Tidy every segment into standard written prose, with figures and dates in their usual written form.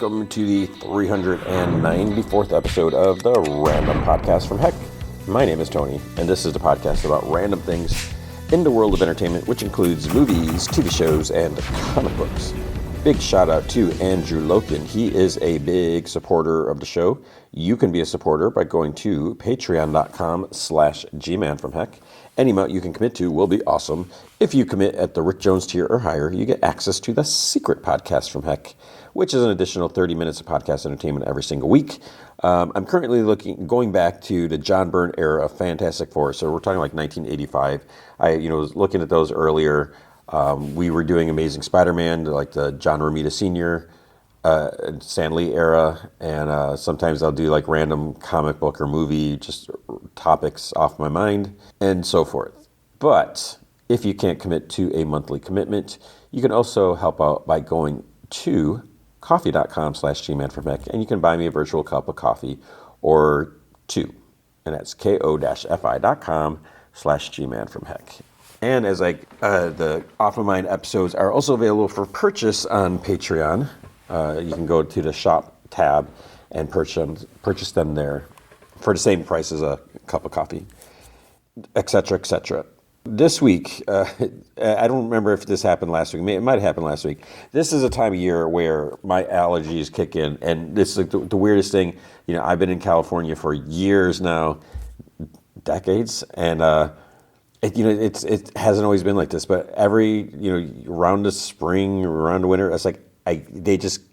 welcome to the 394th episode of the Random Podcast from Heck. My name is Tony, and this is the podcast about random things in the world of entertainment, which includes movies, TV shows, and comic books. Big shout out to Andrew Loken. He is a big supporter of the show. You can be a supporter by going to patreon.com/gmanfromheck. Any amount you can commit to will be awesome. If you commit at the Rick Jones tier or higher, you get access to the Secret Podcast from Heck, which is an additional 30 minutes of podcast entertainment every single week. I'm currently going back to the John Byrne era of Fantastic Four, so we're talking like 1985. I was looking at those earlier. We were doing Amazing Spider-Man, like the John Romita Sr., Stan Lee era, and sometimes I'll do like random comic book or movie, just topics off my mind, and so forth. But if you can't commit to a monthly commitment, you can also help out by going to coffee.com/gmanfromheck, and you can buy me a virtual cup of coffee or two, and that's ko-fi.com/gmanfromheck. And as the Off My Mind episodes are also available for purchase on Patreon. You can go to the shop tab and purchase them there for the same price as a cup of coffee, etc., etc. This week, I don't remember if this happened last week. It might have happened last week. This is a time of year where my allergies kick in, and this is like the weirdest thing. I've been in California for years now, decades, and it hasn't always been like this. But every around the spring, around the winter, it's like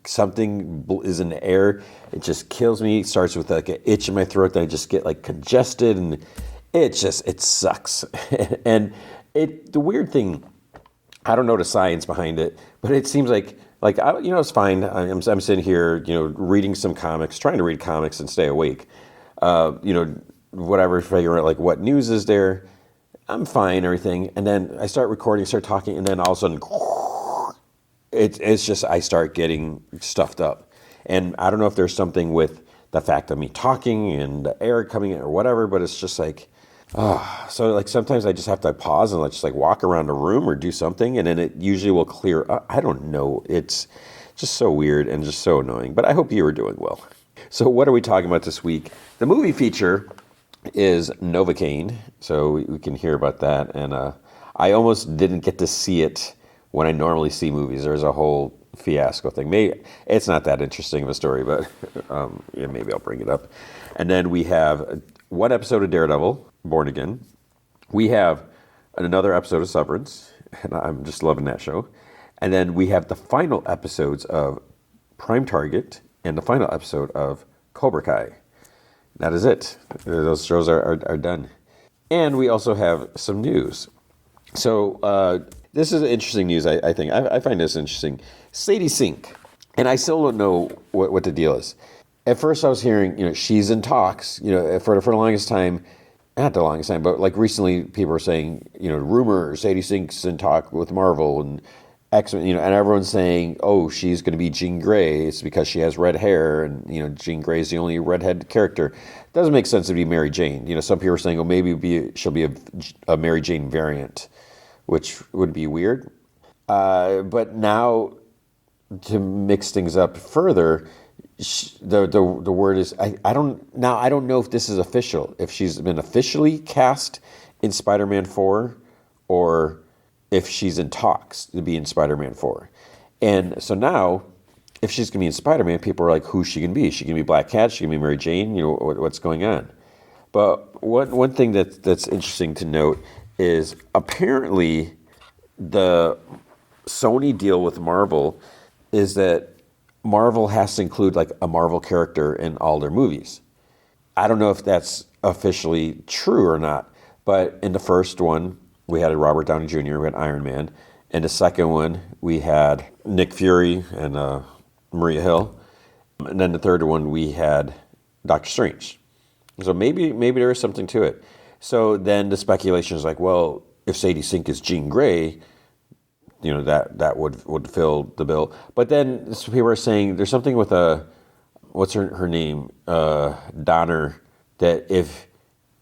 something is in the air. It just kills me. It starts with like an itch in my throat. Then I just get like congested, and it sucks. And the weird thing, I don't know the science behind it, but it seems like it's fine. I'm sitting here, reading some comics, trying to read comics and stay awake. Whatever, figuring out like what news is there. I'm fine, everything. And then I start recording, start talking, and then all of a sudden, it's just I start getting stuffed up. And I don't know if there's something with the fact of me talking and the air coming in or whatever, but it's just like, so like sometimes I just have to pause and just like walk around the room or do something, and then it usually will clear up. I don't know. It's just so weird and just so annoying, but I hope you are doing well. So what are we talking about this week? The movie feature is Novocaine, so we can hear about that. And I almost didn't get to see it when I normally see movies. There's a whole fiasco thing. Maybe it's not that interesting of a story, but maybe I'll bring it up. And then we have one episode of Daredevil, Born Again. We have another episode of Severance, and I'm just loving that show. And then we have the final episodes of Prime Target and the final episode of Cobra Kai. That is it. Those shows are done. And we also have some news. So this is interesting news, I think. I find this interesting. Sadie Sink. And I still don't know what the deal is. At first I was hearing, she's in talks, for the longest time. Not the longest time, but like recently people are saying, rumor, Sadie Sink's in talk with Marvel and X-Men, and everyone's saying, oh, she's going to be Jean Grey. It's because she has red hair, and, Jean Grey is the only redhead character. It doesn't make sense to be Mary Jane. Some people are saying, oh, maybe she'll be a Mary Jane variant, which would be weird. But now, to mix things up further, the word is, I don't know if this is official, if she's been officially cast in Spider-Man 4, or if she's in talks to be in Spider-Man 4. And so now, if she's going to be in Spider-Man, people are like, who's she going to be? Is she going to be Black Cat? Is she going to be Mary Jane? What's going on? But one thing that's interesting to note is apparently the Sony deal with Marvel is that Marvel has to include like a Marvel character in all their movies. I don't know if that's officially true or not, but in the first one, we had Robert Downey Jr., we had Iron Man. And the second one, we had Nick Fury and Maria Hill. And then the third one, we had Doctor Strange. So maybe there is something to it. So then the speculation is like, well, if Sadie Sink is Jean Grey, that would fill the bill. But then people are saying there's something with what's her name? Donner, that if,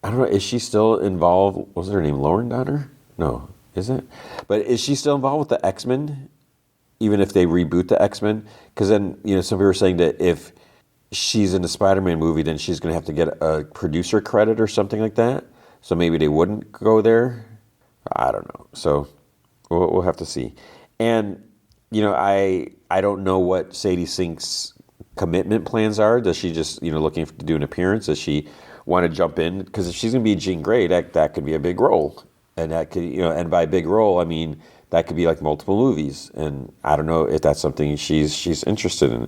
I don't know, is she still involved? Was her name Lauren Donner? No, is it? But is she still involved with the X-Men even if they reboot the X-Men, because then some people are saying that if she's in the Spider-Man movie, then she's going to have to get a producer credit or something like that. So maybe they wouldn't go there. I don't know. So we'll have to see. And I don't know what Sadie Sink's commitment plans are. Does she just looking to do an appearance? Does she want to jump in? Because if she's going to be Jean Grey, that could be a big role, and that could and by big role I mean that could be like multiple movies. And I don't know if that's something she's interested in.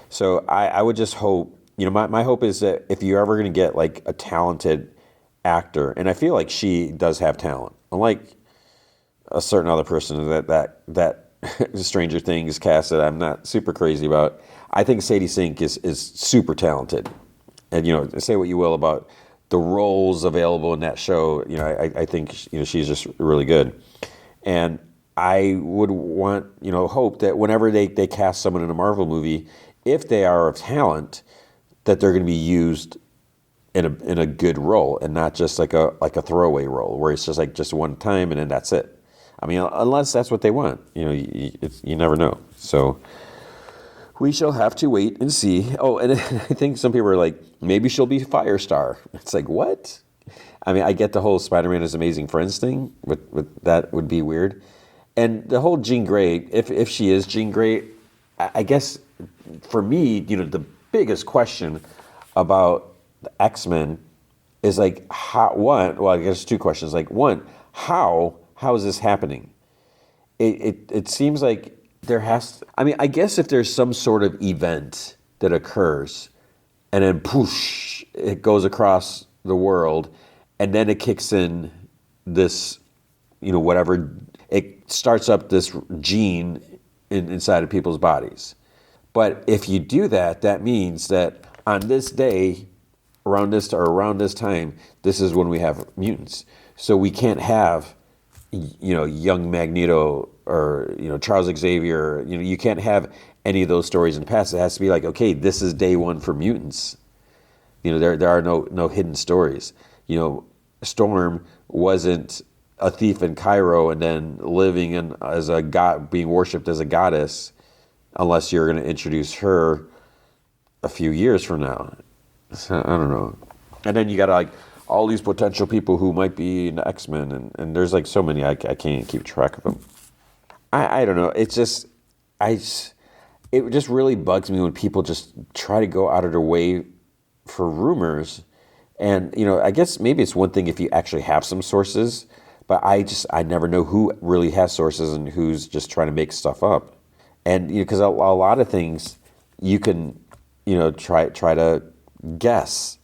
So I would just hope, my hope is that if you're ever going to get like a talented actor, and I feel like she does have talent, unlike a certain other person that Stranger Things cast that I'm not super crazy about. I think Sadie Sink is super talented, and say what you will about the roles available in that show. I think she's just really good, and I would want hope that whenever they cast someone in a Marvel movie, if they are of talent, that they're going to be used in a good role and not just like a throwaway role where it's just like just one time and then that's it. I mean, unless that's what they want, you never know. So we shall have to wait and see. Oh, and I think some people are like, maybe she'll be Firestar. It's like, what? I mean, I get the whole Spider-Man is Amazing Friends thing, but that would be weird. And the whole Jean Grey, if she is Jean Grey, I guess for me, the biggest question about the X-Men is like, well, I guess two questions. Like, one, how is this happening? It seems like there has to, I mean, I guess if there's some sort of event that occurs and then poosh, it goes across the world and then it kicks in this, whatever, it starts up this gene inside of people's bodies. But if you do that, that means that on this day, around this time, this is when we have mutants. So we can't have, young Magneto or, Charles Xavier. You can't have any of those stories in the past. It has to be like, okay, this is day one for mutants. There are no hidden stories. Storm wasn't a thief in Cairo and then living as a god, being worshipped as a goddess, unless you're going to introduce her a few years from now. So, I don't know. And then you got like all these potential people who might be in the X-Men, and there's like so many I can't keep track of them. I don't know. It's just it just really bugs me when people just try to go out of their way for rumors. And I guess maybe it's one thing if you actually have some sources, but I never know who really has sources and who's just trying to make stuff up. And because a lot of things you can try to guess.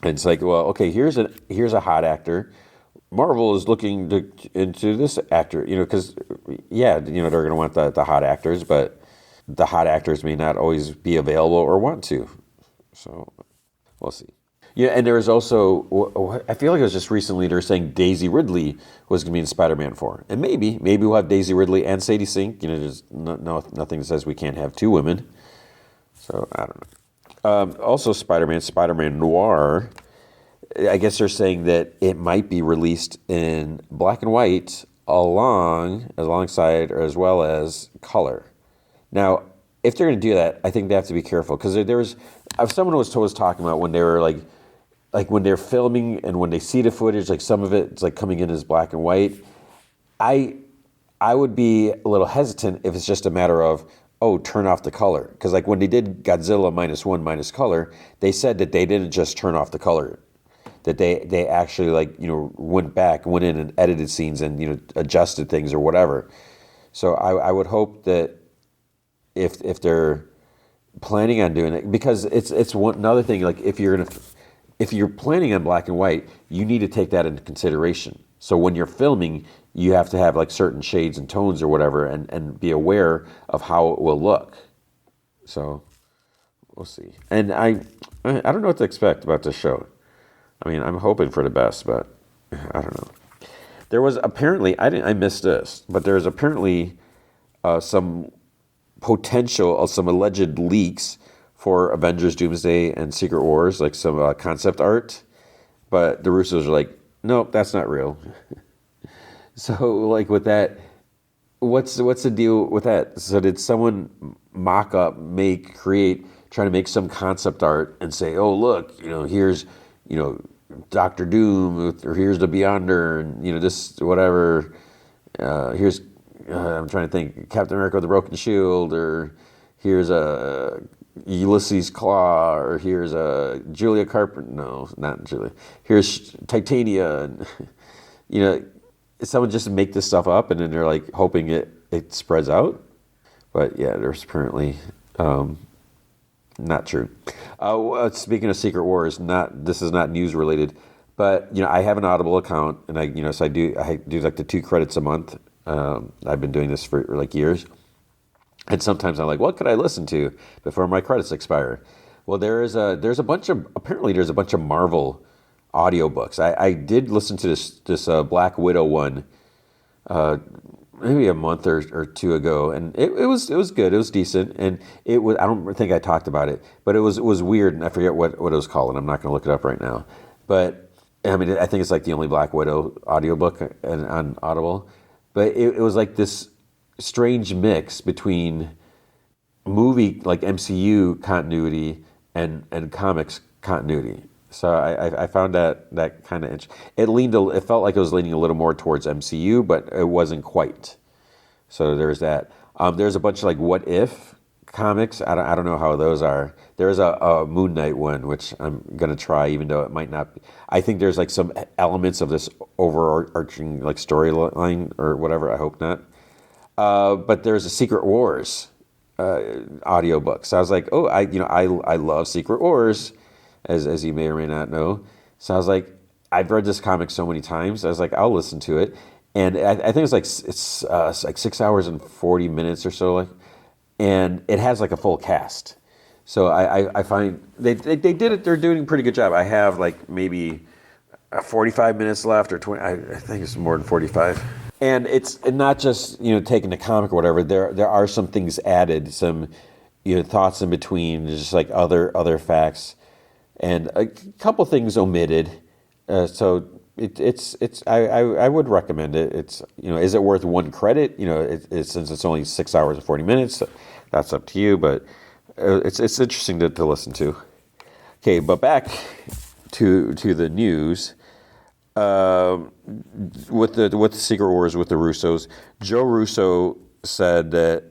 And it's like, well, okay, here's a hot actor. Marvel is looking into this actor, because they're going to want the hot actors, but the hot actors may not always be available or want to. So we'll see. Yeah, and there was also, I feel like it was just recently they were saying Daisy Ridley was going to be in Spider-Man 4. And maybe we'll have Daisy Ridley and Sadie Sink. There's nothing that says we can't have two women. So I don't know. Also Spider-Man Noir, I guess they're saying that it might be released in black and white alongside or as well as color. Now, if they're going to do that, I think they have to be careful because there was someone was talking about when they were like when they're filming and when they see the footage, like some of it's like coming in as black and white. I would be a little hesitant if it's just a matter of, turn off the color. Because like when they did Godzilla -1 color, they said that they didn't just turn off the color, that they actually went in and edited scenes and adjusted things or whatever. So I would hope that if they're planning on doing it, because it's another thing. Like if you're planning on black and white, you need to take that into consideration. So when you're filming, you have to have like certain shades and tones or whatever, and be aware of how it will look. So we'll see. And I don't know what to expect about this show. I mean, I'm hoping for the best, but I don't know. There was apparently I missed this, but there was apparently some potential, some alleged leaks for Avengers Doomsday and Secret Wars, like some concept art. But the Russos are like, nope, that's not real. So like with that, What's the deal with that? So did someone mock up, try to make some concept art and say, oh look, here's, you know, Doctor Doom, or here's the Beyonder, and this whatever. Here's I'm trying to think, Captain America with the Broken Shield, or here's a Ulysses Claw, or here's a Julia Carpenter. No, not Julia. Here's Titania, and you know, someone just make this stuff up, and then they're like hoping it spreads out. But yeah, there's apparently not true. Speaking of Secret Wars, this is not news related, but I have an Audible account, and so I do like the 2 credits a month. I've been doing this for like years, and sometimes I'm like, what could I listen to before my credits expire? Well, there's a bunch of Marvel audiobooks. I did listen to this Black Widow one maybe a month or two ago, and it was good. It was decent, and it was. I don't think I talked about it, but it was weird, and I forget what it was called, and I'm not going to look it up right now. But I mean, I think it's like the only Black Widow audiobook on Audible. But it was like this strange mix between movie, like MCU continuity, and comics continuity. So I found that kind of interesting. It felt like it was leaning a little more towards MCU, but it wasn't quite. So there's that. There's a bunch of like What If comics. I don't know how those are. There's a Moon Knight one, which I'm gonna try, even though it might not be. I think there's like some elements of this overarching like storyline or whatever. I hope not. But there's a Secret Wars audiobook. So I was like, oh, I love Secret Wars, as you may or may not know. So I was like, I've read this comic so many times. I was like, I'll listen to it, and I think it's like 6 hours and 40 minutes or so, like, and it has like a full cast. So I find they did it. They're doing a pretty good job. I have like maybe 45 minutes left, or 20. I think it's more than 45. And it's not just taking the comic or whatever. There are some things added, some thoughts in between, just like other facts, and a couple things omitted. So I would recommend it. It's is it worth 1 credit? Since it's only 6 hours and 40 minutes, that's up to you. But it's interesting to listen to. Okay, but back to the news. With the Secret Wars with the Russos, Joe Russo said that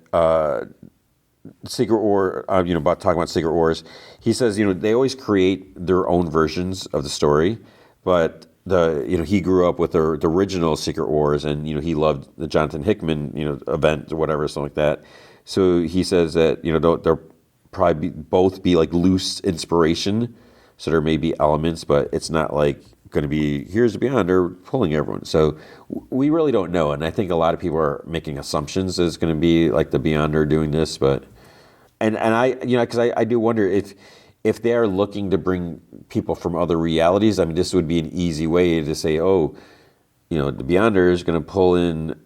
Secret War, about talking about Secret Wars, he says they always create their own versions of the story, but he grew up with the original Secret Wars, and he loved the Jonathan Hickman event or whatever, something like that. So he says that they'll probably both be like loose inspiration, so there may be elements, but it's not like going to be here's the Beyonder pulling everyone. So we really don't know, and I think a lot of people are making assumptions that it's going to be like the Beyonder doing this, but and I because I do wonder if they are looking to bring people from other realities. I mean, this would be an easy way to say, oh, the Beyonder is going to pull in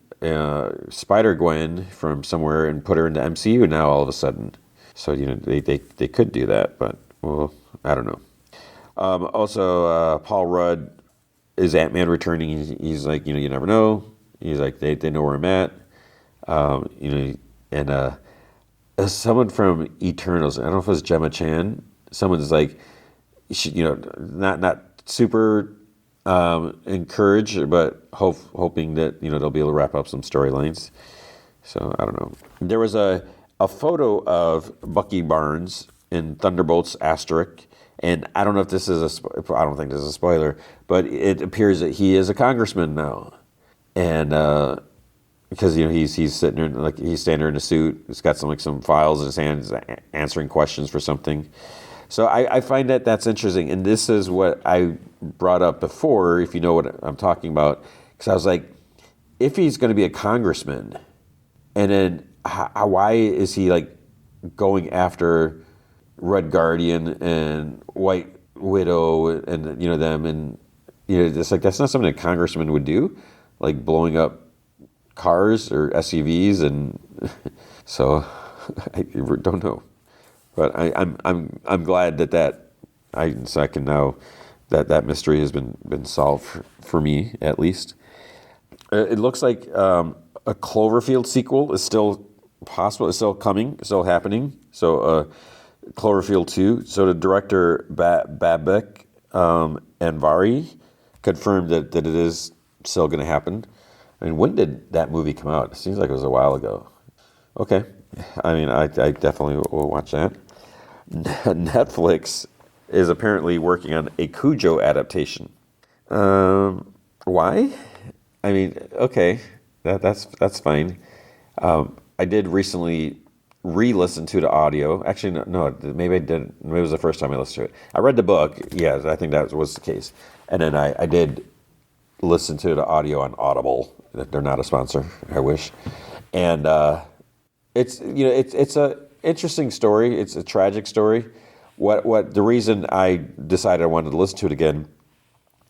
Spider-Gwen from somewhere and put her into MCU now all of a sudden. So they could do that, but well, I don't know. Also, Paul Rudd is Ant-Man returning. He's like, you never know. He's like, they know where I'm at. And someone from Eternals, I don't know if it was Gemma Chan. Someone's like, not super encouraged, but hoping that they'll be able to wrap up some storylines. So I don't know. There was a photo of Bucky Barnes in Thunderbolts Asterisk. And I don't know if this is I don't think this is a spoiler, but it appears that he is a congressman now, and because he's sitting there, like he's standing there in a suit, he's got some files in his hands, answering questions for something. So I find that's interesting, and this is what I brought up before, if you know what I'm talking about, because I was like, if he's going to be a congressman, and then why is he like going after Red Guardian and White Widow and them, and it's like that's not something a congressman would do, like blowing up cars or SUVs, and so I don't know, but I'm glad that I can now that mystery has been solved for me at least. It looks like a Cloverfield sequel is still possible. It's still coming. It's still happening. So Cloverfield 2. So the director Babak Anvari confirmed that it is still going to happen. I mean, when did that movie come out? It seems like it was a while ago. Okay. I mean, I definitely will watch that. Netflix is apparently working on a Cujo adaptation. Why? I mean, okay, that's fine. I did recently re-listen to the audio. Actually, no, maybe I didn't. Maybe it was the first time I listened to it. I read the book. Yeah, I think that was the case. And then I did listen to the audio on Audible. They're not a sponsor. I wish. And it's a interesting story. It's a tragic story. What the reason I decided I wanted to listen to it again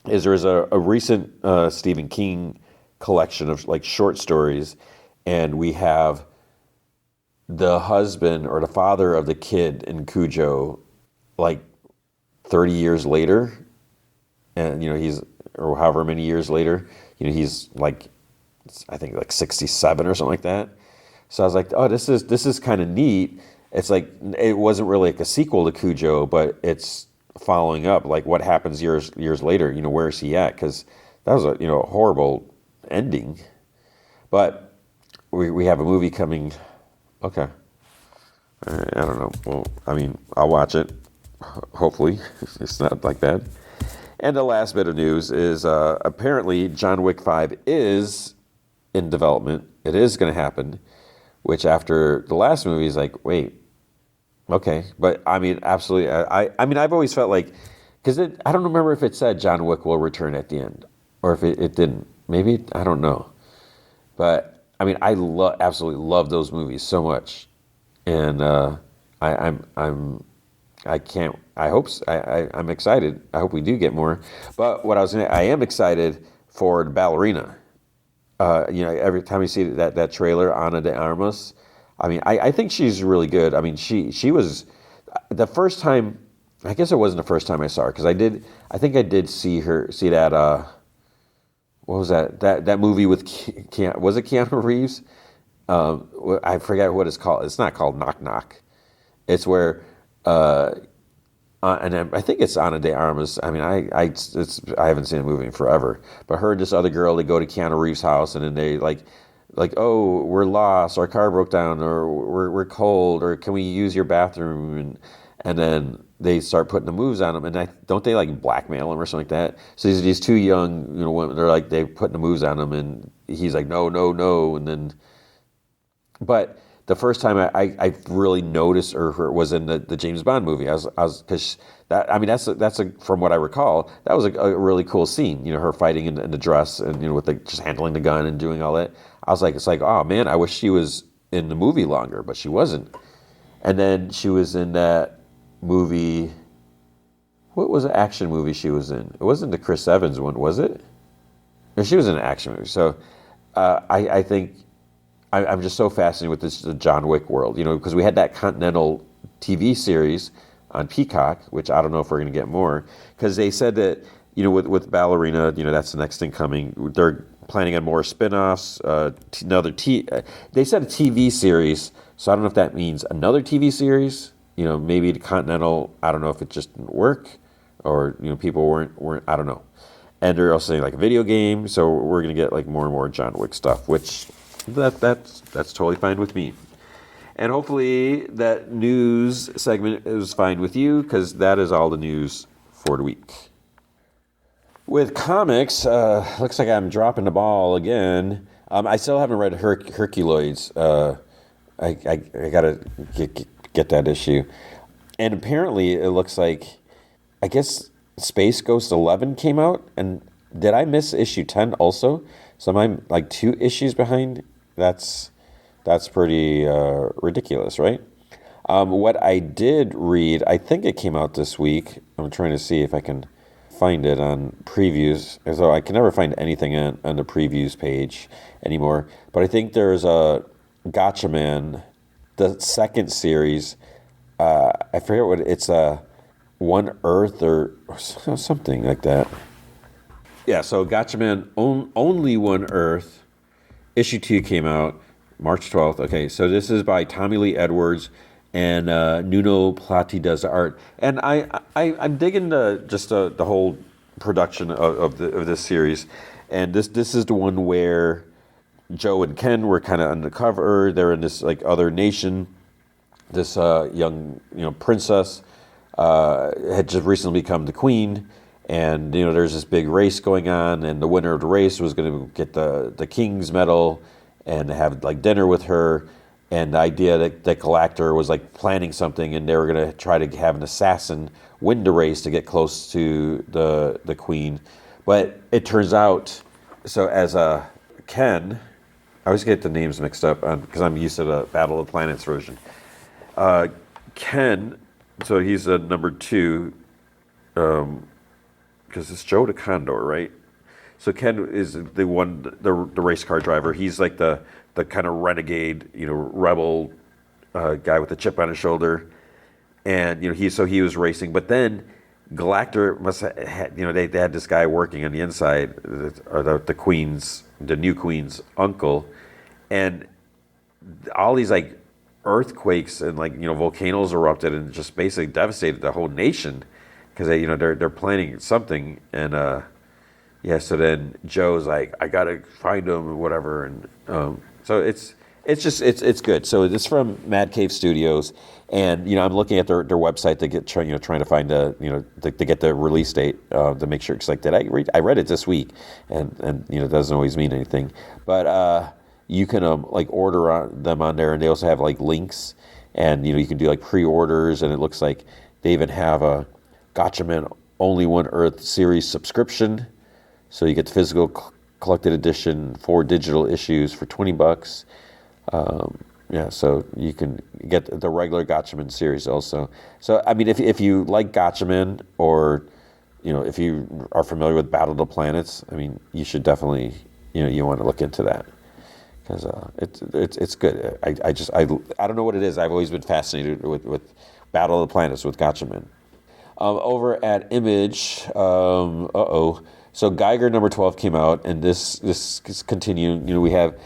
is there was a recent Stephen King collection of like short stories, and we have the husband or the father of the kid in Cujo, like 30 years later, and he's or however many years later, he's like I think like 67 or something like that. So I was like, oh, this is kind of neat. It's like it wasn't really like a sequel to Cujo, but it's following up like what happens years later. Where is he at? Because that was a horrible ending. But we have a movie coming. Okay, I don't know. Well, I mean, I'll watch it. Hopefully, it's not like bad. And the last bit of news is apparently John Wick 5 is in development. It is going to happen. Which after the last movie is like, wait, okay. But I mean, absolutely. I mean, I've always felt like, because I don't remember if it said John Wick will return at the end, or if it didn't. Maybe, I don't know. But I mean, I absolutely love those movies so much, and I'm excited. I hope we do get more. But what I am excited for the ballerina. Every time you see that trailer, Ana de Armas, I mean, I think she's really good. I mean, she was the first time. I guess it wasn't the first time I saw her because I think I did see that. What was that? That movie with was it Keanu Reeves? I forget what it's called. It's not called Knock Knock. It's where. And I think it's Ana de Armas. I mean, I haven't seen a movie in forever. But her and this other girl, they go to Keanu Reeves' house, and then they like, oh, we're lost, our car broke down, or we're cold, or can we use your bathroom? And then they start putting the moves on him, and don't they like blackmail him or something like that? So these two young women, they're like they putting the moves on him, and he's like no, and then, but. The first time I really noticed her was in the James Bond movie. I was because that's from what I recall, that was a really cool scene. Her fighting in the dress and with just handling the gun and doing all that. I was like, it's like, oh man, I wish she was in the movie longer, but she wasn't. And then she was in that movie. What was the action movie she was in? It wasn't the Chris Evans one, was it? No, she was in an action movie. So I think. I'm just so fascinated with this John Wick world, because we had that Continental TV series on Peacock, which I don't know if we're going to get more, because they said that, with Ballerina, that's the next thing coming. They're planning on more spin-offs, they said a TV series, so I don't know if that means another TV series, maybe the Continental, I don't know if it just didn't work, or, people weren't, I don't know. And they're also saying like a video game, so we're going to get like more and more John Wick stuff, which... That's totally fine with me. And hopefully that news segment is fine with you, because that is all the news for the week. With comics, looks like I'm dropping the ball again. I still haven't read Herculoids. I gotta get that issue. And apparently it looks like, I guess Space Ghost 11 came out, and did I miss issue 10 also? So am I like 2 issues behind? That's pretty ridiculous, right? What I did read, I think it came out this week. I'm trying to see if I can find it on previews. So I can never find anything on the previews page anymore. But I think there's a Gotcha Man, the second series. I forget what it's One Earth or something like that. Yeah, so Gotcha Man, Only One Earth issue 2 came out March 12th. Okay, so this is by Tommy Lee Edwards and Nuno Plati does the art. And I'm digging the whole production of this series. And this is the one where Joe and Ken were kind of undercover. They're in this like other nation. This young princess had just recently become the queen, and there's this big race going on, and the winner of the race was going to get the king's medal and have like dinner with her. And the idea that Galactor was like planning something, and they were going to try to have an assassin win the race to get close to the queen. But it turns out, so as a Ken, I always get the names mixed up because I'm used to the Battle of the Planets version. Ken, so he's a number 2, because it's Joe the Condor, right? So Ken is the race car driver. He's like the kind of renegade, rebel guy with a chip on his shoulder, and he was racing. But then Galactor must have had, they had this guy working on the inside, or the new queen's uncle, and all these like earthquakes and like volcanoes erupted and just basically devastated the whole nation because they're planning something. And so then Joe's like, I gotta find him or whatever. And so it's good. So it's from Mad Cave Studios, and I'm looking at their website to get trying to find to get the release date to make sure. It's like, I read it this week, and it doesn't always mean anything, but you can like order them on there, and they also have like links, and you can do like pre-orders, and it looks like they even have a Gotchaman Only One Earth series subscription, so you get the physical collected edition, 4 digital issues for $20. So you can get the regular Gotchaman series also. So I mean, if you like Gotchaman, or if you are familiar with Battle of the Planets, I mean, you should definitely you want to look into that, because it's good. I don't know what it is. I've always been fascinated with Battle of the Planets with Gotchaman. Over at Image, so Geiger number 12 came out, and this is continuing. We have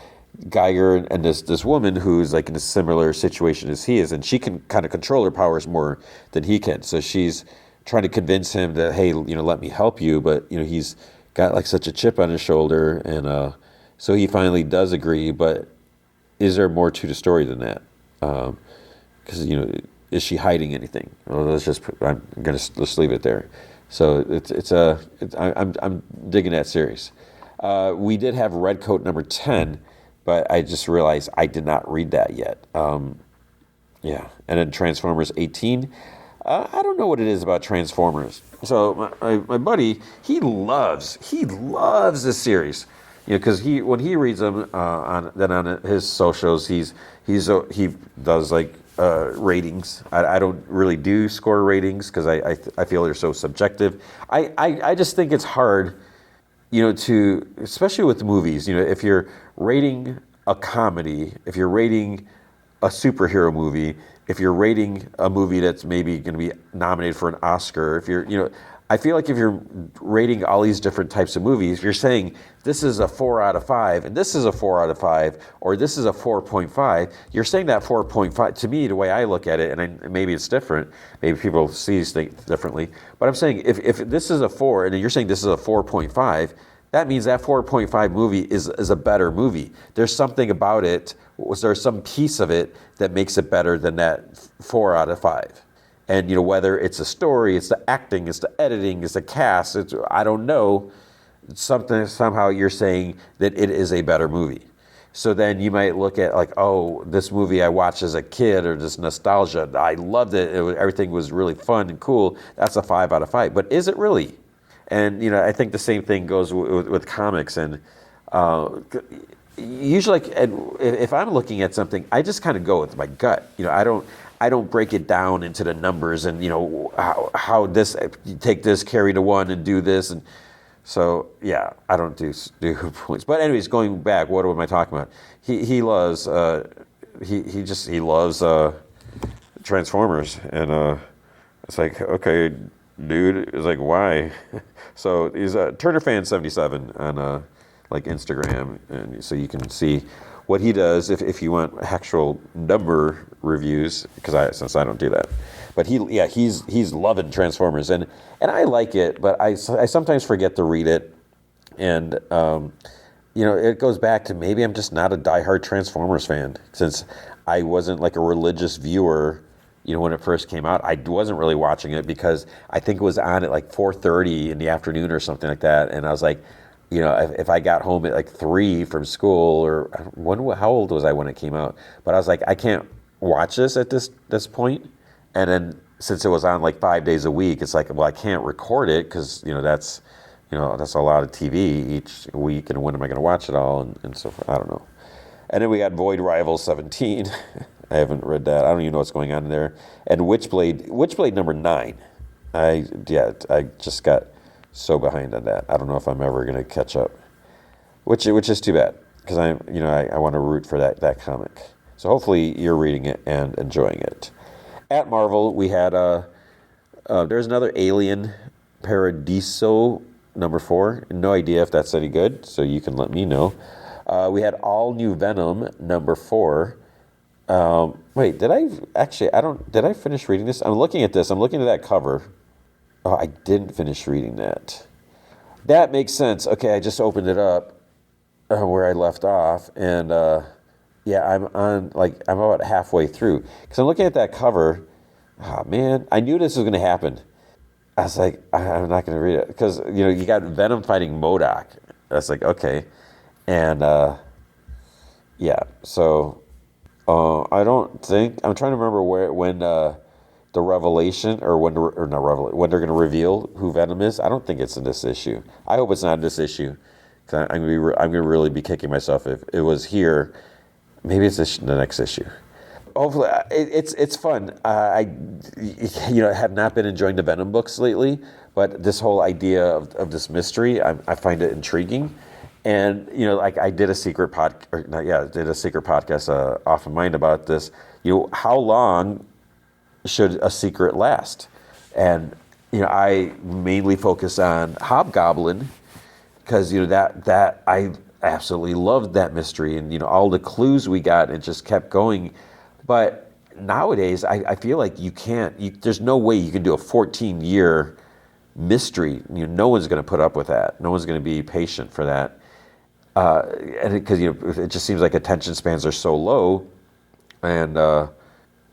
Geiger and this woman who's like in a similar situation as he is, and she can kind of control her powers more than he can. So she's trying to convince him that, hey, let me help you, but he's got like such a chip on his shoulder, and so he finally does agree. But is there more to the story than that? Because is she hiding anything? Well, I'm gonna just leave it there. So I'm digging that series. We did have Redcoat number 10, but I just realized I did not read that yet. And then Transformers 18. I don't know what it is about Transformers. So my buddy, he loves this series. Because when he reads them on his socials, he does like ratings. I don't really do score ratings because I feel they're so subjective. I just think it's hard, to, especially with movies, if you're rating a comedy, if you're rating a superhero movie, if you're rating a movie that's maybe going to be nominated for an Oscar, if you're, I feel like if you're rating all these different types of movies, you're saying this is a 4 out of 5, and this is a 4 out of 5, or this is a 4.5. You're saying that 4.5, to me, the way I look at it, and maybe it's different, maybe people see things differently, but I'm saying if this is a 4, and you're saying this is a 4.5, that means that 4.5 movie is a better movie. There's something about it, there's some piece of it that makes it better than that 4 out of 5. And whether it's a story, it's the acting, it's the editing, it's the cast, I don't know. Somehow you're saying that it is a better movie. So then you might look at like, oh, this movie I watched as a kid, or this nostalgia, I loved it. Everything was really fun and cool. That's a 5 out of 5. But is it really? And I think the same thing goes with comics. And usually, if I'm looking at something, I just kind of go with my gut. I don't break it down into the numbers and how this, you take this, carry the one, and do this, and so I don't do points. But anyways, going back, what am I talking about? He loves he loves Transformers, and it's like, okay, dude, it's like, why? So he's a Turner fan 77 on like Instagram, and so you can see what he does if you want actual number reviews, since I don't do that. But he's loving Transformers, and I like it, but I sometimes forget to read it, and it goes back to maybe I'm just not a diehard Transformers fan, since I wasn't like a religious viewer. When it first came out, I wasn't really watching it because I think it was on at like 4:30 in the afternoon or something like that, and I was like, if I got home at like 3 from school, or how old was I when it came out? But I was like, I can't watch this at this point. And then since it was on like 5 days a week, it's like, well, I can't record it because that's a lot of TV each week, and when am I going to watch it all and so forth? I don't know. And then we got Void Rival 17. I haven't read that. I don't even know what's going on there. And Witchblade number 9. I just got so behind on that. I don't know if I'm ever going to catch up, which is too bad, because I want to root for that comic. So hopefully you're reading it and enjoying it. At Marvel, we had there's another Alien Paradiso number 4. No idea if that's any good, so you can let me know. We had All New Venom number 4. Wait, did I finish reading this? I'm looking at this. I'm looking at that cover. Oh, I didn't finish reading that. That makes sense. Okay, I just opened it up where I left off, and I'm about halfway through, because I'm looking at that cover. Oh man, I knew this was going to happen. I was like, I'm not going to read it, because you got Venom fighting MODOK. I was like, okay, and so. I don't think, I'm trying to remember when the revelation, or when they're going to reveal who Venom is. I don't think it's in this issue. I hope it's not in this issue, because I'm going to really be kicking myself if it was here. Maybe it's the next issue. Hopefully, it's fun. I have not been enjoying the Venom books lately, but this whole idea of this mystery, I find it intriguing. And I did a secret podcast off of mine about this. How long should a secret last? And I mainly focus on Hobgoblin, because that I absolutely loved that mystery, and all the clues we got, and it just kept going. But nowadays, I feel like there's no way you can do a 14-year mystery. No one's going to put up with that. No one's going to be patient for that. And because it just seems like attention spans are so low, and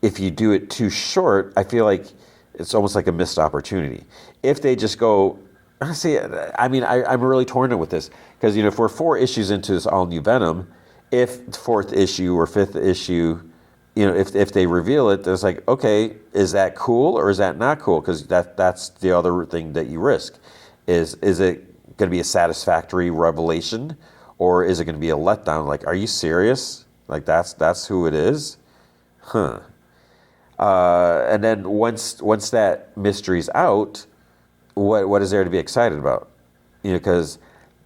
if you do it too short, I feel like it's almost like a missed opportunity. If they just go, I'm really torn with this, because if we're 4 issues into this all new Venom, if 4th issue or 5th issue, if they reveal it, there's like, okay, is that cool or is that not cool? Because that's the other thing that you risk. Is it going to be a satisfactory revelation? Or is it going to be a letdown? Like, are you serious? Like, that's who it is? Huh. And then once that mystery's out, what is there to be excited about? Because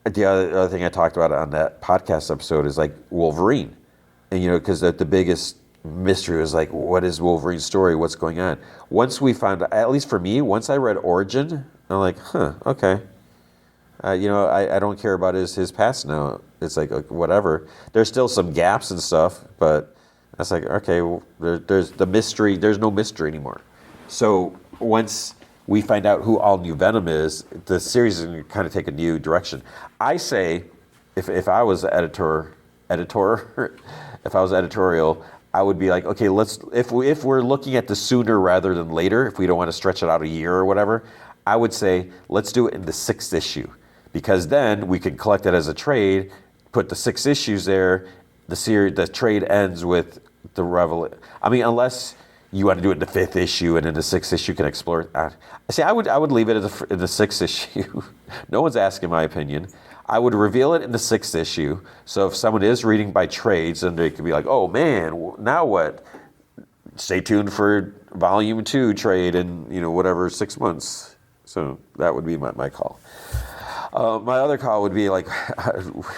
the other thing I talked about on that podcast episode is like Wolverine. And, because the biggest mystery was like, what is Wolverine's story? What's going on? Once we found, at least for me, once I read Origin, I'm like, okay. I don't care about his past now. It's like, whatever. There's still some gaps and stuff, but that's like, okay, well, there's the mystery. There's no mystery anymore. So once we find out who All New Venom is, the series is going to kind of take a new direction. I say, if I was editorial, I would be like, okay, if we're looking at the sooner rather than later, if we don't want to stretch it out a year or whatever, I would say let's do it in the 6th issue. Because then we can collect it as a trade, put the 6 issues there. The trade ends with the revelation. Unless you want to do it in the 5th issue, and in the 6th issue can explore. I would leave it in the 6th issue. No one's asking my opinion. I would reveal it in the 6th issue. So if someone is reading by trades, then they could be like, "Oh man, now what?" Stay tuned for Volume 2 trade in whatever 6 months. So that would be my call. My other call would be like,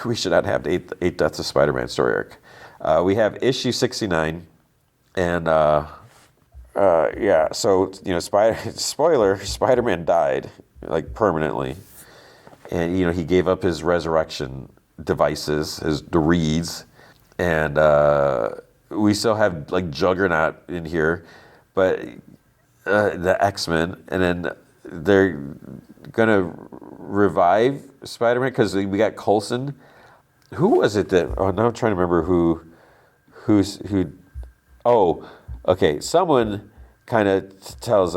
we should not have the eight Deaths of Spider-Man story arc. We have issue 69, and so spoiler, Spider-Man died like permanently, and he gave up his resurrection devices, the reeds, and we still have like Juggernaut in here, but the X-Men, and then they're gonna revive Spider-Man because we got Coulson. Who was it that? Oh, now I'm trying to remember who. Oh, okay. Someone kind of tells.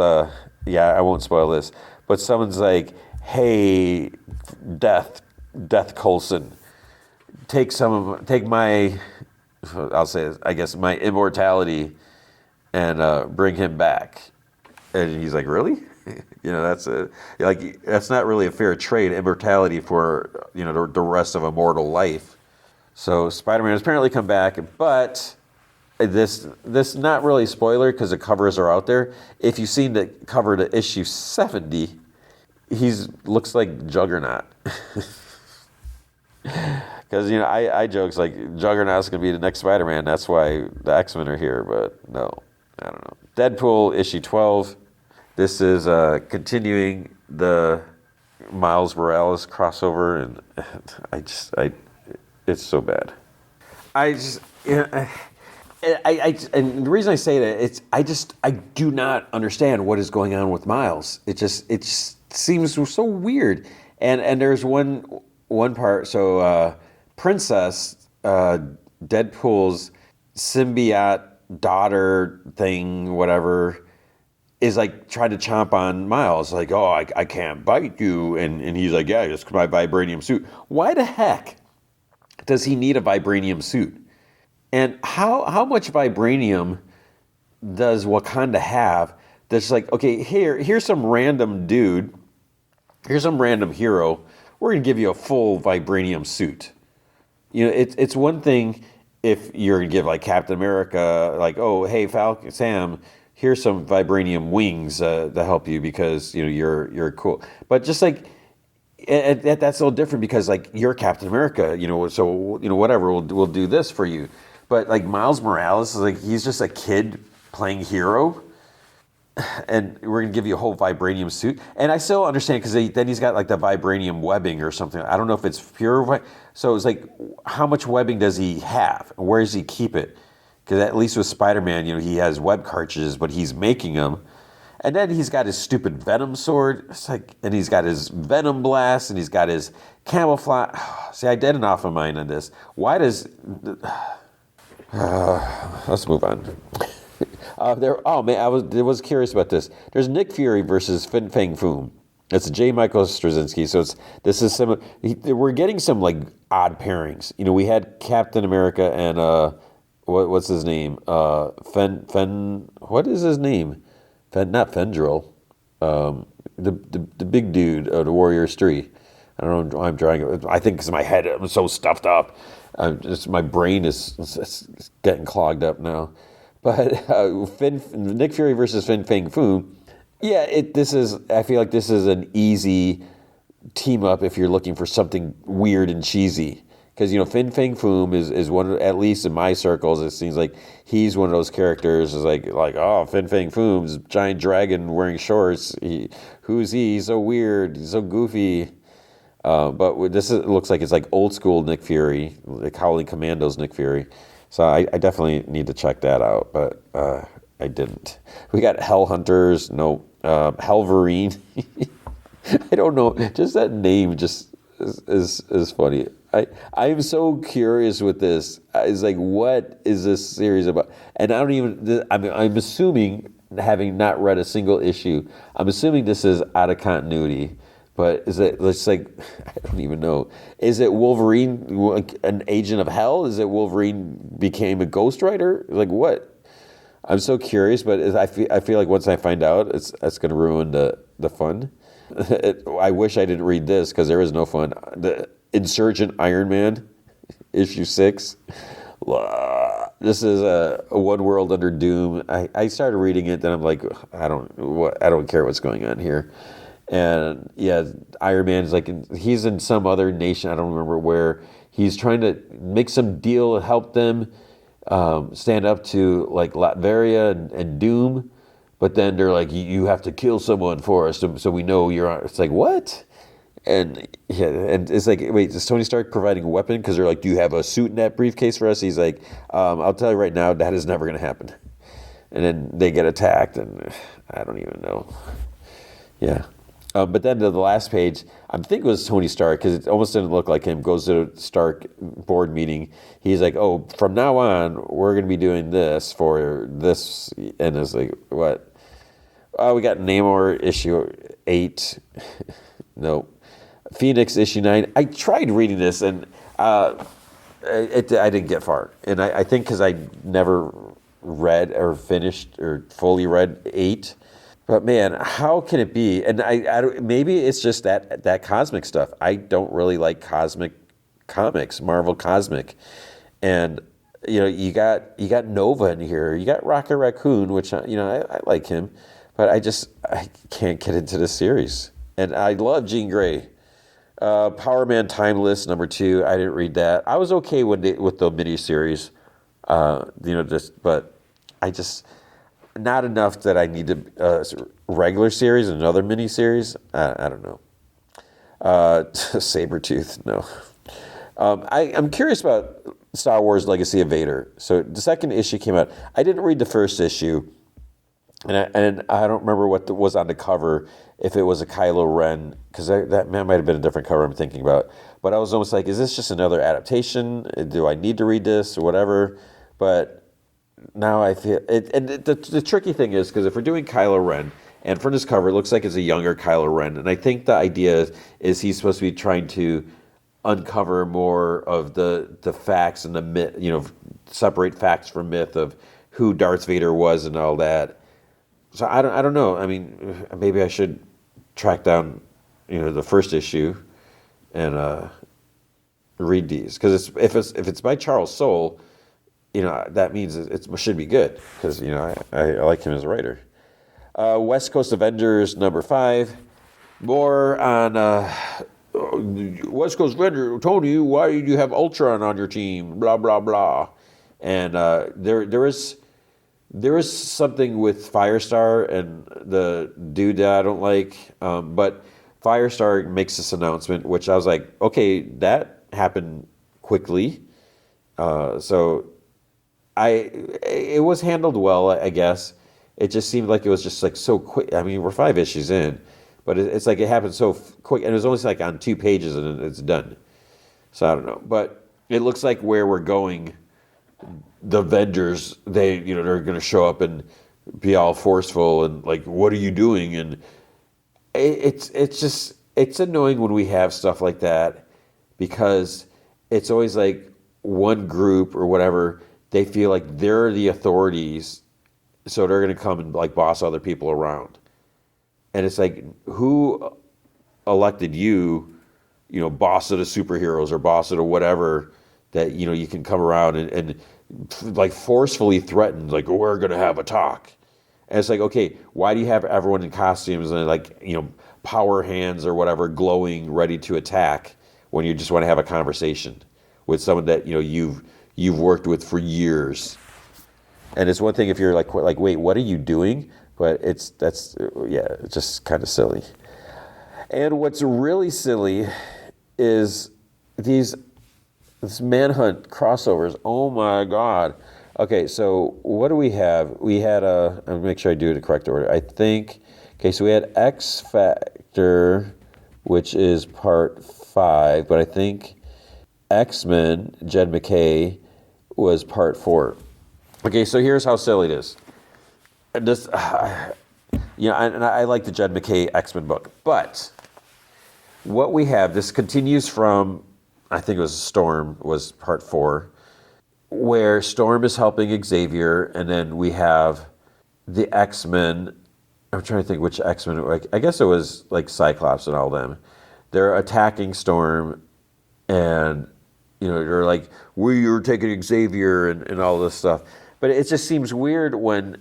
Yeah, I won't spoil this, but someone's like, "Hey, Death Coulson, take my, I'll say this, I guess my immortality, and bring him back." And he's like, "Really?" That's not really a fair trade, immortality for the rest of a mortal life. So Spider-Man has apparently come back, but this not really spoiler because the covers are out there. If you've seen the cover to issue 70, looks like Juggernaut. Because I jokes like Juggernaut's gonna be the next Spider-Man. That's why the X-Men are here, but no, I don't know. Deadpool issue 12. This is continuing the Miles Morales crossover, and it's so bad. And the reason I say that I do not understand what is going on with Miles. It just seems so weird. And there's one part. So Princess, Deadpool's symbiote daughter thing, whatever, is like trying to chomp on Miles, like, "Oh, I can't bite you," and he's like, "Yeah, just my vibranium suit." Why the heck does he need a vibranium suit? And how much vibranium does Wakanda have? That's like, okay, here's some random dude, here's some random hero. We're gonna give you a full vibranium suit. It's one thing if you're gonna give like Captain America, like, "Oh, hey, Falcon Sam, here's some vibranium wings to help you because you're cool." But just like that's a little different because like you're Captain America, so whatever, we'll do this for you. But like Miles Morales is like he's just a kid playing hero, and we're gonna give you a whole vibranium suit. And I still understand because then he's got like the vibranium webbing or something. I don't know if it's pure. So it's like, how much webbing does he have? Where does he keep it? Because at least with Spider-Man, he has web cartridges, but he's making them. And then he's got his stupid Venom sword. It's like, and he's got his Venom blast, and he's got his camouflage. See, I did an off of mine on this. Why does? Let's move on. I was curious about this. There's Nick Fury versus Fin Fang Foom. It's J. Michael Straczynski. So this is similar. We're getting some like odd pairings. We had Captain America and what's his name? What is his name? Not Fendril. The big dude, the Warriors 3. I don't know why I'm drawing. I think because my head, I'm so stuffed up. My brain is getting clogged up now. But Nick Fury versus Fin Fang Foom. Yeah, I feel like this is an easy team up if you're looking for something weird and cheesy. Because Fin Fang Foom is one, at least in my circles, it seems like he's one of those characters. Is like oh, Fin Fang Foom's giant dragon wearing shorts. Who's he? He's so weird. He's so goofy. But looks like it's like old school Nick Fury, like Howling Commandos Nick Fury. So I definitely need to check that out, but I didn't. We got Hell Hunters, no, Helverine. I don't know, just that name just is funny. I'm so curious with this. It's like, what is this series about? And I'm assuming, having not read a single issue, I'm assuming this is out of continuity. But let's like, I don't even know. Is it Wolverine, an agent of hell? Is it Wolverine became a Ghost Rider? Like what? I'm so curious, but I feel like once I find out, it's going to ruin the fun. I wish I didn't read this because there is no fun. The Insurgent Iron Man, issue 6. This is a One World Under Doom. I started reading it, then I'm like, I don't care what's going on here. And yeah, Iron Man is like, he's in some other nation, I don't remember where. He's trying to make some deal, help them stand up to like Latveria and Doom. But then they're like, you have to kill someone for us, so we know you're on. It's like, what? And yeah, and it's like, wait, is Tony Stark providing a weapon? Because they're like, do you have a suit in that briefcase for us? He's like, I'll tell you right now, that is never going to happen. And then they get attacked, and I don't even know. Yeah. But then to the last page, I think it was Tony Stark, because it almost didn't look like him, goes to the Stark board meeting. He's like, oh, from now on, we're going to be doing this for this. And it's like, what? Oh, we got Namor issue 8. Nope. Phoenix issue 9. I tried reading this, and I didn't get far. And I think because I never read or finished or fully read 8. But man, how can it be? And I maybe it's just that cosmic stuff. I don't really like cosmic comics, Marvel cosmic. And you got Nova in here. You got Rocket Raccoon, which I like him, but I can't get into the series. And I love Jean Grey. Power Man Timeless #2. I didn't read that. I was okay with the miniseries, but I just not enough that I need a regular series, another miniseries. I don't know. Sabretooth, no. I'm curious about Star Wars Legacy of Vader. So the second issue came out. I didn't read the first issue, and I don't remember what was on the cover, if it was a Kylo Ren, because that might have been a different cover I'm thinking about. But I was almost like, is this just another adaptation? Do I need to read this or whatever? But now I feel it, and the tricky thing is, because if we're doing Kylo Ren, and from this cover, it looks like it's a younger Kylo Ren, and I think the idea is he's supposed to be trying to uncover more of the facts and the myth, separate facts from myth of who Darth Vader was and all that. So I don't know. I mean, maybe I should track down, the first issue, and read these, because if it's by Charles Soule, that means it should be good, because I like him as a writer. West Coast Avengers #5. More on West Coast Avenger. Tony, why do you have Ultron on your team? Blah blah blah. And there is something with Firestar and the dude that I don't like, but Firestar makes this announcement, which I was like, okay, that happened quickly. So it was handled well, I guess. It just seemed like it was just like so quick. I mean, we're 5 issues in, but it's like it happened so quick, and it was only like on 2 pages and it's done. So I don't know, but it looks like where we're going, the Avengers, they're going to show up and be all forceful and like, what are you doing? And it's annoying when we have stuff like that, because it's always like one group or whatever, they feel like they're the authorities, so they're going to come and like boss other people around. And it's like, who elected you, boss of the superheroes or boss of the whatever, that you can come around and like forcefully threaten, like, we're going to have a talk. And it's like, okay, why do you have everyone in costumes and like power hands or whatever, glowing, ready to attack, when you just want to have a conversation with someone that you've worked with for years? And it's one thing if you're like, wait, what are you doing? But it's just kind of silly. And what's really silly is this Manhunt crossovers. Oh my God. Okay, so what do we have? We had I'll make sure I do it in the correct order. I think, okay, so we had X Factor, which is part 5, but I think X-Men, Jed McKay, was part 4. Okay, so here's how silly it is. And this, and I like the Jed McKay X-Men book, but what we have, this continues from, I think it was Storm, was part 4, where Storm is helping Xavier, and then we have the X-Men. I'm trying to think which X-Men, I guess it was like Cyclops and all them. They're attacking Storm, and they're like, we're taking Xavier and all this stuff. But it just seems weird when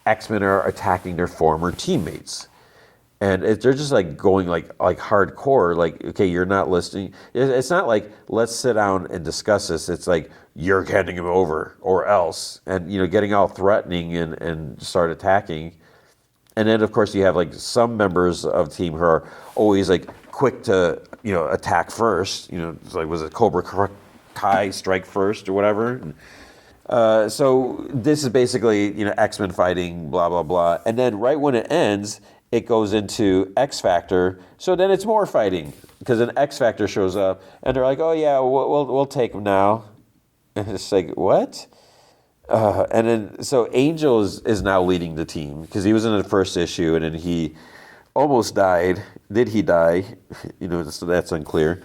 X-Men are attacking their former teammates. And they're just like going like hardcore, like, okay, you're not listening. It's not like, let's sit down and discuss this. It's like, you're handing him over or else. And, getting all threatening and start attacking. And then, of course, you have like some members of the team who are always like quick to attack first. It's like, was it Cobra Kai strike first or whatever? So this is basically X-Men fighting, blah blah blah, and then right when it ends, it goes into X Factor. So then it's more fighting because an X Factor shows up, and they're like, "Oh yeah, we'll take him now." And it's like, what? And then so Angel is now leading the team because he was in the first issue, and then he almost died. Did he die? So that's unclear.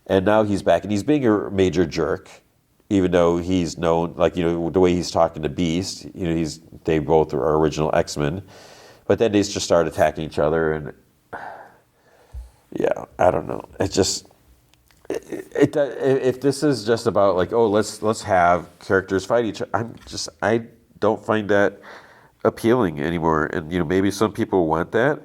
And now he's back, and he's being a major jerk, even though he's known, like, the way he's talking to Beast, they both are original X-Men. But then they just start attacking each other, and yeah, I don't know. It just, if this is just about like, oh, let's have characters fight each other, I don't find that appealing anymore. And maybe some people want that,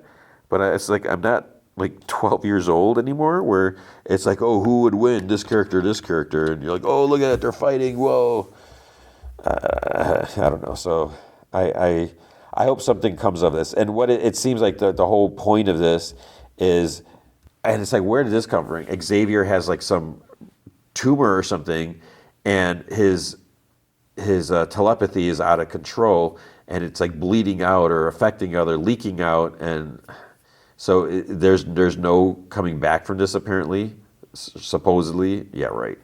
but it's like I'm not like 12 years old anymore, where it's like, oh, who would win, this character, and you're like, oh, look at it, they're fighting, whoa. I don't know. So I hope something comes of this. And what it seems like the whole point of this is, and it's like, where did this come from? Xavier has like some tumor or something, and his telepathy is out of control, and it's like bleeding out or affecting other, leaking out, and so there's no coming back from this apparently, supposedly. Yeah, right.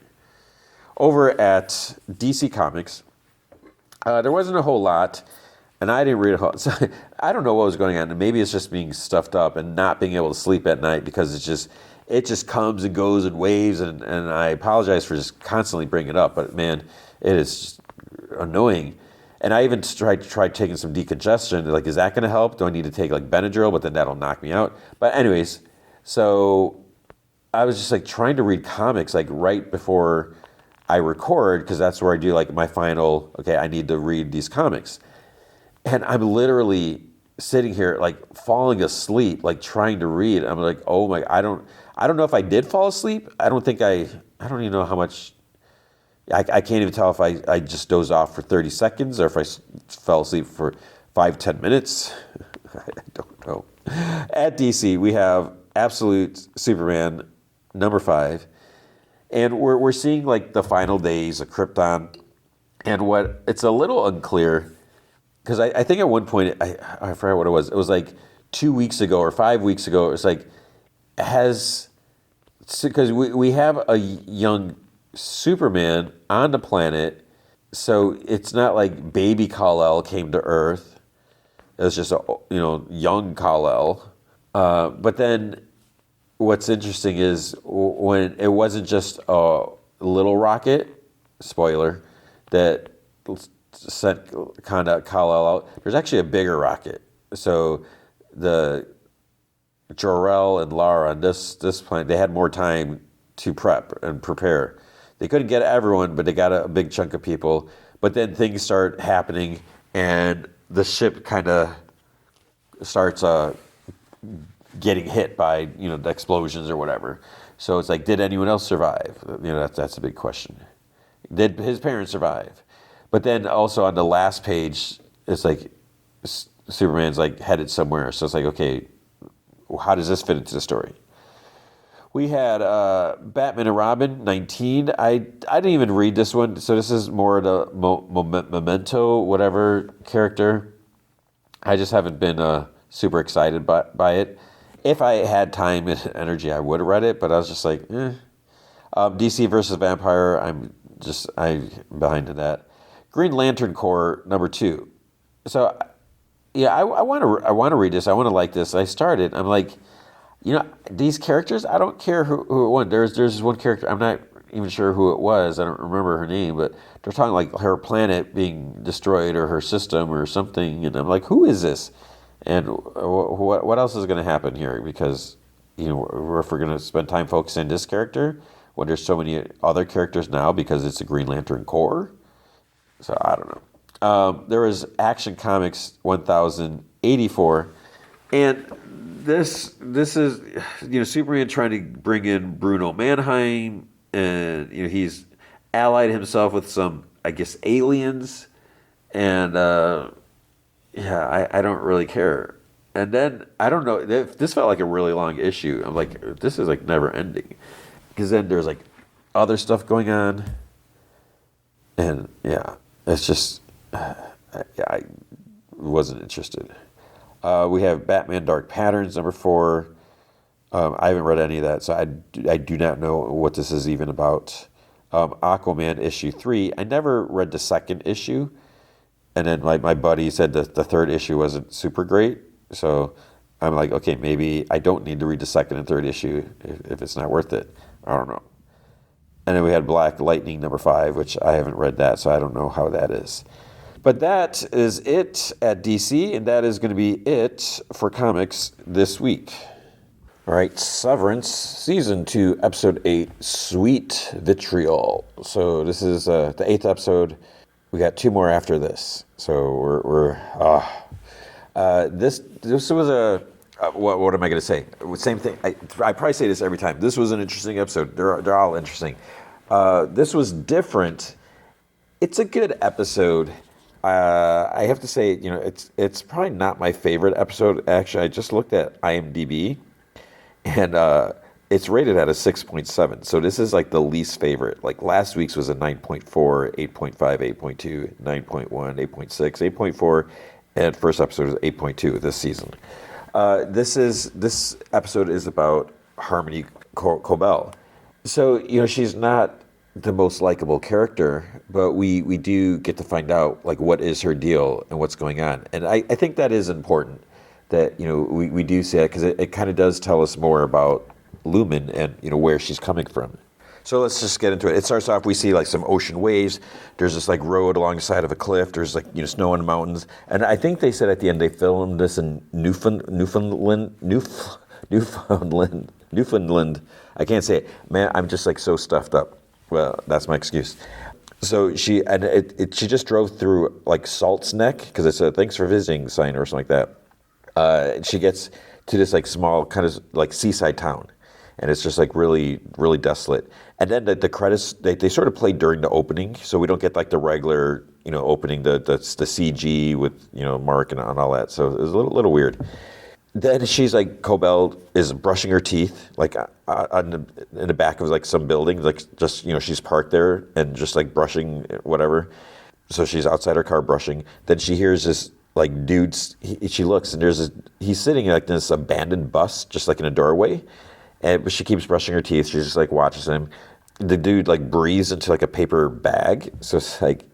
Over at DC Comics, there wasn't a whole lot, and I didn't read a whole. So I don't know what was going on. Maybe it's just being stuffed up and not being able to sleep at night because it just comes and goes in waves, and I apologize for just constantly bringing it up, but man, it is just annoying. And I even tried taking some decongestion. Like, is that going to help? Do I need to take like Benadryl? But then that'll knock me out. But anyways, so I was just like trying to read comics like right before I record, because that's where I do like my final, okay, I need to read these comics. And I'm literally sitting here like falling asleep, like trying to read. I'm like, oh my, I don't know if I did fall asleep. I don't even know how much. I can't even tell if I just dozed off for 30 seconds or if I fell asleep for 5-10 minutes. I don't know. At DC, we have Absolute Superman #5. And we're seeing like the final days of Krypton. And what it's a little unclear, because I think at one point, I forgot what it was. It was like 2 weeks ago or 5 weeks ago. It was like, because we have a young Superman on the planet, so it's not like baby Kal-El came to Earth. It was just a young Kal-El. But then what's interesting is when it wasn't just a little rocket, spoiler, that sent kind of Kal-El out. There's actually a bigger rocket. So the Jor-El and Lara on this planet, they had more time to prep and prepare. They couldn't get everyone, but they got a big chunk of people. But then things start happening, and the ship kind of starts getting hit by the explosions or whatever. So it's like, did anyone else survive? That's a big question. Did his parents survive? But then also on the last page, it's like Superman's like headed somewhere. So it's like, okay, how does this fit into the story? We had Batman and Robin 19. I didn't even read this one, so this is more the Memento whatever character. I just haven't been super excited by it. If I had time and energy, I would have read it, but I was just like, eh. DC versus Vampire, I'm behind in that. Green Lantern Corps #2. So yeah, I want to read this. I want to like this. I started. I'm like, these characters, I don't care who it won. There's one character, I'm not even sure who it was. I don't remember her name, but they're talking like her planet being destroyed or her system or something. And I'm like, who is this? And what else is going to happen here? Because, if we're going to spend time focusing on this character when there's so many other characters now because it's a Green Lantern Corps. So I don't know. There was Action Comics 1084. And this is Superman trying to bring in Bruno Mannheim, and he's allied himself with some, I guess, aliens, and I don't really care. And then I don't know. This felt like a really long issue. I'm like, this is like never ending, because then there's like other stuff going on, and yeah, it's just I wasn't interested. We have Batman Dark Patterns #4. I haven't read any of that, so I do not know what this is even about. Aquaman issue 3. I never read the second issue, and then my buddy said that the third issue wasn't super great. So I'm like, okay, maybe I don't need to read the second and third issue if it's not worth it. I don't know. And then we had Black Lightning #5, which I haven't read that, so I don't know how that is. But that is it at DC, and that is going to be it for comics this week. All right, Severance, Season 2, Episode 8, Sweet Vitriol. So this is the 8th episode. We got 2 more after this. So this was what am I going to say? Same thing. I probably say this every time. This was an interesting episode. They're all interesting. This was different. It's a good episode. I have to say, it's probably not my favorite episode. Actually, I just looked at IMDb, and it's rated at a 6.7. So this is like the least favorite. Like last week's was a 9.4, 8.5, 8.2, 9.1, 8.6, 8.4, and first episode is 8.2 this season. This episode is about Harmony Cobell. So, she's not the most likable character, but we do get to find out like what is her deal and what's going on. And I think that is important that, we do see that, because it kind of does tell us more about Lumen and, where she's coming from. So let's just get into it. It starts off, we see like some ocean waves. There's this like road along the side of a cliff. There's like, snow in the mountains. And I think they said at the end they filmed this in Newfoundland. I can't say it. Man, I'm just like so stuffed up. Well, that's my excuse. So she just drove through like Salt's Neck, because it's a thanks for visiting sign or something like that. She gets to this like small kind of like seaside town. And it's just like really, really desolate. And then the credits, they sort of play during the opening, so we don't get like the regular, opening, the CG with, Mark and all that. So it was a little weird. Then she's like, Cobell is brushing her teeth, like in the back of like some building, like just, she's parked there and just like brushing whatever. So she's outside her car brushing. Then she hears this like dude's, she looks and he's sitting like in this abandoned bus, just like in a doorway. But she keeps brushing her teeth. She just like watches him. The dude like breathes into like a paper bag. So it's like,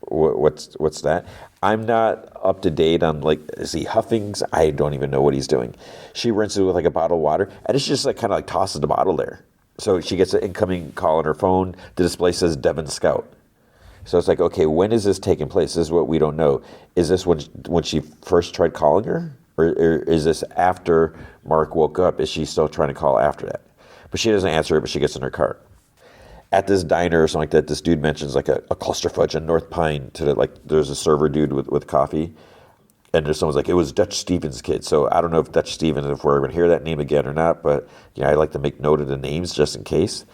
what's that? I'm not up to date on like, is he huffing? I don't even know what he's doing. She rinses it with like a bottle of water, and it's just like kind of like tosses the bottle there. So she gets an incoming call on her phone. The display says Devon Scout. So it's like, okay, when is this taking place? This is what we don't know. Is this when she first tried calling her? Or is this after Mark woke up? Is she still trying to call after that? But she doesn't answer it, but she gets in her car. At this diner or something like that, this dude mentions like a cluster fudge in North Pine there's a server dude with coffee. And there's someone's like, it was Dutch Stevens' kid. So I don't know if Dutch Stevens, if we're going to hear that name again or not, but I like to make note of the names just in case.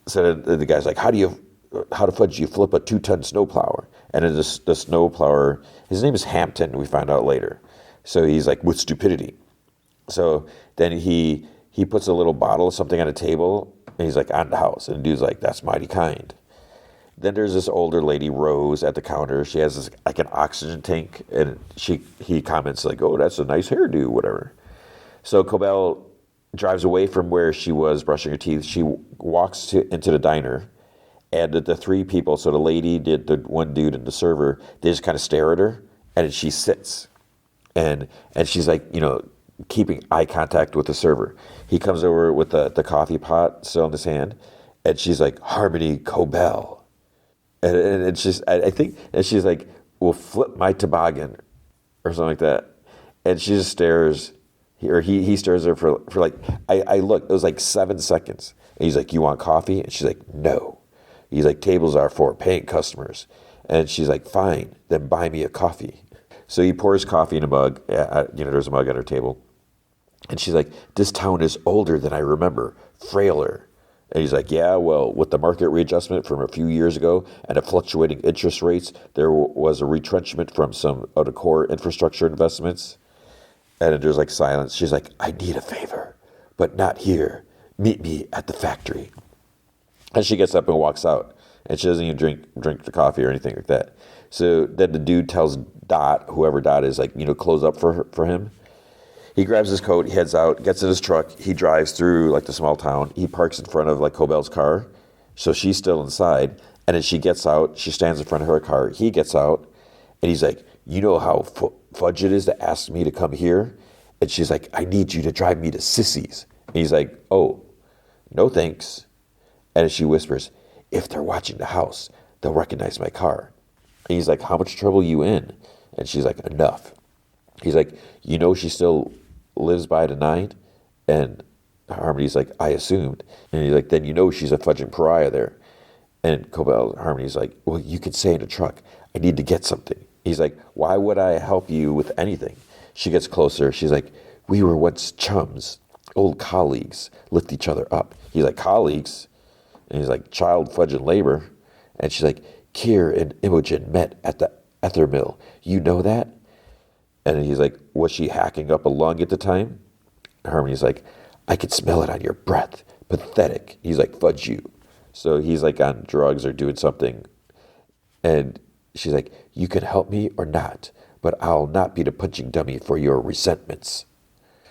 So the guy's like, how to fudge you flip a 2-ton snowplower? And then the snowplower, his name is Hampton, we find out later. So he's like, with stupidity. So then he puts a little bottle of something on a table, and he's like, on the house. And the dude's like, that's mighty kind. Then there's this older lady, Rose, at the counter. She has this, like an oxygen tank, and he comments like, oh, that's a nice hairdo, whatever. So Cobell drives away from where she was brushing her teeth. She walks into the diner, and the 3 people, so the lady, the one dude, and the server, they just kind of stare at her, and then she sits. And she's like, keeping eye contact with the server. He comes over with the coffee pot still in his hand, and she's like, Harmony Cobell. And she's, I think, and she's like, well, flip my toboggan, or something like that. And she just stares, he stares at her for like, I look, it was like 7 seconds. And he's like, you want coffee? And she's like, no. He's like, tables are for paying customers. And she's like, fine, then buy me a coffee. So he pours coffee in a mug. There's a mug at her table. And she's like, this town is older than I remember, frailer. And he's like, yeah, well, with the market readjustment from a few years ago and the fluctuating interest rates, there was a retrenchment from some of the core infrastructure investments. And there's like silence. She's like, I need a favor, but not here. Meet me at the factory. And she gets up and walks out. And she doesn't even drink the coffee or anything like that. So then the dude tells Dot, whoever Dot is, like, close up for him. He grabs his coat, he heads out, gets in his truck. He drives through like the small town. He parks in front of like Cobell's car. So she's still inside. And then she gets out. She stands in front of her car. He gets out. And he's like, you know how fudge it is to ask me to come here? And she's like, I need you to drive me to Sissy's. And he's like, oh, no thanks. And she whispers, if they're watching the house, they'll recognize my car. And he's like, how much trouble are you in? And she's like, enough. He's like, she still lives by the 9? And Harmony's like, I assumed. And he's like, then she's a fudging pariah there. And Harmony's like, well, you can say in the truck, I need to get something. He's like, why would I help you with anything? She gets closer. She's like, we were once chums, old colleagues, lift each other up. He's like, colleagues? And he's like, child fudging labor. And she's like, Keir and Imogen met at the ether mill. You know that? And he's like, was she hacking up a lung at the time? Harmony's like, I could smell it on your breath. Pathetic. He's like, fudge you. So he's like on drugs or doing something. And she's like, you can help me or not, but I'll not be the punching dummy for your resentments.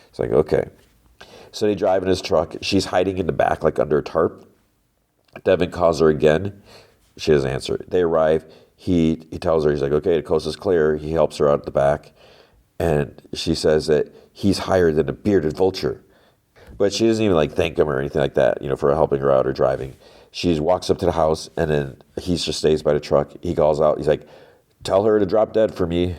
It's like, okay. So they drive in his truck. She's hiding in the back, like under a tarp. Devin calls her again. She doesn't answer. They arrive. He tells her, he's like, okay, the coast is clear. He helps her out at the back. And she says that he's higher than a bearded vulture. But she doesn't even like thank him or anything like that, for helping her out or driving. She walks up to the house, and then he just stays by the truck. He calls out. He's like, tell her to drop dead for me.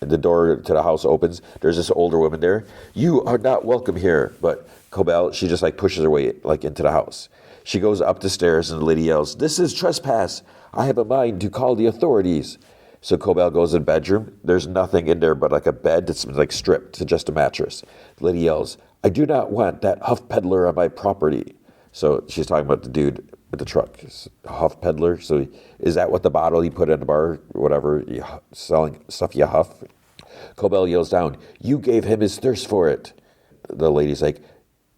And the door to the house opens. There's this older woman there. You are not welcome here. But Cobell, she just like pushes her way like into the house. She goes up the stairs, and the lady yells, this is trespass. I have a mind to call the authorities. So Cobell goes in the bedroom. There's nothing in there but like a bed that's been like stripped to just a mattress. The lady yells, I do not want that huff peddler on my property. So she's talking about the dude with the truck, huff peddler. So is that what the bottle he put in the bar, whatever, selling stuff you huff? Cobell yells down, you gave him his thirst for it. The lady's like,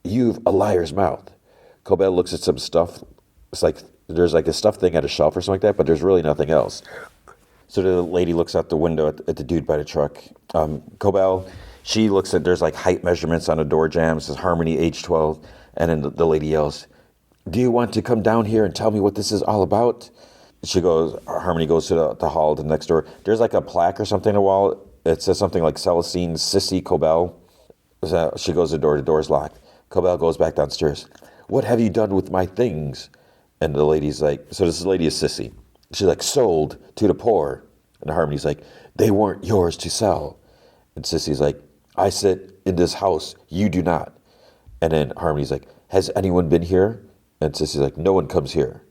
you've a liar's mouth. Cobell looks at some stuff. It's like there's like a stuffed thing at a shelf or something like that, but there's really nothing else. So the lady looks out the window at the dude by the truck. Cobell, she looks at, there's like height measurements on the door jamb. It says Harmony, age 12. And then the lady yells, do you want to come down here and tell me what this is all about? Harmony goes to the hall to the next door. There's like a plaque or something on the wall. It says something like Celestine Sissy Cobell. So she goes to the door's locked. Cobell goes back downstairs. What have you done with my things? And the lady's like, so this lady is Sissy. She's like, sold to the poor. And Harmony's like, they weren't yours to sell. And Sissy's like, I sit in this house, you do not. And then Harmony's like, has anyone been here? And Sissy's like, no one comes here.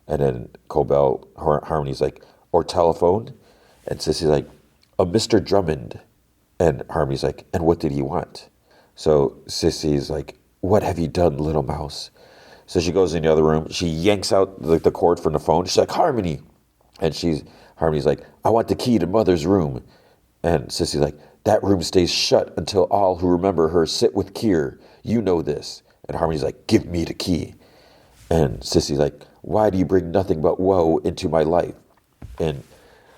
And then Harmony's like, or telephone? And Sissy's like, a Mr. Drummond. And Harmony's like, and what did he want? So Sissy's like, what have you done, little mouse? So she goes in the other room. She yanks out the cord from the phone. She's like, Harmony. And Harmony's like, I want the key to Mother's room. And Sissy's like, that room stays shut until all who remember her sit with Keir. You know this. And Harmony's like, give me the key. And Sissy's like, why do you bring nothing but woe into my life? And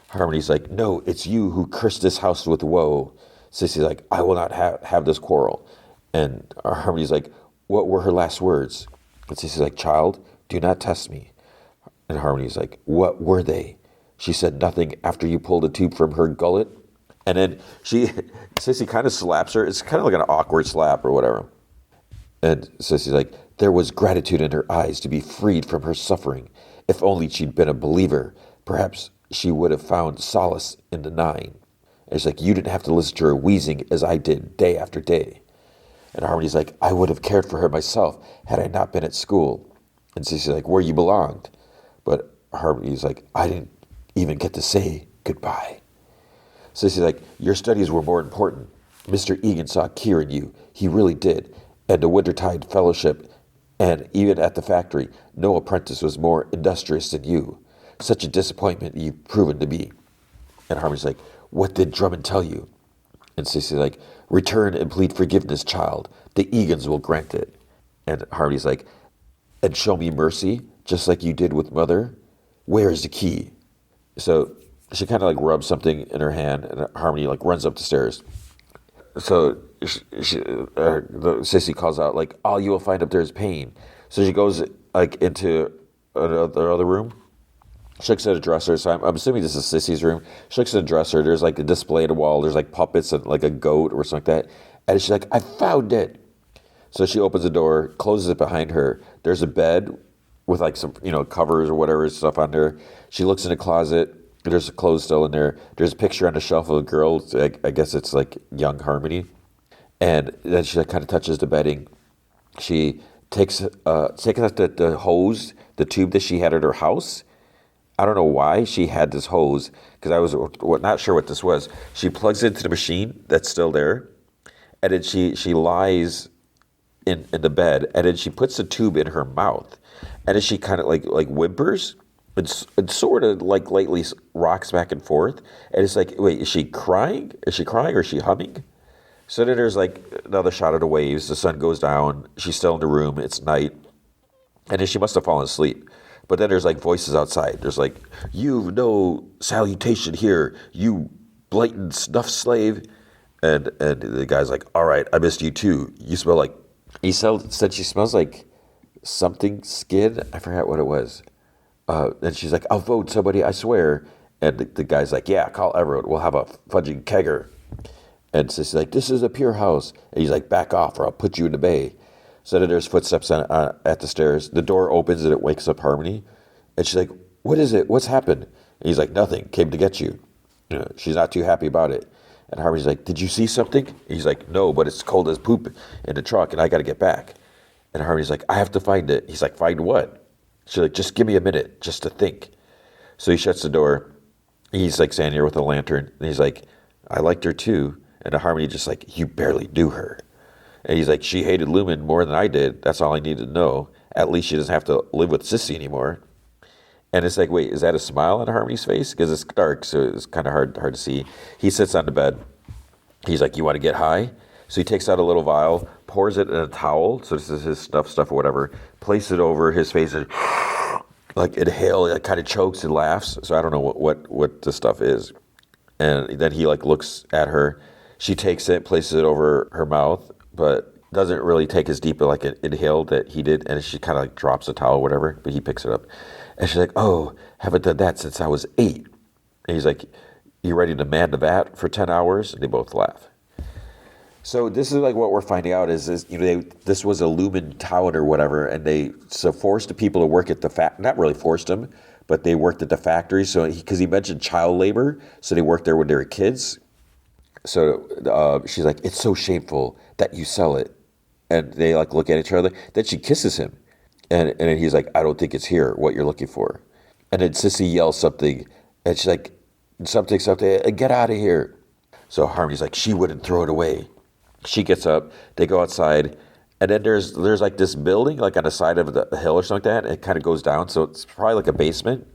Harmony's like, no, it's you who cursed this house with woe. Sissy's like, I will not have this quarrel. And Harmony's like, what were her last words? And Sissy's like, child, do not test me. And Harmony's like, what were they? She said nothing after you pulled a tube from her gullet. And then Sissy kind of slaps her. It's kind of like an awkward slap or whatever. And Sissy's like, there was gratitude in her eyes to be freed from her suffering. If only she'd been a believer, perhaps she would have found solace in the 9. And it's like, you didn't have to listen to her wheezing as I did day after day. And Harmony's like, I would have cared for her myself had I not been at school. And Sissy's like, where you belonged. But Harmony's like, I didn't even get to say goodbye. Sissy's like, your studies were more important. Mr. Egan saw Keir in you. He really did. And the Wintertide Fellowship, and even at the factory, no apprentice was more industrious than you. Such a disappointment you've proven to be. And Harmony's like, what did Drummond tell you? And Sissy's like, return and plead forgiveness, child. The Egans will grant it. And Harmony's like, and show me mercy, just like you did with Mother. Where's the key? So she kind of like rubs something in her hand, and Harmony like runs up the stairs. So the Sissy calls out like, all you will find up there is pain. So she goes like into another room. She looks at a dresser, so I'm assuming this is Sissy's room. She looks at a dresser, there's like a display on the wall, there's like puppets and like a goat or something like that. And she's like, I found it. So she opens the door, closes it behind her. There's a bed with like some, covers or whatever stuff on there. She looks in a closet. There's clothes still in there. There's a picture on the shelf of a girl. I guess it's like young Harmony. And then she like kind of touches the bedding. She takes out the hose, the tube that she had at her house. I don't know why she had this hose, because I was not sure what this was. She plugs it into the machine that's still there, and then she lies in the bed, and then she puts the tube in her mouth, and then she kind of like whimpers, and sort of like lightly rocks back and forth, and it's like, wait, is she crying? Is she crying or is she humming? So then there's like another shot of the waves. The sun goes down. She's still in the room. It's night, and then she must have fallen asleep. But then there's like voices outside. There's like, you've no salutation here, you blatant snuff slave. And the guy's like, all right, I missed you too. You smell like, said she smells like something skin. I forgot what it was. And she's like, I'll vote somebody, I swear. And the guy's like, yeah, call everyone. We'll have a fudging kegger. And so she's like, this is a pure house. And he's like, back off or I'll put you in the bay. So then there's footsteps at the stairs. The door opens and it wakes up Harmony. And she's like, what is it? What's happened? And he's like, nothing. Came to get you. She's not too happy about it. And Harmony's like, did you see something? And he's like, no, but it's cold as poop in the truck and I got to get back. And Harmony's like, I have to find it. He's like, find what? She's like, just give me a minute just to think. So he shuts the door. He's like standing here with a lantern. And he's like, I liked her too. And Harmony just like, you barely knew her. And he's like, she hated Lumen more than I did. That's all I needed to know. At least she doesn't have to live with Sissy anymore. And it's like, wait, is that a smile on Harmony's face? Because it's dark, so it's kind of hard to see. He sits on the bed. He's like, you want to get high? So he takes out a little vial, pours it in a towel. So this is his stuff or whatever. Places it over his face and like inhale. It kind of chokes and laughs. So I don't know what the stuff is. And then he like looks at her. She takes it, places it over her mouth, but doesn't really take as deep like an inhale that he did. And she kind of like drops the towel or whatever, but he picks it up. And she's like, oh, haven't done that since I was 8. And he's like, you ready to man the vat for 10 hours? And they both laugh. So this is like what we're finding out is this was a Lumen town or whatever, and they forced the people to work at the not really forced them, but they worked at the factory. So because he mentioned child labor, so they worked there when they were kids. So she's like, it's so shameful that you sell it. And they like look at each other. Then she kisses him. And then he's like, I don't think it's here, what you're looking for. And then Sissy yells something. And she's like, something, get out of here. So Harmony's like, she wouldn't throw it away. She gets up. They go outside. And then there's like this building, like on the side of the hill or something like that. And it kind of goes down. So it's probably like a basement.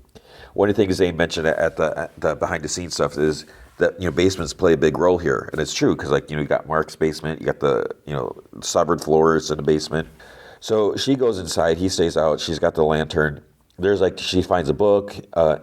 One of the things they mentioned at the behind the scenes stuff is that basements play a big role here, and it's true because you got Mark's basement, you got the severed floors in the basement. So she goes inside, he stays out. She's got the lantern. There's she finds a book,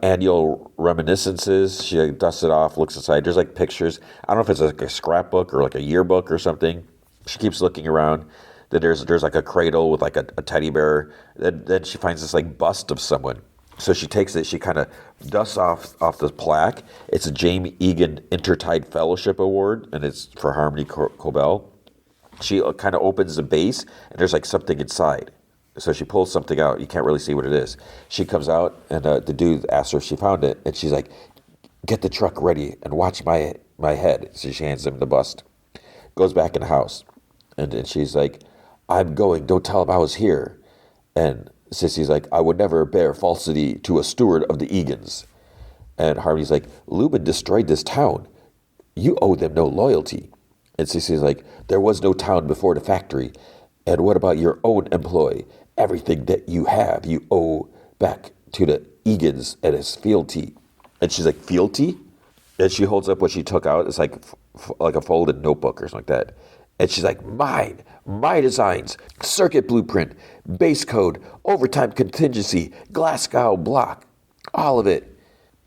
annual reminiscences. She dusts it off, looks inside. There's pictures. I don't know if it's like a scrapbook or like a yearbook or something. She keeps looking around. Then there's like a cradle with like a teddy bear. Then she finds this bust of someone. So she takes it, she kind of dusts off the plaque. It's a James Egan Intertide Fellowship Award, and it's for Harmony Cobell. She kind of opens the base, and there's something inside. So she pulls something out. You can't really see what it is. She comes out, and the dude asks her if she found it, and she's like, get the truck ready and watch my head. So she hands him the bust. Goes back in the house, and then she's like, I'm going, don't tell him I was here. And Sissy's like, I would never bear falsity to a steward of the Egans. And Harmony's like, Lumen destroyed this town. You owe them no loyalty. And Sissy's like, there was no town before the factory. And what about your own employ? Everything that you have, you owe back to the Egans and his fealty. And she's like, fealty? And she holds up what she took out. It's like like a folded notebook or something like that. And she's like, my designs, circuit blueprint, base code, overtime contingency, Glasgow block, all of it.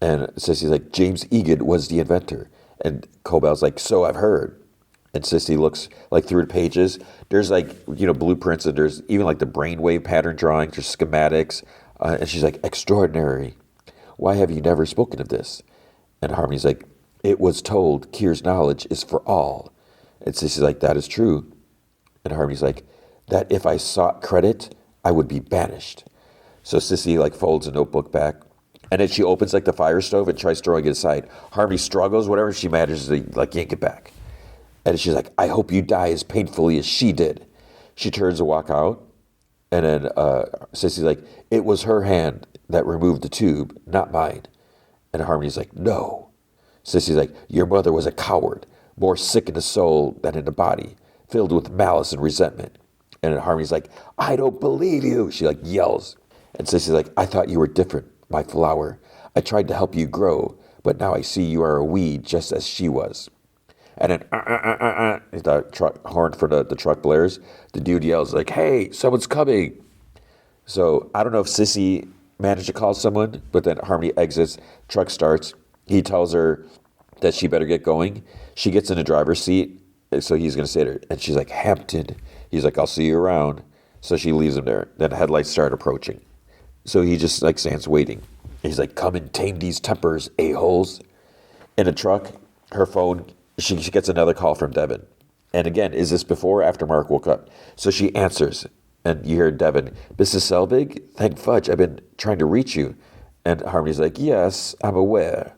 And Sissy's like, James Egan was the inventor. And Cobell's like, so I've heard. And Sissy looks like through the pages. There's like, blueprints, and there's even like the brainwave pattern drawings, there's schematics. And she's like, extraordinary. Why have you never spoken of this? And Harmony's like, it was told Kier's knowledge is for all. And Sissy's like, that is true. And Harmony's like, that if I sought credit, I would be banished. So Sissy like folds a notebook back. And then she opens like the fire stove and tries throwing it aside. Harmony struggles, whatever, she manages to like yank it back. And she's like, I hope you die as painfully as she did. She turns to walk out. And then Sissy's like, it was her hand that removed the tube, not mine. And Harmony's like, no. Sissy's like, your mother was a coward, more sick in the soul than in the body, filled with malice and resentment. And Harmony's like, I don't believe you. She like yells. And Sissy's like, I thought you were different, my flower. I tried to help you grow, but now I see you are a weed just as she was. And then the truck horn for the truck blares. The dude yells like, hey, someone's coming. So I don't know if Sissy managed to call someone, but then Harmony exits, truck starts. He tells her that she better get going. She gets in the driver's seat, so he's going to say to her, and she's like, Hampton. He's like, I'll see you around. So she leaves him there. Then the headlights start approaching. So he just like stands waiting. He's like, come and tame these tempers, a-holes. In the truck, her phone, she gets another call from Devin. And again, is this before or after Mark woke up? So she answers, and you hear Devin, Mrs. Selvig, thank fudge, I've been trying to reach you. And Harmony's like, yes, I'm aware.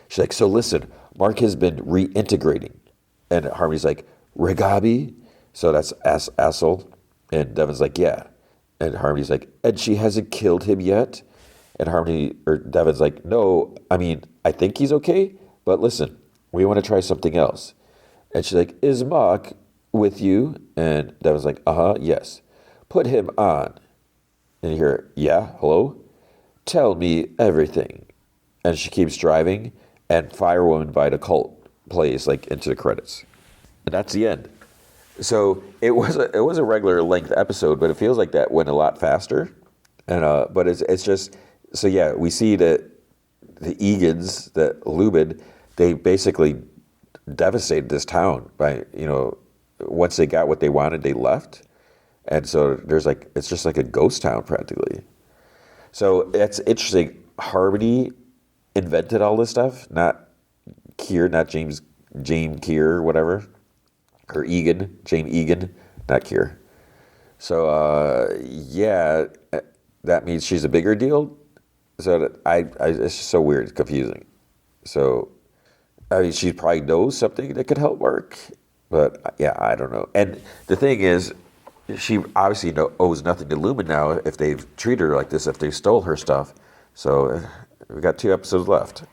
She's like, so listen, Mark has been reintegrating. And Harmony's like, Regabi? So that's Assel. And Devin's like, yeah. And Harmony's like, and she hasn't killed him yet? And Devin's like, no, I mean, I think he's okay, but listen, we want to try something else. And she's like, is Mark with you? And Devin's like, yes. Put him on. And you hear, yeah, hello? Tell me everything. And she keeps driving, and Firewoman by the Cult plays like into the credits. And that's the end. So it was a regular length episode, but it feels like that went a lot faster. And but it's just, so yeah, we see that the Egans, that Lubid, they basically devastated this town by, once they got what they wanted, they left. And so it's just like a ghost town practically. So it's interesting. Harmony invented all this stuff, not Kier, not James Kier or whatever. Or Egan, James Egan, not Kier. So yeah, that means she's a bigger deal. So it's just so weird, it's confusing. So I mean, she probably knows something that could help Mark, but yeah, I don't know. And the thing is, she obviously owes nothing to Lumen now if they've treated her like this, if they stole her stuff. So we've got 2 episodes left.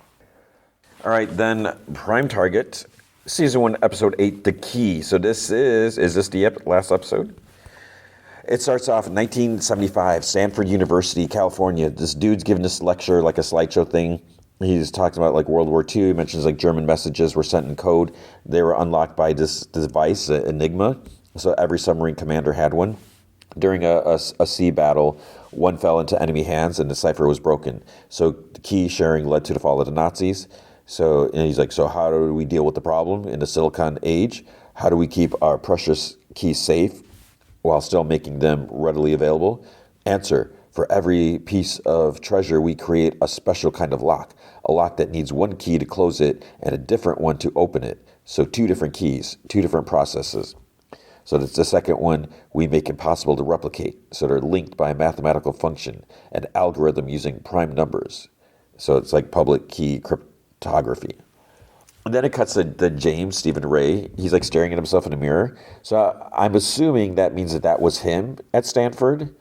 All right, then Prime Target, Season 1, Episode 8, The Key. So is this the last episode? It starts off in 1975, Stanford University, California. This dude's giving this lecture, like a slideshow thing. He's talking about like World War II. He mentions like German messages were sent in code. They were unlocked by this device, Enigma. So every submarine commander had one. During a sea battle, one fell into enemy hands and the cipher was broken. So the key sharing led to the fall of the Nazis. So and he's like, so how do we deal with the problem in the Silicon Age? How do we keep our precious keys safe while still making them readily available? Answer, for every piece of treasure, we create a special kind of lock, a lock that needs one key to close it and a different one to open it. So 2 different keys, 2 different processes. So that's the second one we make impossible to replicate. So they're linked by a mathematical function, an algorithm using prime numbers. So it's like public key cryptography. And then it cuts to James, Stephen Ray. He's like staring at himself in the mirror. So I'm assuming that means that was him at Stanford.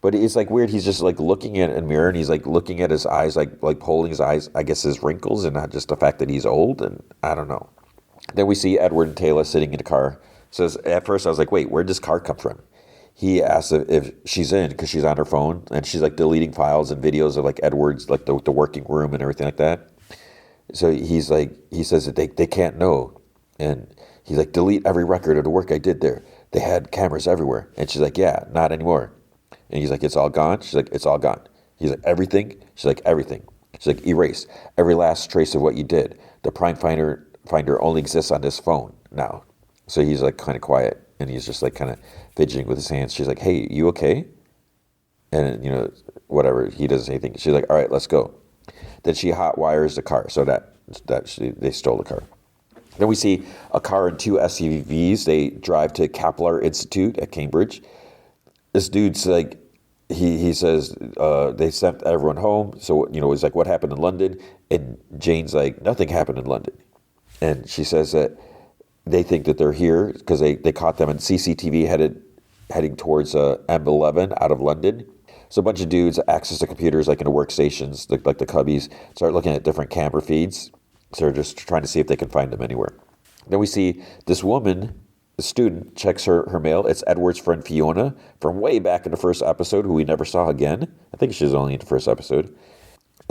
But it's like weird. He's just like looking at a mirror and he's like looking at his eyes, like holding his eyes, I guess his wrinkles and not just the fact that he's old. And I don't know. Then we see Edward and Taylor sitting in the car. So at first I was like, wait, where'd this car come from? He asks if she's in because she's on her phone and she's like deleting files and videos of like Edward's, like the working room and everything like that. So he says that they can't know. And he's like, delete every record of the work I did there. They had cameras everywhere. And she's like, yeah, not anymore. And he's like, it's all gone? She's like, it's all gone. He's like, everything? She's like, everything. She's like, erase every last trace of what you did. The Prime Finder only exists on this phone now. So he's like kind of quiet, and he's just like kind of fidgeting with his hands. She's like, hey, you okay? And, whatever, he doesn't say anything. She's like, all right, let's go. Then she hot wires the car, so they stole the car. Then we see a car and two SUVs. They drive to Kepler Institute at Cambridge. This dude's like, he says they sent everyone home. So, he's like, what happened in London? And Jane's like, nothing happened in London. And she says that they think that they're here because they caught them in CCTV heading towards M11 out of London. So a bunch of dudes access the computers like in the workstations, like the cubbies, start looking at different camera feeds. So they're just trying to see if they can find them anywhere. Then we see this woman, the student, checks her mail. It's Edward's friend Fiona from way back in the first episode, who we never saw again. I think she's only in the first episode.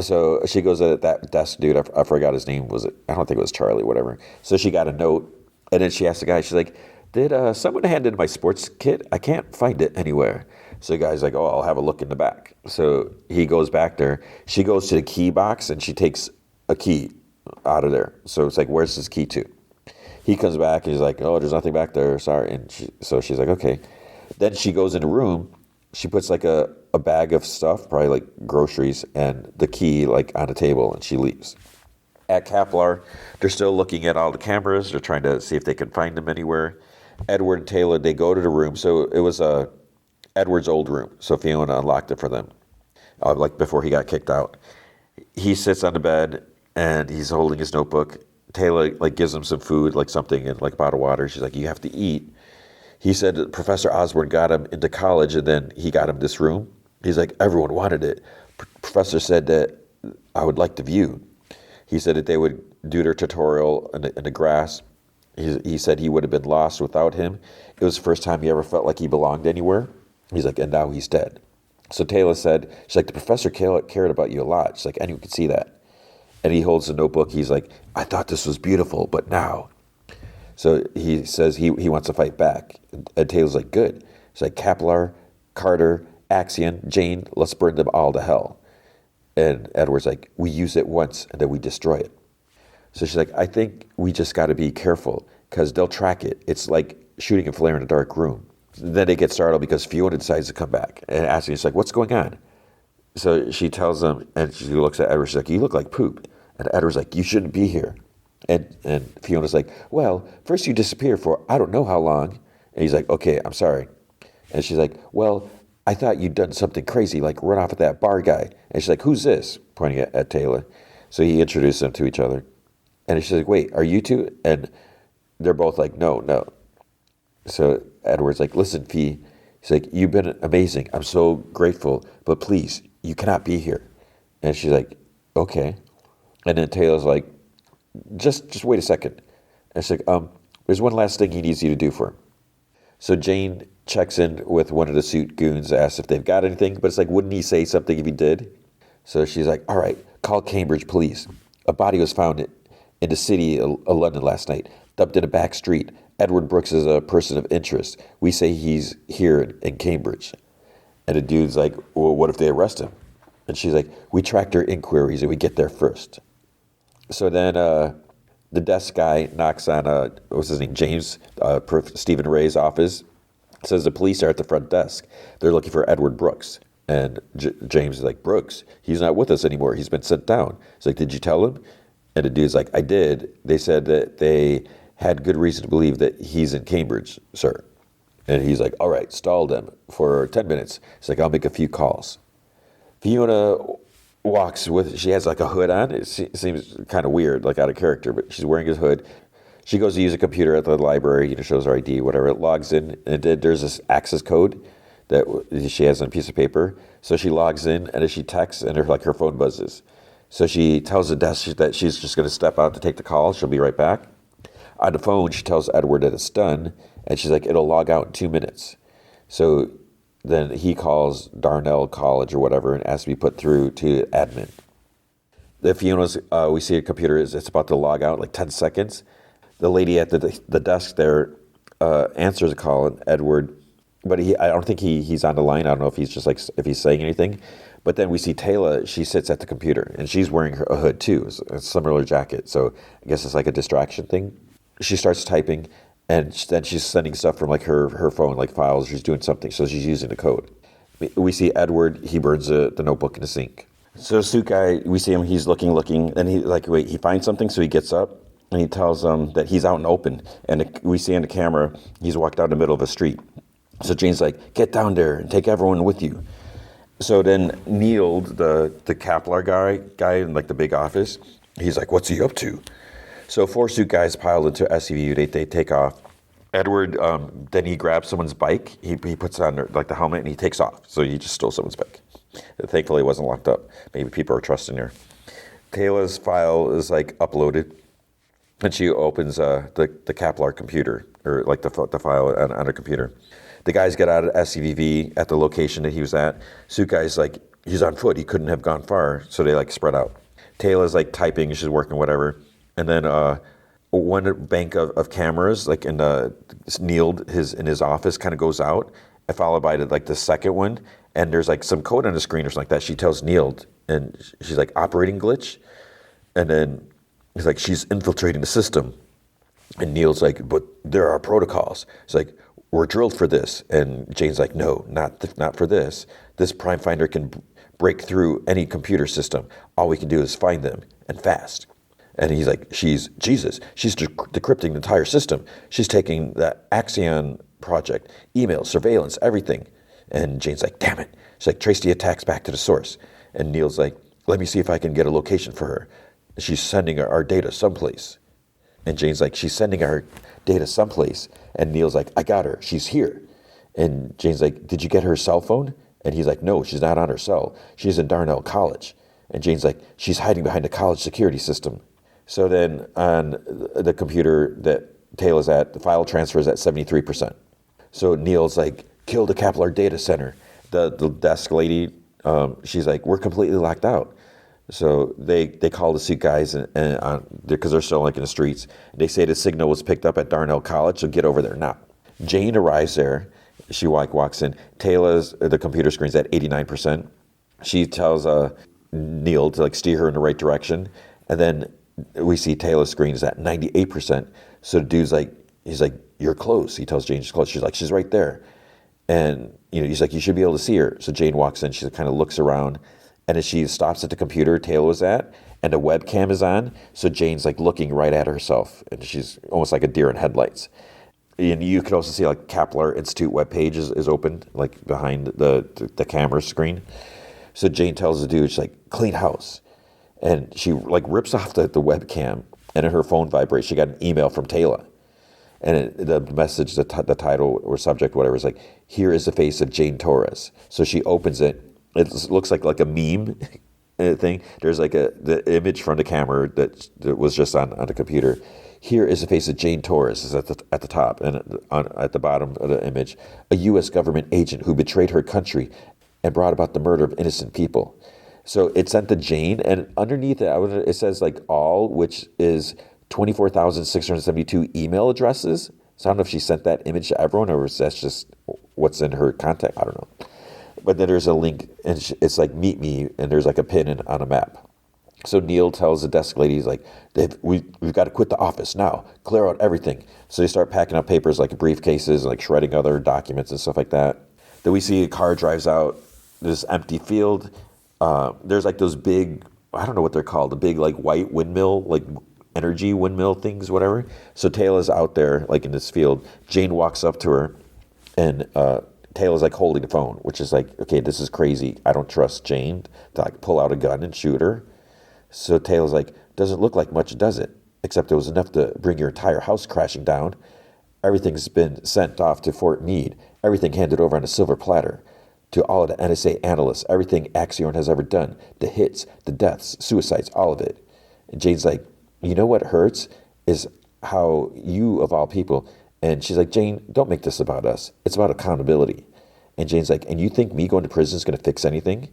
So she goes at that desk dude. I forgot his name. I don't think it was Charlie, whatever. So she got a note, and then she asked the guy, she's like, did someone hand in my sports kit? I can't find it anywhere. So the guy's like, oh, I'll have a look in the back. So he goes back there. She goes to the key box, and she takes a key out of there. So it's like, where's this key to? He comes back, and he's like, oh, there's nothing back there. Sorry. And so she's like, okay. Then she goes in the room. She puts like a bag of stuff, probably like groceries, and the key like on a table, and she leaves. At Kepler, they're still looking at all the cameras. They're trying to see if they can find them anywhere. Edward and Taylor, they go to the room. So it was Edward's old room. So Fiona unlocked it for them, like before he got kicked out. He sits on the bed, and he's holding his notebook. Taylor like gives him some food, like something, and like a bottle of water. She's like, you have to eat. He said that Professor Osborne got him into college, and then he got him this room. He's like, everyone wanted it. Professor said that I would like the view. He said that they would do their tutorial in the grass. He said he would have been lost without him. It was the first time he ever felt like he belonged anywhere. He's like, and now he's dead. So Taylor said, she's like, the professor cared about you a lot. She's like, anyone could see that. And he holds the notebook. He's like, I thought this was beautiful, but now. So he says he wants to fight back. And Taylor's like, good. He's like, Kepler, Carter, Axion, Jane, let's burn them all to hell. And Edward's like, we use it once and then we destroy it. So she's like, I think we just got to be careful because they'll track it. It's like shooting a flare in a dark room. Then they get startled because Fiona decides to come back and asking, she's like, what's going on? So she tells them, and she looks at Edward, she's like, you look like poop. And Edward's like, you shouldn't be here. And Fiona's like, well, first you disappear for I don't know how long. And he's like, okay, I'm sorry. And she's like, well, I thought you'd done something crazy, like run off with that bar guy. And she's like, who's this? Pointing at Taylor. So he introduced them to each other. And she's like, wait, are you two? And they're both like, no. So Edward's like, listen, Fee. He's like, you've been amazing. I'm so grateful. But please, you cannot be here. And she's like, okay. And then Taylor's like, just wait a second. And she's like, there's one last thing he needs you to do for him. So Jane checks in with one of the suit goons, asks if they've got anything, but it's like, wouldn't he say something if he did? So she's like, all right, call Cambridge police. A body was found in the city of London last night, dumped in a back street. Edward Brooks is a person of interest. We say he's here in Cambridge. And the dude's like, well, what if they arrest him? And she's like, we tracked their inquiries and we get there first. So then the desk guy knocks on, what's his name, James, Stephen Ray's office. Says the police are at the front desk. They're looking for Edward Brooks. And James is like, Brooks, he's not with us anymore. He's been sent down. He's like, did you tell him? And the dude's like, I did. They said that they had good reason to believe that he's in Cambridge, sir. And he's like, all right, stall them for 10 minutes. He's like, I'll make a few calls. Fiona walks with, she has like a hood on. It seems kind of weird, like out of character, but she's wearing his hood. She goes to use a computer at the library, shows her ID, whatever. It logs in, and there's this access code that she has on a piece of paper. So she logs in, and as she texts, and her phone buzzes. So she tells the desk that she's just going to step out to take the call. She'll be right back. On the phone, she tells Edward that it's done, and she's like, it'll log out in 2 minutes. So then he calls Darnell College or whatever and asks to be put through to admin. The Fiona's, we see a computer, it's about to log out, like 10 seconds. The lady at the desk there answers a call, and Edward, but I don't think he's on the line. I don't know if he's just like, if he's saying anything. But then we see Taylor, she sits at the computer, and she's wearing a hood too, a similar jacket. So I guess it's like a distraction thing. She starts typing, and then she's sending stuff from like her phone, like files. She's doing something, so she's using the code. We see Edward, he burns the notebook in the sink. So suit guy, we see him, he's looking, and he finds something, so he gets up, and he tells them that he's out and open. And we see on the camera, he's walked out in the middle of a street. So Jane's like, get down there and take everyone with you. So then Neil, the Kaplar guy in like the big office, he's like, what's he up to? So 4 suit guys piled into SUV, they take off. Edward, then he grabs someone's bike, he puts on like the helmet, and he takes off. So he just stole someone's bike. Thankfully it wasn't locked up. Maybe people are trusting her. Taylor's file is like uploaded, and she opens the Kaplar computer, or like the file on her computer. The guys get out of SCVV at the location that he was at. Suit guy's like, he's on foot, he couldn't have gone far, so they like spread out. Taylor's like typing, she's working, whatever. And then one bank of cameras, like in Neil, in his office, kind of goes out, and followed by the second one, and there's like some code on the screen or something like that. She tells Neil, and she's like, operating glitch, and then he's like, she's infiltrating the system, and Neil's like, but there are protocols. It's like, we're drilled for this, and Jane's like, no, not for this. This Prime Finder can break through any computer system. All we can do is find them, and fast. And he's like, she's decrypting the entire system. She's taking the Axion project, email, surveillance, everything. And Jane's like, damn it. She's like, trace the attacks back to the source. And Neil's like, let me see if I can get a location for her. She's sending our data someplace. And Jane's like, she's sending our data someplace. And Neil's like, I got her. She's here. And Jane's like, did you get her cell phone? And he's like, no, she's not on her cell. She's in Darnell College. And Jane's like, she's hiding behind a college security system. So then on the computer that Taylor's at, the file transfer is at 73%. So Neil's like, kill the Kaplar data center. The desk lady, she's like, we're completely locked out. So they call the suit guys because they're still like in the streets. They say the signal was picked up at Darnell College, so get over there now. Jane arrives there. She walks in. The computer screen's at 89%. She tells Neil to like steer her in the right direction, and then we see Taylor's screen is at 98%. So the dude's like, he's like, you're close. He tells Jane she's close. She's like, she's right there. And he's like, you should be able to see her. So Jane walks in. She kind of looks around. And as she stops at the computer Taylor was at, and the webcam is on, so Jane's like looking right at herself. And she's almost like a deer in headlights. And you can also see like Kaplar Institute webpage is open, like behind the camera screen. So Jane tells the dude, she's like, clean house. And she like rips off the webcam, and her phone vibrates. She got an email from Taylor. And the message, the title or subject, whatever, is like, here is the face of Jane Torres. So she opens it. It looks like a meme thing. There's like the image from the camera that was just on the computer. Here is the face of Jane Torres is at the top, and at the bottom of the image, a U.S. government agent who betrayed her country and brought about the murder of innocent people. So it's sent to Jane, and underneath it says like all, which is 24,672 email addresses. So I don't know if she sent that image to everyone, or if that's just what's in her contact. I don't know. But then there's a link, and it's like, meet me, and there's like a pin on a map. So Neil tells the desk lady, he's like, we've got to quit the office now, clear out everything. So they start packing up papers like briefcases, like shredding other documents and stuff like that. Then we see a car drives out this empty field. There's like those big, I don't know what they're called, the big like white windmill, like energy windmill things, whatever. So Taylor's out there like in this field. Jane walks up to her, and Taylor's like holding the phone, which is like, okay, this is crazy. I don't trust Jane to like pull out a gun and shoot her. So Taylor's like, doesn't look like much, does it? Except it was enough to bring your entire house crashing down. Everything's been sent off to Fort Meade. Everything handed over on a silver platter to all of the NSA analysts. Everything Axion has ever done. The hits, the deaths, suicides, all of it. And Jane's like, you know what hurts is how you, of all people, and she's like, Jane, don't make this about us. It's about accountability. And Jane's like, and you think me going to prison is going to fix anything?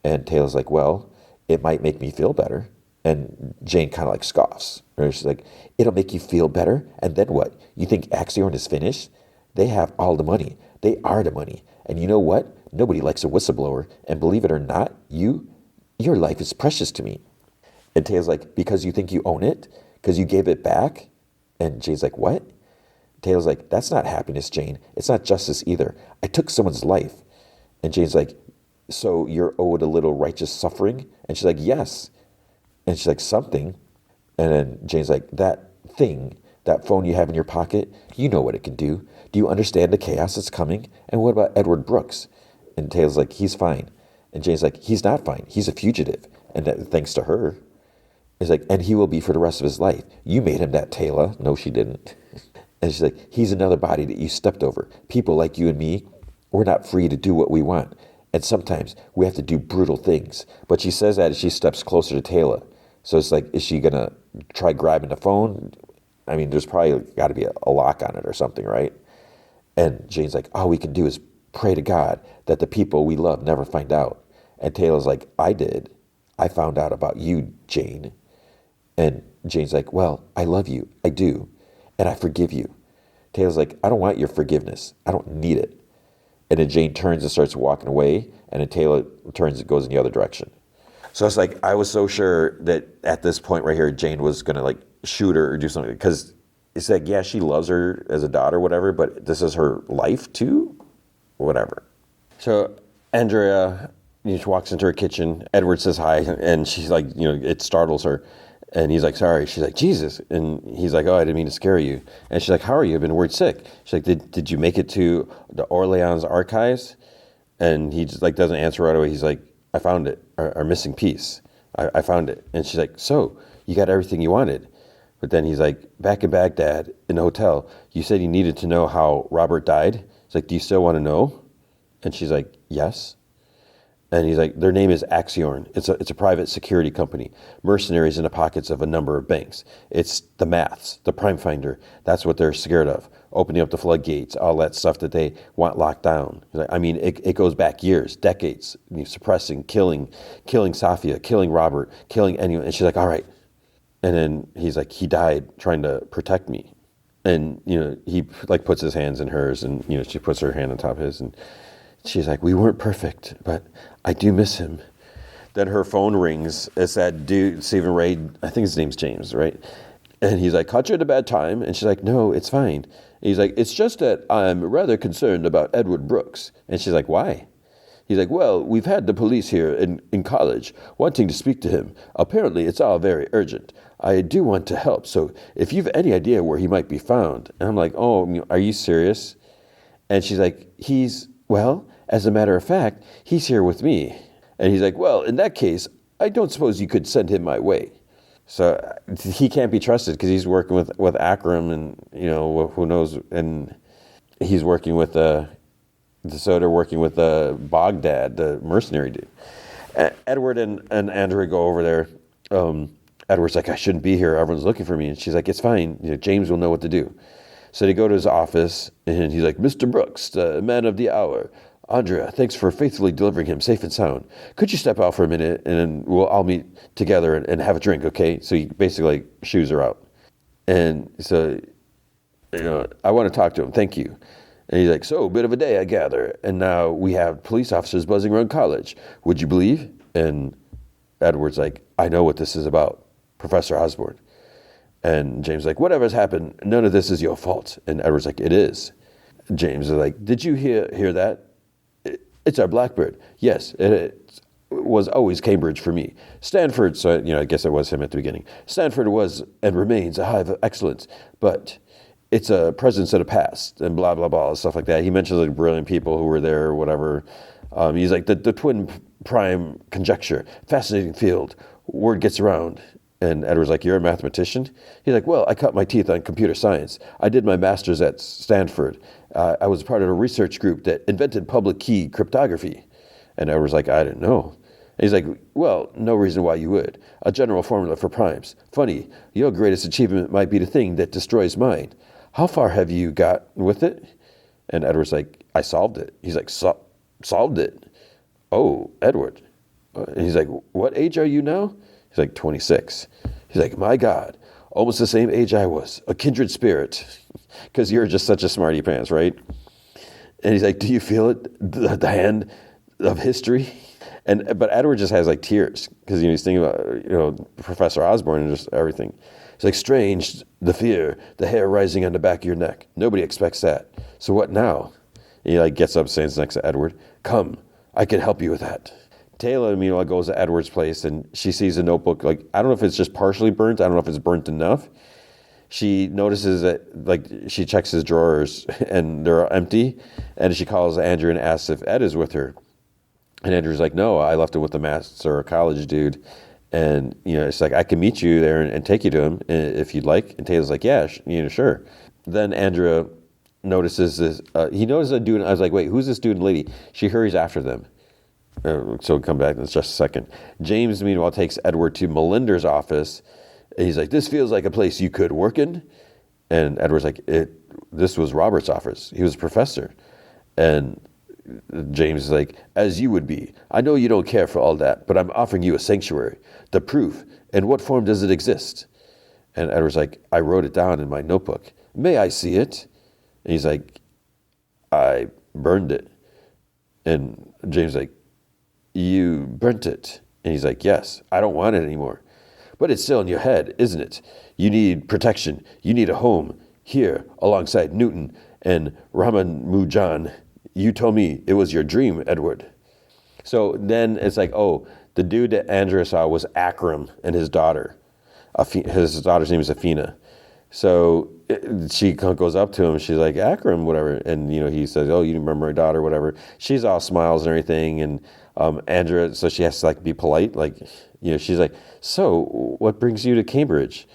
And Taylor's like, well, it might make me feel better. And Jane kind of like scoffs. Right? She's like, it'll make you feel better. And then what? You think Axiorn is finished? They have all the money. They are the money. And you know what? Nobody likes a whistleblower. And believe it or not, your life is precious to me. And Taylor's like, because you think you own it? Because you gave it back? And Jane's like, what? Taylor's like, that's not happiness, Jane. It's not justice either. I took someone's life. And Jane's like, so you're owed a little righteous suffering? And she's like, yes. And she's like, something. And then Jane's like, that thing, that phone you have in your pocket, you know what it can do. Do you understand the chaos that's coming? And what about Edward Brooks? And Taylor's like, he's fine. And Jane's like, he's not fine. He's a fugitive. And that, thanks to her. It's like, and he will be for the rest of his life. You made him that, Taylor. No, she didn't. And she's like, he's another body that you stepped over. People like you and me, we're not free to do what we want. And sometimes we have to do brutal things. But she says that as she steps closer to Taylor. So it's like, is she going to try grabbing the phone? I mean, there's probably got to be a lock on it or something, right? And Jane's like, all we can do is pray to God that the people we love never find out. And Taylor's like, I did. I found out about you, Jane. And Jane's like, well, I love you. I do. And I forgive you. Taylor's like, I don't want your forgiveness. I don't need it. And then Jane turns and starts walking away. And then Taylor turns and goes in the other direction. So it's like, I was so sure that at this point right here, Jane was going to like shoot her or do something. Because it's like, yeah, she loves her as a daughter, whatever, but this is her life too? Whatever. So Andrea, she walks into her kitchen. Edward says hi, and she's like, it startles her. And he's like, sorry. She's like, Jesus. And he's like, oh, I didn't mean to scare you. And she's like, how are you? I've been worried sick. She's like, did you make it to the Orleans archives? And he just like doesn't answer right away. He's like, I found it, our missing piece. I found it. And she's like, so you got everything you wanted. But then he's like, back in Baghdad in the hotel, you said you needed to know how Robert died. It's like, do you still want to know? And she's like, yes. And he's like, their name is Axiorn. It's a private security company. Mercenaries in the pockets of a number of banks. It's the maths, the prime finder. That's what they're scared of. Opening up the floodgates, all that stuff that they want locked down. I mean, it goes back years, decades. Suppressing, killing Safia, killing Robert, killing anyone. And she's like, all right. And then he's like, he died trying to protect me. And, he like puts his hands in hers and, she puts her hand on top of his and she's like, we weren't perfect, but I do miss him. Then her phone rings. It's that dude, Stephen Ray, I think his name's James, right? And he's like, caught you at a bad time. And she's like, no, it's fine. And he's like, it's just that I'm rather concerned about Edward Brooks. And she's like, why? He's like, well, we've had the police here in college wanting to speak to him. Apparently, it's all very urgent. I do want to help. So if you've any idea where he might be found. And I'm like, oh, are you serious? And she's like, well, as a matter of fact, he's here with me. And he's like, well, in that case, I don't suppose you could send him my way. So he can't be trusted because he's working with Akram and, who knows. And he's working with, so they're working with Baghdad, the mercenary dude. Edward and Andrea go over there. Edward's like, I shouldn't be here. Everyone's looking for me. And she's like, it's fine. James will know what to do. So they go to his office, and he's like, Mr. Brooks, the man of the hour. Andrea, thanks for faithfully delivering him safe and sound. Could you step out for a minute, and then we'll all meet together and have a drink, okay? So he basically like, shoos her out. And so, I want to talk to him. Thank you. And he's like, so, bit of a day, I gather. And now we have police officers buzzing around college. Would you believe? And Edward's like, I know what this is about, Professor Osborne. And James is like, whatever's happened, none of this is your fault. And Edward's like, it is. James is like, did you hear that? It's our Blackbird. Yes, it was always Cambridge for me. Stanford, so, I guess it was him at the beginning. Stanford was and remains a hive of excellence, but it's a presence of the past and blah, blah, blah, stuff like that. He mentions like brilliant people who were there or whatever. He's like, the twin prime conjecture, fascinating field, word gets around. And Edward's like, you're a mathematician? He's like, well, I cut my teeth on computer science. I did my master's at Stanford. I was part of a research group that invented public key cryptography. And Edward's like, I didn't know. And he's like, well, no reason why you would. A general formula for primes. Funny, your greatest achievement might be the thing that destroys mine. How far have you got with it? And Edward's like, I solved it. He's like, solved it? Oh, Edward. And he's like, what age are you now? He's like, 26. He's like, my God, almost the same age I was, a kindred spirit, because you're just such a smarty pants, right? And he's like, do you feel it, the hand of history? But Edward just has like tears because he's thinking about Professor Osborne and just everything. He's like, strange, the fear, the hair rising on the back of your neck. Nobody expects that. So what now? And he like gets up, stands next to Edward. Come, I can help you with that. Taylor, meanwhile, goes to Edward's place and she sees a notebook. Like, I don't know if it's just partially burnt. I don't know if it's burnt enough. She notices that, like, she checks his drawers and they're empty. And she calls Andrew and asks if Ed is with her. And Andrew's like, no, I left it with the master, a college dude. And, it's like, I can meet you there and take you to him if you'd like. And Taylor's like, yeah, sure. Then Andrea notices this. He notices a dude. I was like, wait, who's this dude and lady? She hurries after them. So we'll come back in just a second. James, meanwhile, takes Edward to Melinda's office. And he's like, this feels like a place you could work in. And Edward's like, this was Robert's office. He was a professor. And James is like, as you would be. I know you don't care for all that, but I'm offering you a sanctuary. The proof. In what form does it exist? And Edward's like, I wrote it down in my notebook. May I see it? And he's like, I burned it. And James is like, you burnt it? And he's like, yes, I don't want it anymore. But it's still in your head, isn't it? You need protection. You need a home here alongside Newton and Ramanujan. You told me it was your dream, Edward. So then it's like, oh, the dude that Andrea saw was Akram and his daughter. His daughter's name is Athena. So she goes up to him. She's like, Akram, whatever. And, he says, oh, you remember my daughter, whatever. She's all smiles and everything. And Andrea, so she has to be polite. She's like, so what brings you to Cambridge?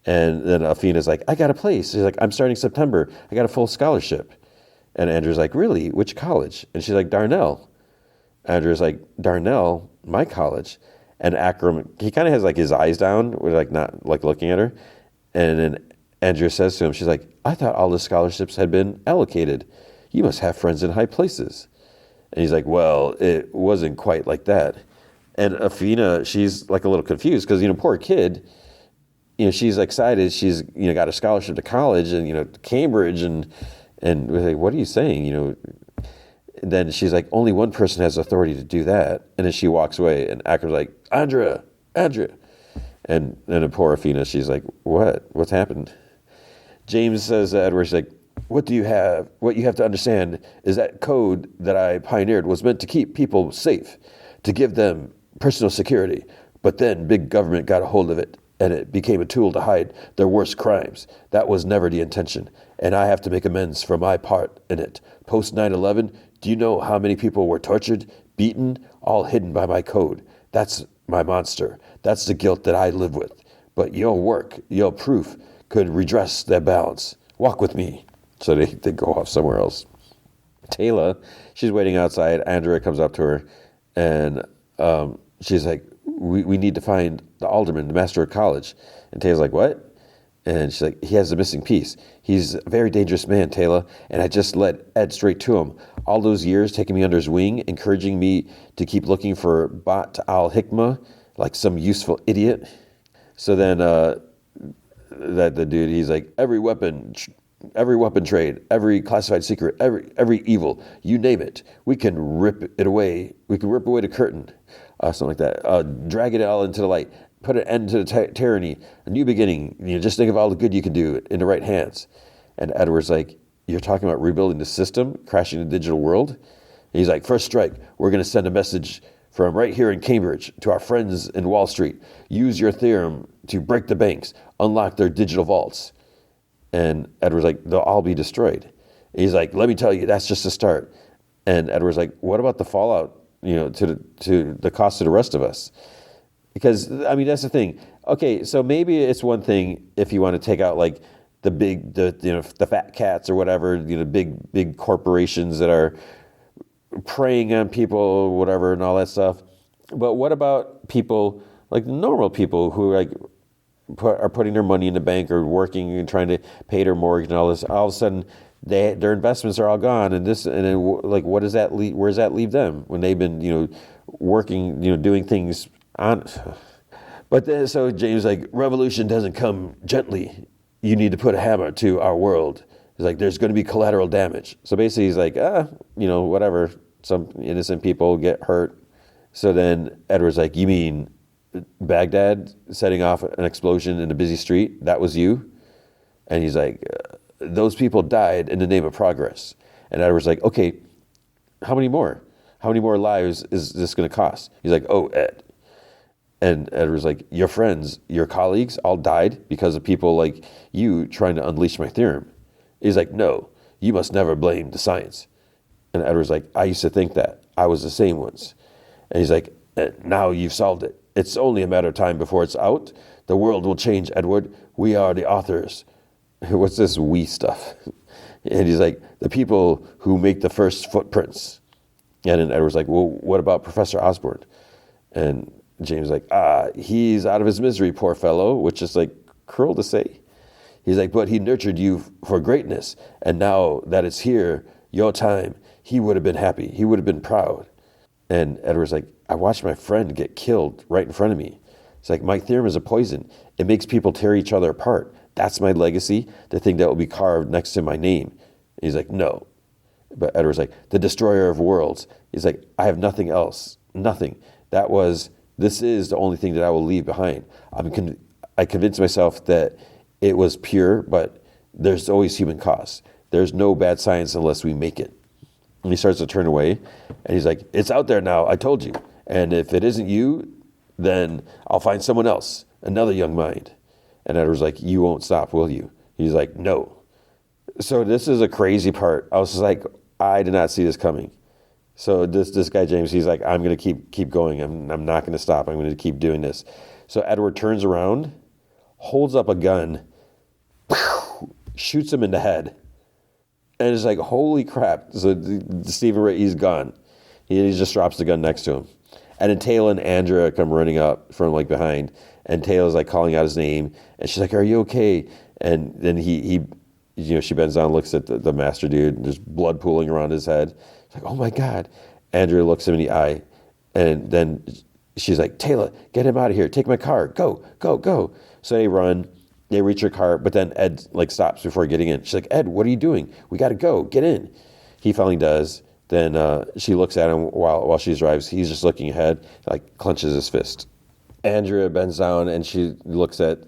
And then Athena's like, I got a place. She's like, I'm starting September. I got a full scholarship. And Andrew's like, really? Which college? And she's like, Darnell. Andrew's like, Darnell, my college. And Akram, he kind of has his eyes down, not looking at her. And then Andrew says to him, she's like, I thought all the scholarships had been allocated. You must have friends in high places. And he's like, well, it wasn't quite like that. And Athena, she's a little confused because, poor kid, she's excited. She's, got a scholarship to college and, Cambridge and we're like, what are you saying? And then she's like, only one person has authority to do that. And then she walks away and Akram's like, Andrea. And then poor Athena, she's like, what's happened? James says to Edward, she's like, what you have to understand is that code that I pioneered was meant to keep people safe, to give them personal security. But then big government got a hold of it and it became a tool to hide their worst crimes. That was never the intention. And I have to make amends for my part in it. Post 9/11, do you know how many people were tortured, beaten, all hidden by my code? That's my monster. That's the guilt that I live with. But your work, your proof, could redress their balance. Walk with me. So they go off somewhere else. Taylor, she's waiting outside. Andrea comes up to her, and she's like, we need to find the alderman, the master of college. And Taylor's like, what? And she's like, he has a missing piece. He's a very dangerous man, Taylor, and I just led Ed straight to him. All those years taking me under his wing, encouraging me to keep looking for Bat al-Hikmah, like some useful idiot. So then that the dude, he's like, every weapon trade, every classified secret, every evil, you name it, we can rip it away. We can rip away the curtain, something like that. Drag it all into the light. Put an end to the tyranny, a new beginning. Just think of all the good you can do in the right hands. And Edward's like, you're talking about rebuilding the system, crashing the digital world? And he's like, first strike, we're going to send a message from right here in Cambridge to our friends in Wall Street. Use your theorem to break the banks, unlock their digital vaults. And Edward's like, they'll all be destroyed. And he's like, let me tell you, that's just the start. And Edward's like, what about the fallout, to the cost to the rest of us? Because, that's the thing. Okay, so maybe it's one thing if you want to take out the fat cats or whatever, big corporations that are preying on people, whatever, and all that stuff. But what about people, normal people who are putting their money in the bank or working and trying to pay their mortgage and all this? All of a sudden, their investments are all gone, and then what does that leave? Where does that leave them when they've been working, doing things on? But then, so James like, revolution doesn't come gently. You need to put a hammer to our world. He's like, there's going to be collateral damage. So basically he's like, whatever. Some innocent people get hurt. So then Edward's like, you mean Baghdad setting off an explosion in a busy street? That was you? And he's like, those people died in the name of progress. And Edward's like, okay, how many more? How many more lives is this going to cost? He's like, oh, Ed. And Edward's like, your friends, your colleagues all died because of people like you trying to unleash my theorem. He's like, no, you must never blame the science. And Edward's like, I used to think that. I was the same once. And he's like, now you've solved it. It's only a matter of time before it's out. The world will change, Edward. We are the authors. What's this we stuff? And he's like, the people who make the first footprints. And then Edward's like, well, what about Professor Osborne? And James is like, he's out of his misery, poor fellow, which is like cruel to say. He's like, but he nurtured you for greatness. And now that it's here, your time, he would have been happy. He would have been proud. And Edward's like, I watched my friend get killed right in front of me. It's like, my theorem is a poison. It makes people tear each other apart. That's my legacy, the thing that will be carved next to my name. And he's like, no. But Edward's like, the destroyer of worlds. He's like, I have nothing else. Nothing. This is the only thing that I will leave behind. I convinced myself that it was pure, but there's always human cost. There's no bad science unless we make it. And he starts to turn away, and he's like, it's out there now, I told you. And if it isn't you, then I'll find someone else, another young mind. And Edward's like, you won't stop, will you? He's like, no. So this is a crazy part. I was just like, I did not see this coming. So this guy, James, he's like, I'm going to keep going. I'm not going to stop. I'm going to keep doing this. So Edward turns around, holds up a gun, shoots him in the head. And it's like, holy crap. So Stephen Ray, he's gone. He just drops the gun next to him. And then Taylor and Andrea come running up from like behind. And Taylor's like calling out his name. And she's like, are you okay? And then she bends down and looks at the master dude. And there's blood pooling around his head. It's like, oh my God. Andrea looks him in the eye. And then she's like, Taylor, get him out of here. Take my car. Go, go, go. So they run. They reach her car, but then Ed like stops before getting in. She's like, Ed, what are you doing? We got to go. Get in. He finally does. Then she looks at him while she drives. He's just looking ahead, like clenches his fist. Andrea bends down and she looks at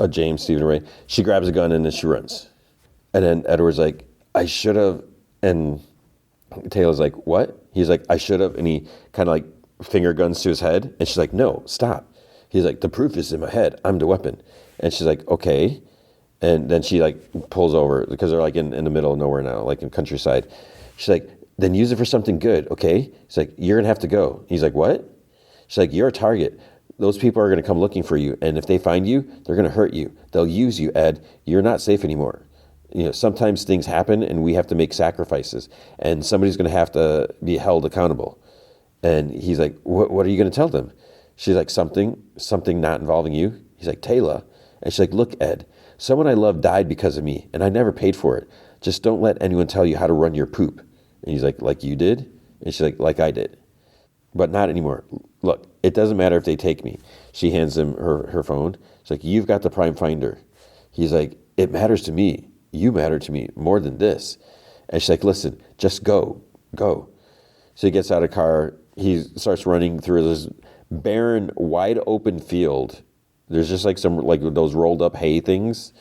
James, Stephen Ray. She grabs a gun and then she runs. And then Edward's like, I should have. And Taylor's like, what? He's like, I should have. And he kind of like finger guns to his head. And she's like, no, stop. He's like, the proof is in my head. I'm the weapon. And she's like, okay. And then she like pulls over because they're like in the middle of nowhere now, like in countryside. She's like, then use it for something good, okay? He's like, you're going to have to go. He's like, what? She's like, you're a target. Those people are going to come looking for you. And if they find you, they're going to hurt you. They'll use you, Ed. You're not safe anymore. Sometimes things happen and we have to make sacrifices. And somebody's going to have to be held accountable. And he's like, what are you going to tell them? She's like, something not involving you. He's like, Taylor. And she's like, look, Ed, someone I love died because of me, and I never paid for it. Just don't let anyone tell you how to run your poop. And he's like you did? And she's like I did. But not anymore. Look, it doesn't matter if they take me. She hands him her phone. She's like, you've got the Prime Finder. He's like, it matters to me. You matter to me more than this. And she's like, listen, just go. So he gets out of the car. He starts running through this barren, wide open field. There's just like some like those rolled up hay things.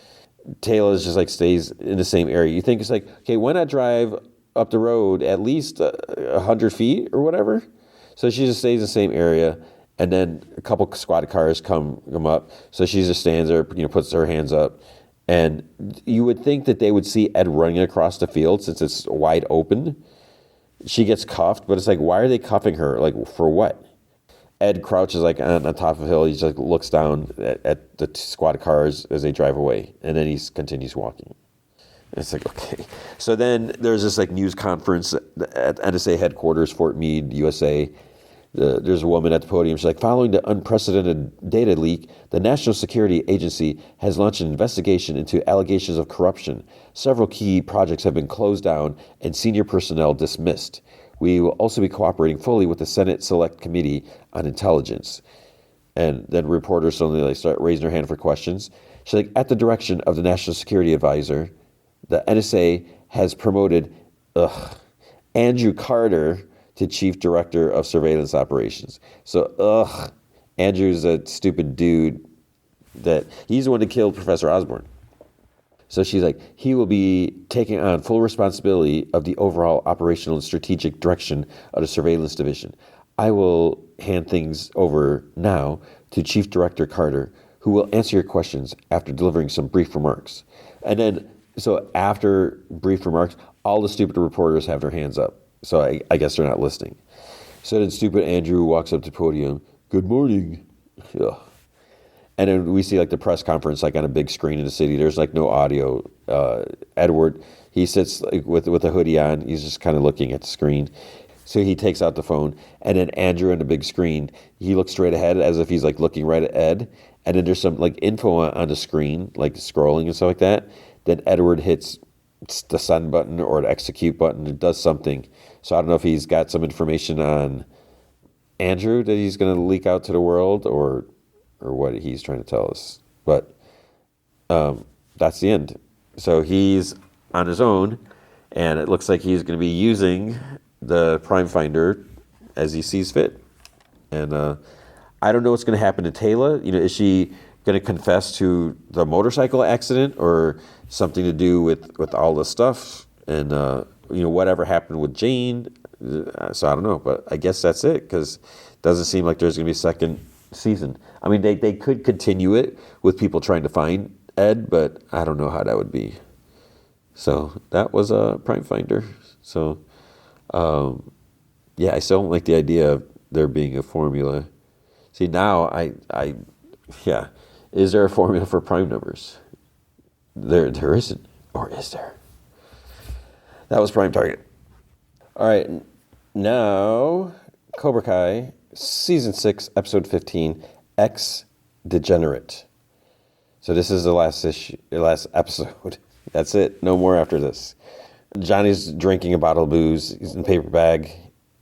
Taylor's just like stays in the same area. You think it's like, okay, why not drive up the road at least 100 feet or whatever? So she just stays in the same area. And then a couple squad cars come up. So she just stands there, puts her hands up. And you would think that they would see Ed running across the field since it's wide open. She gets cuffed, but it's like, why are they cuffing her? Like, for what? Ed crouches like on top of a hill. He just looks down at the squad cars as they drive away. And then he continues walking. It's like, okay. So then there's this like news conference at NSA headquarters, Fort Meade, USA. There's a woman at the podium. She's like, following the unprecedented data leak, the National Security Agency has launched an investigation into allegations of corruption. Several key projects have been closed down and senior personnel dismissed. We will also be cooperating fully with the Senate Select Committee on Intelligence. And then reporters suddenly like start raising their hand for questions. She's like, at the direction of the National Security Advisor, the NSA has promoted Andrew Carter to Chief Director of Surveillance Operations. So, Andrew's a stupid dude that he's the one who killed Professor Osborn. So she's like, he will be taking on full responsibility of the overall operational and strategic direction of the surveillance division. I will hand things over now to Chief Director Carter, who will answer your questions after delivering some brief remarks. And then, so after brief remarks, all the stupid reporters have their hands up. So I guess they're not listening. So then stupid Andrew walks up to the podium. Good morning. Ugh. And then we see like the press conference like on a big screen in the city. There's like no audio. Edward, he sits like, with a hoodie on. He's just kind of looking at the screen. So he takes out the phone, and then Andrew on the big screen, he looks straight ahead as if he's like looking right at Ed. And then there's some like info on the screen, like scrolling and stuff like that. Then Edward hits the send button or the execute button. It does something. So I don't know if he's got some information on Andrew that he's going to leak out to the world or what he's trying to tell us. But that's the end. So he's on his own, and it looks like he's going to be using the Prime Finder as he sees fit. And I don't know what's going to happen to Taylor. Is she going to confess to the motorcycle accident or something to do with all this stuff? And, whatever happened with Jane. So I don't know, but I guess that's it, because it doesn't seem like there's going to be a second season. I mean, they could continue it with people trying to find Ed, but I don't know how that would be. So that was a Prime Finder. So, I still don't like the idea of there being a formula. See, now is there a formula for prime numbers? There isn't, or is there? That was Prime Target. All right, now Cobra Kai Season 6, Episode 15, Ex Degenerate. So this is the last episode. That's it. No more after this. Johnny's drinking a bottle of booze. He's in a paper bag.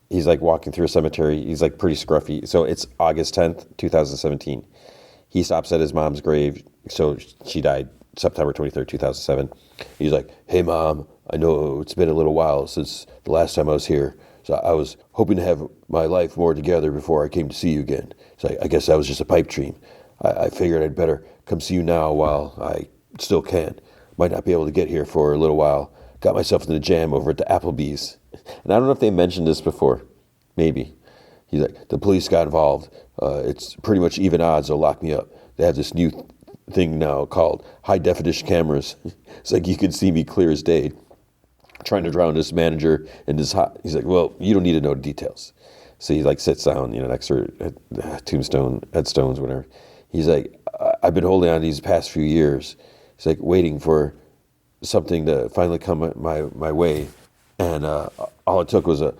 He's like walking through a cemetery. He's like pretty scruffy. So it's August 10th, 2017. He stops at his mom's grave. So she died September 23rd, 2007. He's like, hey, Mom, I know it's been a little while since the last time I was here. So I was hoping to have my life more together before I came to see you again. So I guess that was just a pipe dream. I figured I'd better come see you now while I still can. Might not be able to get here for a little while. Got myself in a jam over at the Applebee's. And I don't know if they mentioned this before. Maybe. He's like, the police got involved. It's pretty much even odds they'll lock me up. They have this new thing now called high-definition cameras. It's like you can see me clear as day. Trying to drown this manager in this hot. He's like, well, you don't need to know the details. So he like sits down, next to her tombstone, headstones, whatever. He's like, I've been holding on these past few years. He's like waiting for something to finally come my way. And all it took was an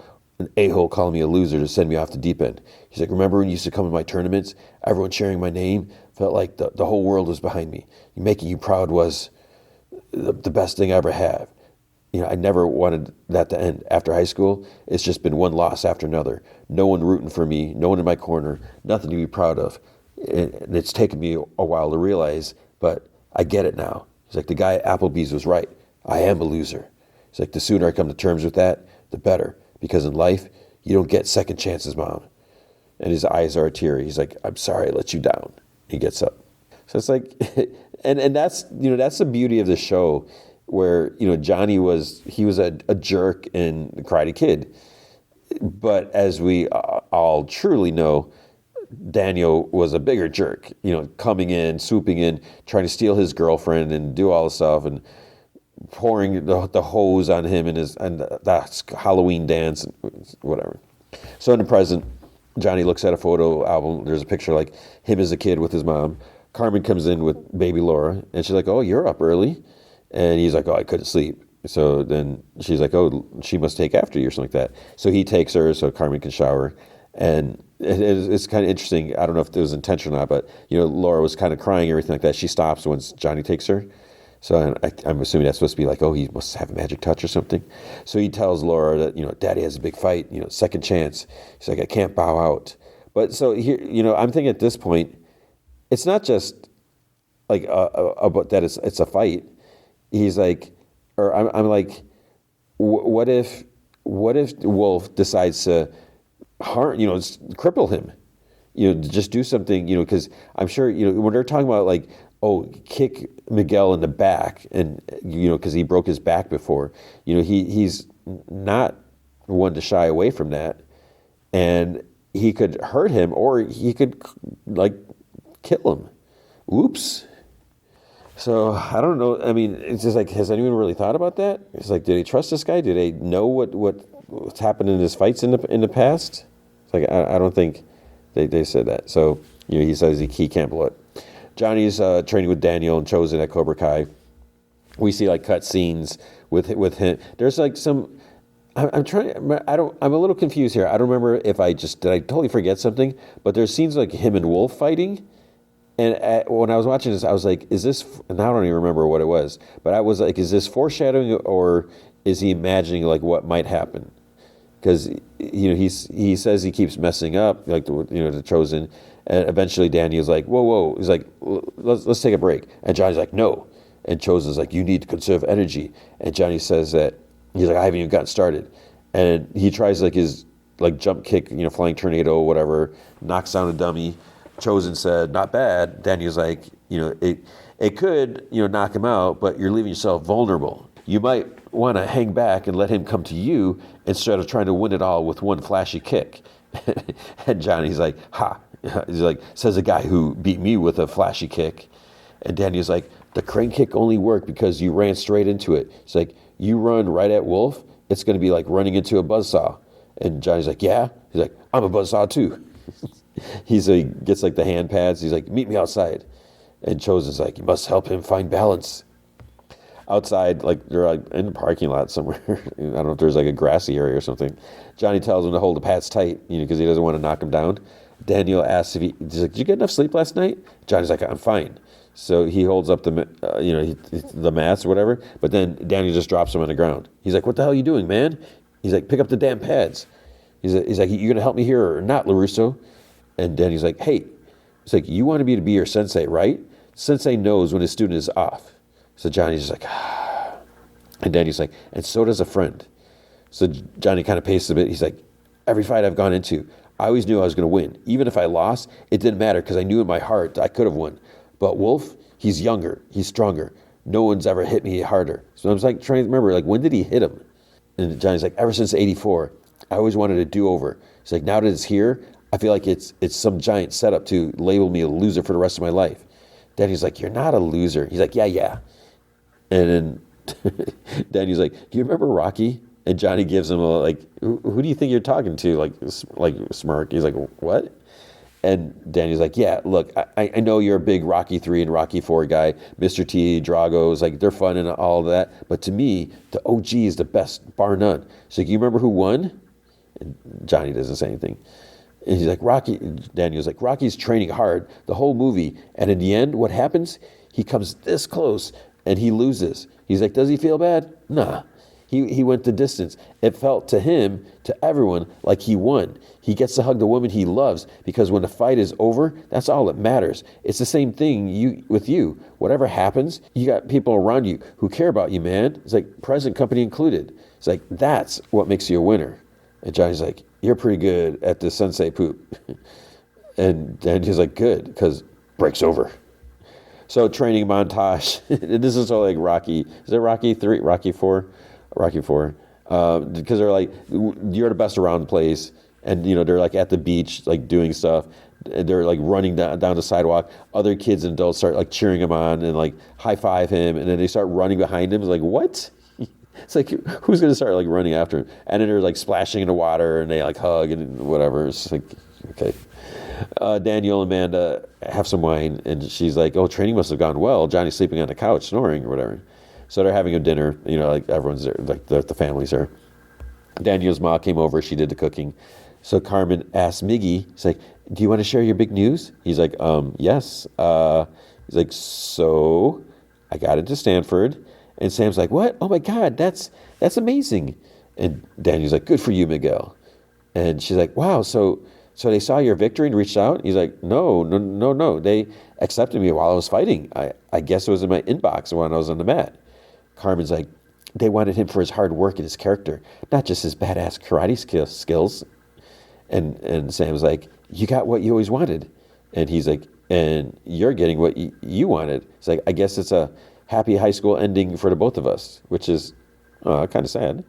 a-hole calling me a loser to send me off the deep end. He's like, remember when you used to come to my tournaments? Everyone cheering my name? Felt like the whole world was behind me. Making you proud was the best thing I ever had. I never wanted that to end. After high school, it's just been one loss after another. No one rooting for me, no one in my corner, nothing to be proud of. And it's taken me a while to realize, but I get it now. He's like, the guy at Applebee's was right. I am a loser. He's like, the sooner I come to terms with that, the better. Because in life, you don't get second chances, Mom. And his eyes are teary. He's like, I'm sorry I let you down. He gets up. So it's like, and that's, that's the beauty of the show, where, Johnny was a jerk in Karate Kid. But as we all truly know, Daniel was a bigger jerk, coming in, swooping in, trying to steal his girlfriend and do all this stuff and pouring the hose on him and that Halloween dance, whatever. So in the present, Johnny looks at a photo album. There's a picture like him as a kid with his mom. Carmen comes in with baby Laura, and she's like, oh, you're up early. And he's like, oh, I couldn't sleep. So then she's like, oh, she must take after you or something like that. So he takes her so Carmen can shower. And it's kind of interesting. I don't know if it was intentional or not, but, Laura was kind of crying, everything like that. She stops once Johnny takes her. So I'm assuming that's supposed to be like, oh, he must have a magic touch or something. So he tells Laura that, Daddy has a big fight, second chance. He's like, I can't bow out. But so here, I'm thinking at this point, it's not just like about that it's a fight. He's like, or I'm like, what if Wolf decides to harm, cripple him, just do something, because I'm sure, when they're talking about like, oh, kick Miguel in the back, and because he broke his back before, he's not one to shy away from that, and he could hurt him, or he could like kill him. Oops. So I don't know. I mean, it's just like, has anyone really thought about that? It's like, did they trust this guy? Do they know what's happened in his fights in the past? It's like I don't think they said that. So he says he can't blow it. Johnny's training with Daniel and Chosen at Cobra Kai. We see like cut scenes with him. There's like some. I'm trying. I'm a little confused here. I don't remember if did I totally forget something. But there's scenes like him and Wolf fighting. And when I was watching this, I was like, is this, and I don't even remember what it was, but I was like, is this foreshadowing, or is he imagining like what might happen? Because, he says he keeps messing up, like, the Chosen, and eventually Daniel's like, whoa, he's like, let's take a break. And Johnny's like, no. And Chosen's like, you need to conserve energy. And Johnny says that, he's like, I haven't even gotten started. And he tries like his, like, jump kick, flying tornado, whatever, knocks down a dummy. Chosen said, not bad. Daniel's like, it could, knock him out, but you're leaving yourself vulnerable. You might want to hang back and let him come to you instead of trying to win it all with one flashy kick. And Johnny's like, ha. He's like, says a guy who beat me with a flashy kick. And Daniel's like, the crane kick only worked because you ran straight into it. It's like, you run right at Wolf, it's going to be like running into a buzzsaw. And Johnny's like, yeah. He's like, I'm a buzzsaw too. He gets like the hand pads. He's like, meet me outside. And Chosen's like, you must help him find balance. Outside, like they're like in the parking lot somewhere. I don't know if there's like a grassy area or something. Johnny tells him to hold the pads tight, because he doesn't want to knock him down. Daniel asks he's like, did you get enough sleep last night? Johnny's like, I'm fine. So he holds up the mats or whatever. But then Daniel just drops him on the ground. He's like, what the hell are you doing, man? He's like, pick up the damn pads. He's like, you gonna help me here or not, LaRusso? And Danny's like, hey, it's like, you want me to be your sensei, right? Sensei knows when his student is off. So Johnny's just like, ah. And Danny's like, and so does a friend. So Johnny kind of paces a bit. He's like, every fight I've gone into, I always knew I was going to win. Even if I lost, it didn't matter because I knew in my heart I could have won. But Wolf, he's younger, he's stronger. No one's ever hit me harder. So I was like trying to remember, like, when did he hit him? And Johnny's like, ever since '84, I always wanted a do-over. He's like, now that it's here, I feel like it's some giant setup to label me a loser for the rest of my life. Danny's like, you're not a loser. He's like, yeah. And then Danny's like, do you remember Rocky? And Johnny gives him a, like, who do you think you're talking to? Like smirk. He's like, what? And Danny's like, yeah, look, I know you're a big Rocky 3 and Rocky 4 guy. Mr. T, Drago's, like, they're fun and all of that. But to me, the OG is the best, bar none. So you remember who won? And Johnny doesn't say anything. And he's like, Daniel's like, Rocky's training hard the whole movie. And in the end, what happens? He comes this close and he loses. He's like, does he feel bad? Nah. He went the distance. It felt to him, to everyone, like he won. He gets to hug the woman he loves because when the fight is over, that's all that matters. It's the same thing with you. Whatever happens, you got people around you who care about you, man. It's like present company included. It's like, that's what makes you a winner. And Johnny's like, you're pretty good at the sensei poop. And he's like, good, because break's over. So training montage. This is all like Rocky. Is it Rocky 3? Rocky 4? Rocky 4. Because they're like, you're the best around place. And, they're like at the beach, like doing stuff. And they're like running down the sidewalk. Other kids and adults start like cheering him on and like high five him. And then they start running behind him. It's like, what? It's like, who's going to start like running after him? And then they're like splashing in the water and they like hug and whatever. It's like, okay. Daniel and Amanda have some wine and she's like, oh, training must have gone well. Johnny's sleeping on the couch snoring or whatever. So they're having a dinner, like everyone's there, like the family's there. Daniel's mom came over, she did the cooking. So Carmen asked Miggy, he's like, do you want to share your big news? He's like, yes. He's like, so I got into Stanford. And Sam's like, what? Oh my God, that's amazing. And Daniel's like, good for you, Miguel. And she's like, wow, so so they saw your victory and reached out? He's like, no. They accepted me while I was fighting. I guess it was in my inbox when I was on the mat. Carmen's like, they wanted him for his hard work and his character, not just his badass karate skills. And Sam's like, you got what you always wanted. And he's like, and you're getting what you wanted. It's like, I guess it's a happy high school ending for the both of us, which is kind of sad.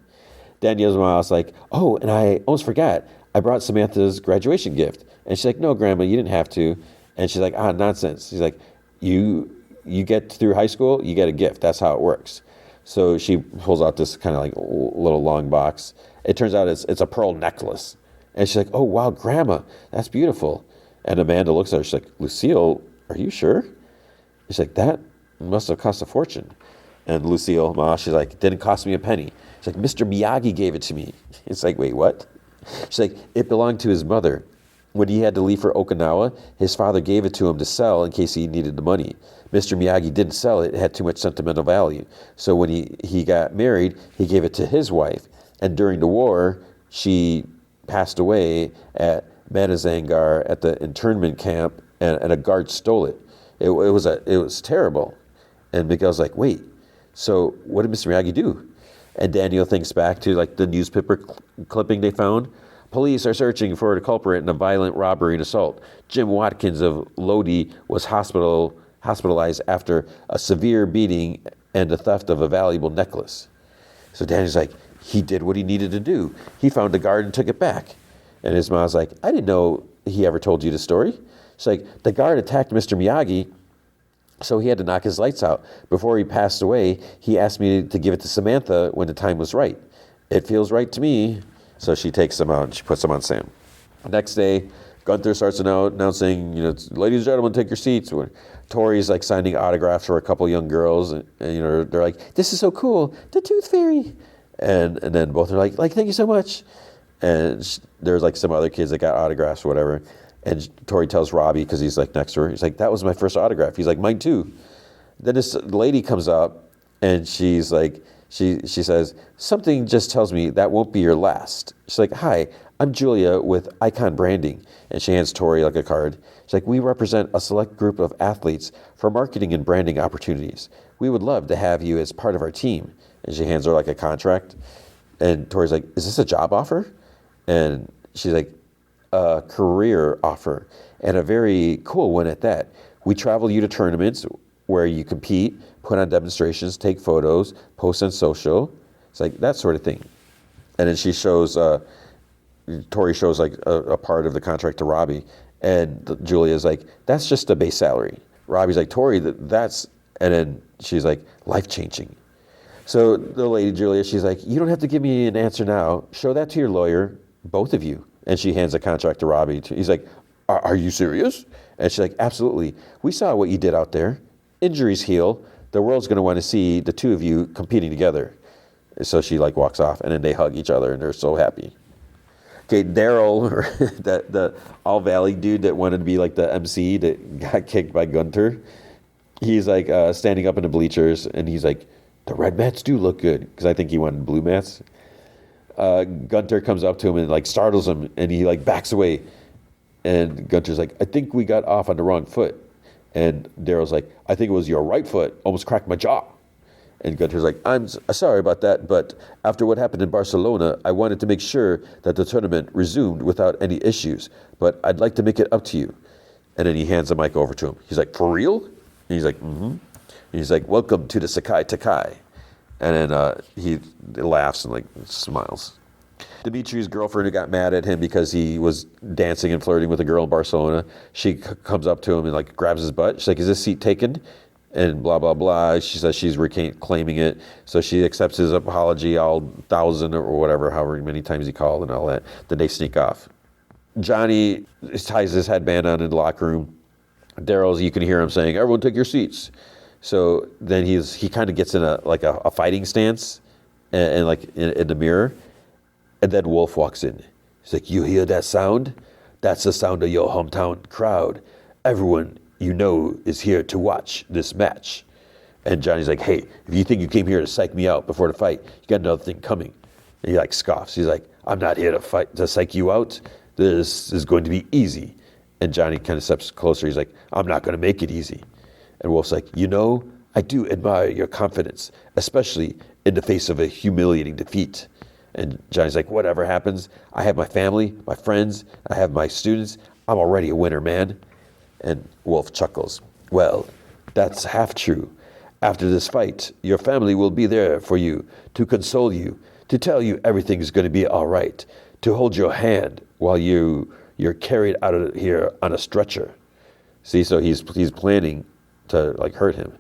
Danielle's mom's like, oh, and I almost forgot. I brought Samantha's graduation gift. And she's like, no, Grandma, you didn't have to. And she's like, nonsense. She's like, you get through high school, you get a gift. That's how it works. So she pulls out this kind of like little long box. It turns out it's a pearl necklace. And she's like, oh, wow, Grandma, that's beautiful. And Amanda looks at her. She's like, Lucille, are you sure? She's like, that must have cost a fortune. And Lucille, Ma, she's like, it didn't cost me a penny. She's like, Mr. Miyagi gave it to me. It's like, wait, what? She's like, it belonged to his mother. When he had to leave for Okinawa, his father gave it to him to sell in case he needed the money. Mr. Miyagi didn't sell it. It had too much sentimental value. So when he got married, he gave it to his wife. And during the war, she passed away at Manazangar at the internment camp, and a guard stole it. It was terrible. And Miguel's like, wait, so what did Mr. Miyagi do? And Daniel thinks back to like the newspaper clipping they found. Police are searching for the culprit in a violent robbery and assault. Jim Watkins of Lodi was hospitalized after a severe beating and the theft of a valuable necklace. So Daniel's like, he did what he needed to do. He found the guard and took it back. And his mom's like, I didn't know he ever told you the story. She's like, the guard attacked Mr. Miyagi, so he had to knock his lights out. Before he passed away, he asked me to give it to Samantha when the time was right. It feels right to me. So she takes them out and she puts them on Sam. Next day, Gunther starts announcing, ladies and gentlemen, take your seats. Tori's like signing autographs for a couple young girls, and they're like, this is so cool, the Tooth Fairy. And then both are like, thank you so much. And there's like some other kids that got autographs or whatever. And Tori tells Robbie, because he's like next to her, he's like, that was my first autograph. He's like, mine too. Then this lady comes up and she's like, she says, something just tells me that won't be your last. She's like, hi, I'm Julia with Icon Branding. And she hands Tori like a card. She's like, we represent a select group of athletes for marketing and branding opportunities. We would love to have you as part of our team. And she hands her like a contract. And Tori's like, is this a job offer? And she's like, a career offer, and a very cool one at that. We travel you to tournaments where you compete, put on demonstrations, take photos, post on social. It's like that sort of thing. And then she shows, Tori shows like a part of the contract to Robbie, and Julia's like, that's just the base salary. Robbie's like, Tori, that's, and then she's like, life-changing. So the lady, Julia, she's like, you don't have to give me an answer now. Show that to your lawyer, both of you. And she hands a contract to Robbie. He's like, are you serious? And she's like, absolutely. We saw what you did out there. Injuries heal. The world's going to want to see the two of you competing together. So she like walks off, and then they hug each other, and they're so happy. Okay, Daryl, the All Valley dude that wanted to be like the MC that got kicked by Gunther, he's like standing up in the bleachers, and he's like, the red mats do look good, because I think he wanted blue mats. Gunther comes up to him and like startles him, and he like backs away, and Gunter's like, I think we got off on the wrong foot. And Daryl's like, I think it was your right foot, almost cracked my jaw. And Gunter's like, I'm sorry about that, but after what happened in Barcelona, I wanted to make sure that the tournament resumed without any issues, but I'd like to make it up to you. And then he hands the mic over to him. He's like, for real? And he's like, mm-hmm. And he's like, welcome to the Sakai Takai. And then he laughs and like smiles. Dimitri's girlfriend, who got mad at him because he was dancing and flirting with a girl in Barcelona, she comes up to him and like grabs his butt. She's like, is this seat taken? And blah, blah, blah. She says she's claiming it. So she accepts his apology, all 1,000 or whatever, however many times he called and all that. Then they sneak off. Johnny ties his headband on in the locker room. Daryl's, you can hear him saying, everyone take your seats. So then he kind of gets in a fighting stance and like in the mirror. And then Wolf walks in. He's like, you hear that sound? That's the sound of your hometown crowd. Everyone you know is here to watch this match. And Johnny's like, hey, if you think you came here to psych me out before the fight, you got another thing coming. And he like scoffs. He's like, I'm not here to psych you out. This is going to be easy. And Johnny kind of steps closer. He's like, I'm not going to make it easy. And Wolf's like, I do admire your confidence, especially in the face of a humiliating defeat. And Johnny's like, whatever happens, I have my family, my friends, I have my students. I'm already a winner, man. And Wolf chuckles. Well, that's half true. After this fight, your family will be there for you, to console you, to tell you everything's going to be all right, to hold your hand while you're carried out of here on a stretcher. See, so he's planning to hurt him.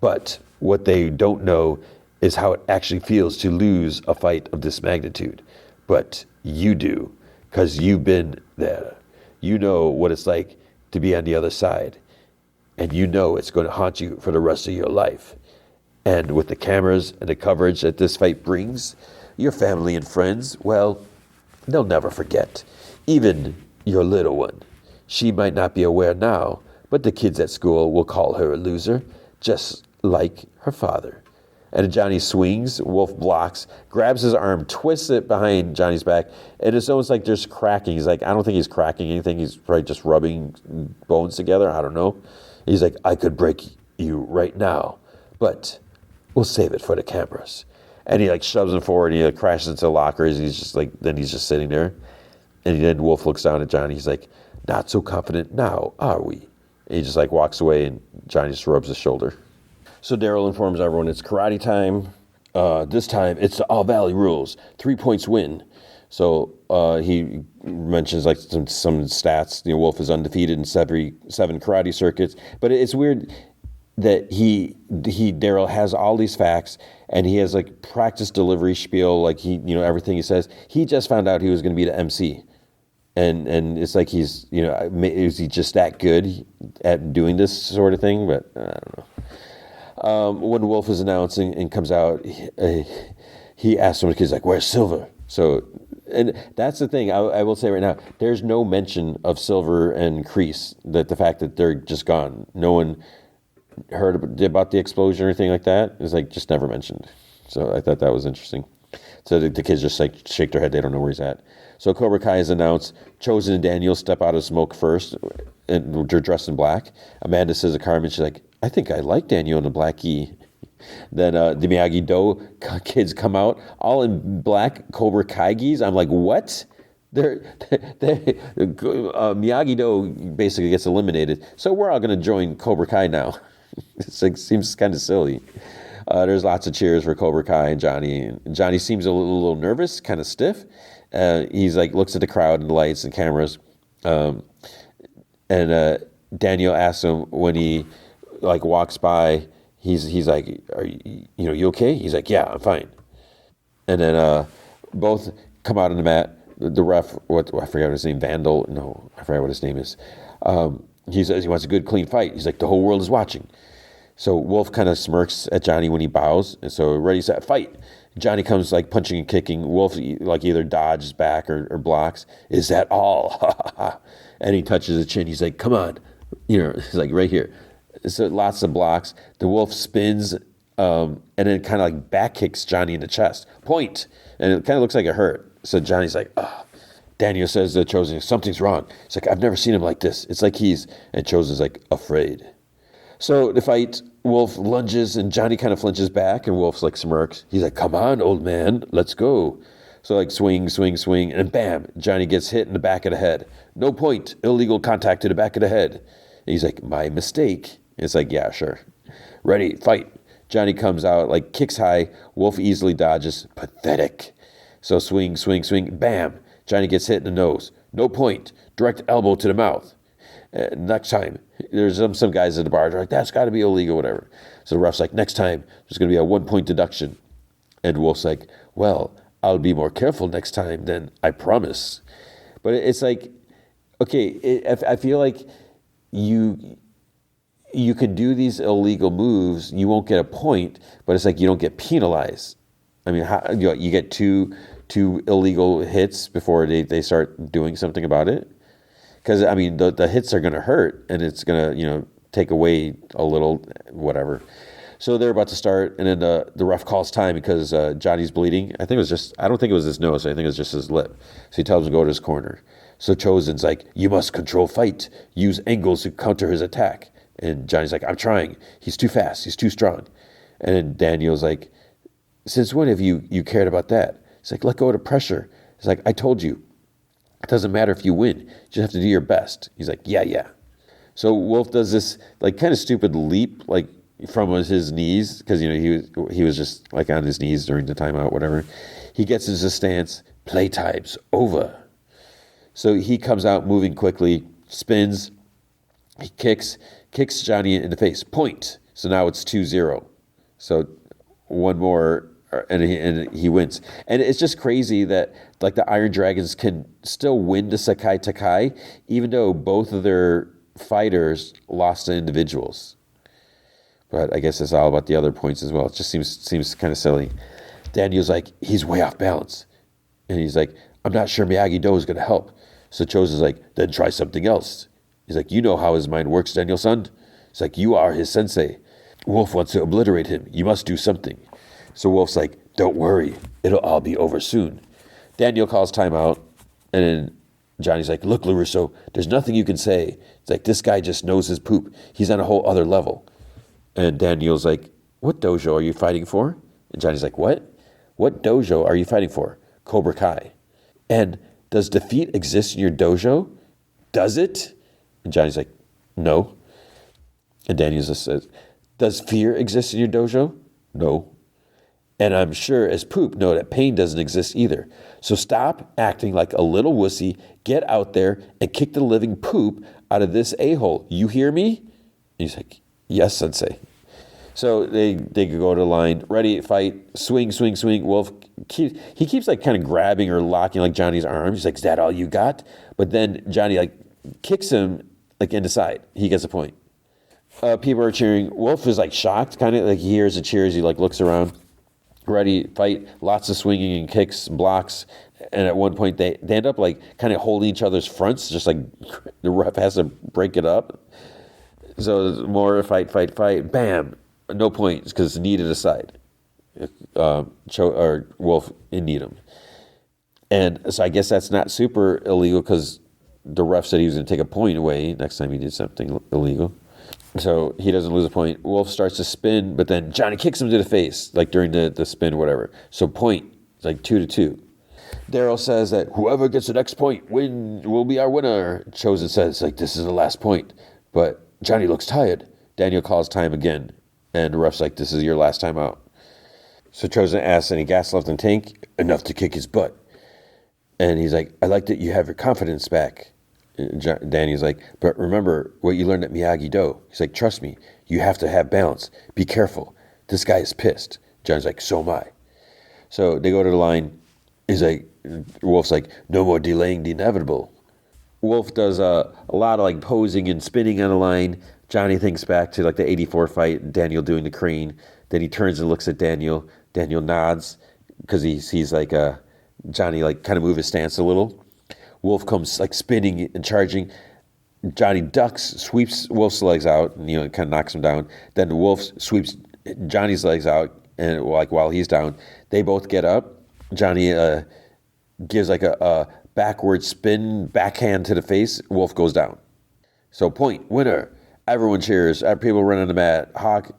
But what they don't know is how it actually feels to lose a fight of this magnitude. But you do, because you've been there. You know what it's like to be on the other side. And you know it's going to haunt you for the rest of your life. And with the cameras and the coverage that this fight brings, your family and friends, well, they'll never forget. Even your little one. She might not be aware now, but the kids at school will call her a loser, just like her father. And Johnny swings, Wolf blocks, grabs his arm, twists it behind Johnny's back, and it's almost like there's cracking. He's like, I don't think he's cracking anything. He's probably just rubbing bones together. I don't know. He's like, I could break you right now, but we'll save it for the cameras. And he shoves him forward, and he crashes into the lockers. And he's just then he's just sitting there. And then Wolf looks down at Johnny. He's like, not so confident now, are we? And he just walks away, and Johnny just rubs his shoulder. So Daryl informs everyone it's karate time. This time it's the All Valley rules. 3 points win. So he mentions some stats. Wolf is undefeated in 7 karate circuits. But it's weird that Daryl has all these facts, and he has practice delivery spiel, everything he says. He just found out he was going to be the MC. And it's like he's, is he just that good at doing this sort of thing? But I don't know. When Wolf is announcing and comes out, he asks some of the kids, where's Silver? So, and that's the thing, I will say right now, there's no mention of Silver and Kreese, that the fact that they're just gone. No one heard about the explosion or anything like that. It's just never mentioned. So I thought that was interesting. So the kids just shake their head. They don't know where he's at. So Cobra Kai is announced. Chosen and Daniel step out of smoke first, and they're dressed in black. Amanda says to Carmen, she's like, I think I like Daniel in the black gi. Then the Miyagi-Do kids come out, all in black Cobra Kai gis. I'm like, what? Miyagi-Do basically gets eliminated. So we're all going to join Cobra Kai now. It seems kind of silly. There's lots of cheers for Cobra Kai and Johnny. And Johnny seems a little nervous, kind of stiff. He's looks at the crowd and the lights and cameras. And Daniel asks him when he walks by, he's like, are you okay? He's like, yeah, I'm fine. And then both come out on the mat. The ref, I forgot his name, Vandal. No, I forgot what his name is. He says he wants a good, clean fight. He's like, the whole world is watching. So Wolf kind of smirks at Johnny when he bows. And so ready, set, fight. Johnny comes punching and kicking. Wolf either dodges back or blocks. Is that all? And he touches his chin. He's like, come on. He's like, right here. So lots of blocks. The Wolf spins and then kind of back kicks Johnny in the chest. Point. And it kind of looks like it hurt. So Johnny's like, ah. Daniel says to Chosen, something's wrong. It's like, I've never seen him like this. It's like and Chosen's afraid. So the fight, Wolf lunges and Johnny kind of flinches back and Wolf's smirks. He's like, come on, old man, let's go. So swing, swing, swing, and bam, Johnny gets hit in the back of the head. No point, illegal contact to the back of the head. And he's like, my mistake. And it's like, yeah, sure. Ready, fight. Johnny comes out, kicks high. Wolf easily dodges. Pathetic. So swing, swing, swing, bam. Johnny gets hit in the nose. No point. Direct elbow to the mouth. Next time, there's some guys at the bar. They're like, that's got to be illegal, whatever. So the ref's like, next time, there's going to be a 1 point deduction. And Wolf's like, well, I'll be more careful next time, then I promise. But it's okay, I feel like you can do these illegal moves, you won't get a point, but it's you don't get penalized. I mean, you get two illegal hits before they start doing something about it. Because, I mean, the hits are going to hurt, and it's going to, take away a little, whatever. So they're about to start, and then the ref calls time because Johnny's bleeding. I don't think it was his nose. I think it was just his lip. So he tells him to go to his corner. So Chosen's like, you must control fight. Use angles to counter his attack. And Johnny's like, I'm trying. He's too fast. He's too strong. And then Daniel's like, since when have you cared about that? He's like, let go of the pressure. He's like, I told you. It doesn't matter if you win. You just have to do your best. He's like, yeah. So Wolf does this like kind of stupid leap, like from his knees, because he was just like on his knees during the timeout, whatever. He gets into stance. Playtime's over. So he comes out moving quickly, spins, he kicks Johnny in the face. Point. So now it's 2-0. So one more, and he wins. And it's just crazy that like the Iron Dragons can still win the Sekai Takai, even though both of their fighters lost to individuals. But I guess it's all about the other points as well. It just seems kind of silly. Daniel's like, he's way off balance. And he's like, I'm not sure Miyagi-Do is going to help. So Chosen's like, then try something else. He's like, you know how his mind works, Daniel-san. He's like, you are his sensei. Wolf wants to obliterate him. You must do something. So Wolf's like, don't worry. It'll all be over soon. Daniel calls timeout. And then Johnny's like, look, LaRusso, there's nothing you can say. It's like, this guy just knows his poop. He's on a whole other level. And Daniel's like, what dojo are you fighting for? And Johnny's like, what? What dojo are you fighting for? Cobra Kai. And does defeat exist in your dojo? Does it? And Johnny's like, no. And Daniel just says, does fear exist in your dojo? No. And I'm sure as poop know that pain doesn't exist either. So stop acting like a little wussy, get out there and kick the living poop out of this a-hole. You hear me? And he's like, yes, sensei. So they go to the line, ready, fight, swing. Wolf, he keeps like kind of grabbing or locking like Johnny's arm. He's like, is that all you got? But then Johnny like kicks him like in the side. He gets a point. People are cheering. Wolf is like shocked, kind of like he hears the cheers. He like looks around. Ready, fight, lots of swinging and kicks, blocks. And at one point they end up like kind of holding each other's fronts, just like the ref has to break it up. So more fight, bam. No points because it's needed aside. Wolf in Needham. And so I guess that's not super illegal because the ref said he was going to take a point away next time he did something illegal. So he doesn't lose a point. Wolf starts to spin, but then Johnny kicks him to the face, like during the spin or whatever. So point, it's like 2-2. Daryl says that whoever gets the next point will be our winner. Chosen says, like, this is the last point. But Johnny looks tired. Daniel calls time again. And the ref's like, this is your last time out. So Chosen asks, any gas left in the tank? Enough to kick his butt. And he's like, I like that you have your confidence back. Danny's like, but remember what you learned at Miyagi-Do. He's like, trust me, you have to have balance. Be careful. This guy is pissed. John's like, so am I. So they go to the line. He's like, Wolf's like, no more delaying the inevitable. Wolf does a lot of like posing and spinning on the line. Johnny thinks back to like the 84 fight, Daniel doing the crane. Then he turns and looks at Daniel. Daniel nods because he sees like Johnny like kind of move his stance a little. Wolf comes like spinning and charging. Johnny ducks, sweeps Wolf's legs out, and kind of knocks him down. Then Wolf sweeps Johnny's legs out, and like while he's down, they both get up. Johnny gives like a backward spin, backhand to the face. Wolf goes down. So point, winner. Everyone cheers. People run on the mat. Hawk,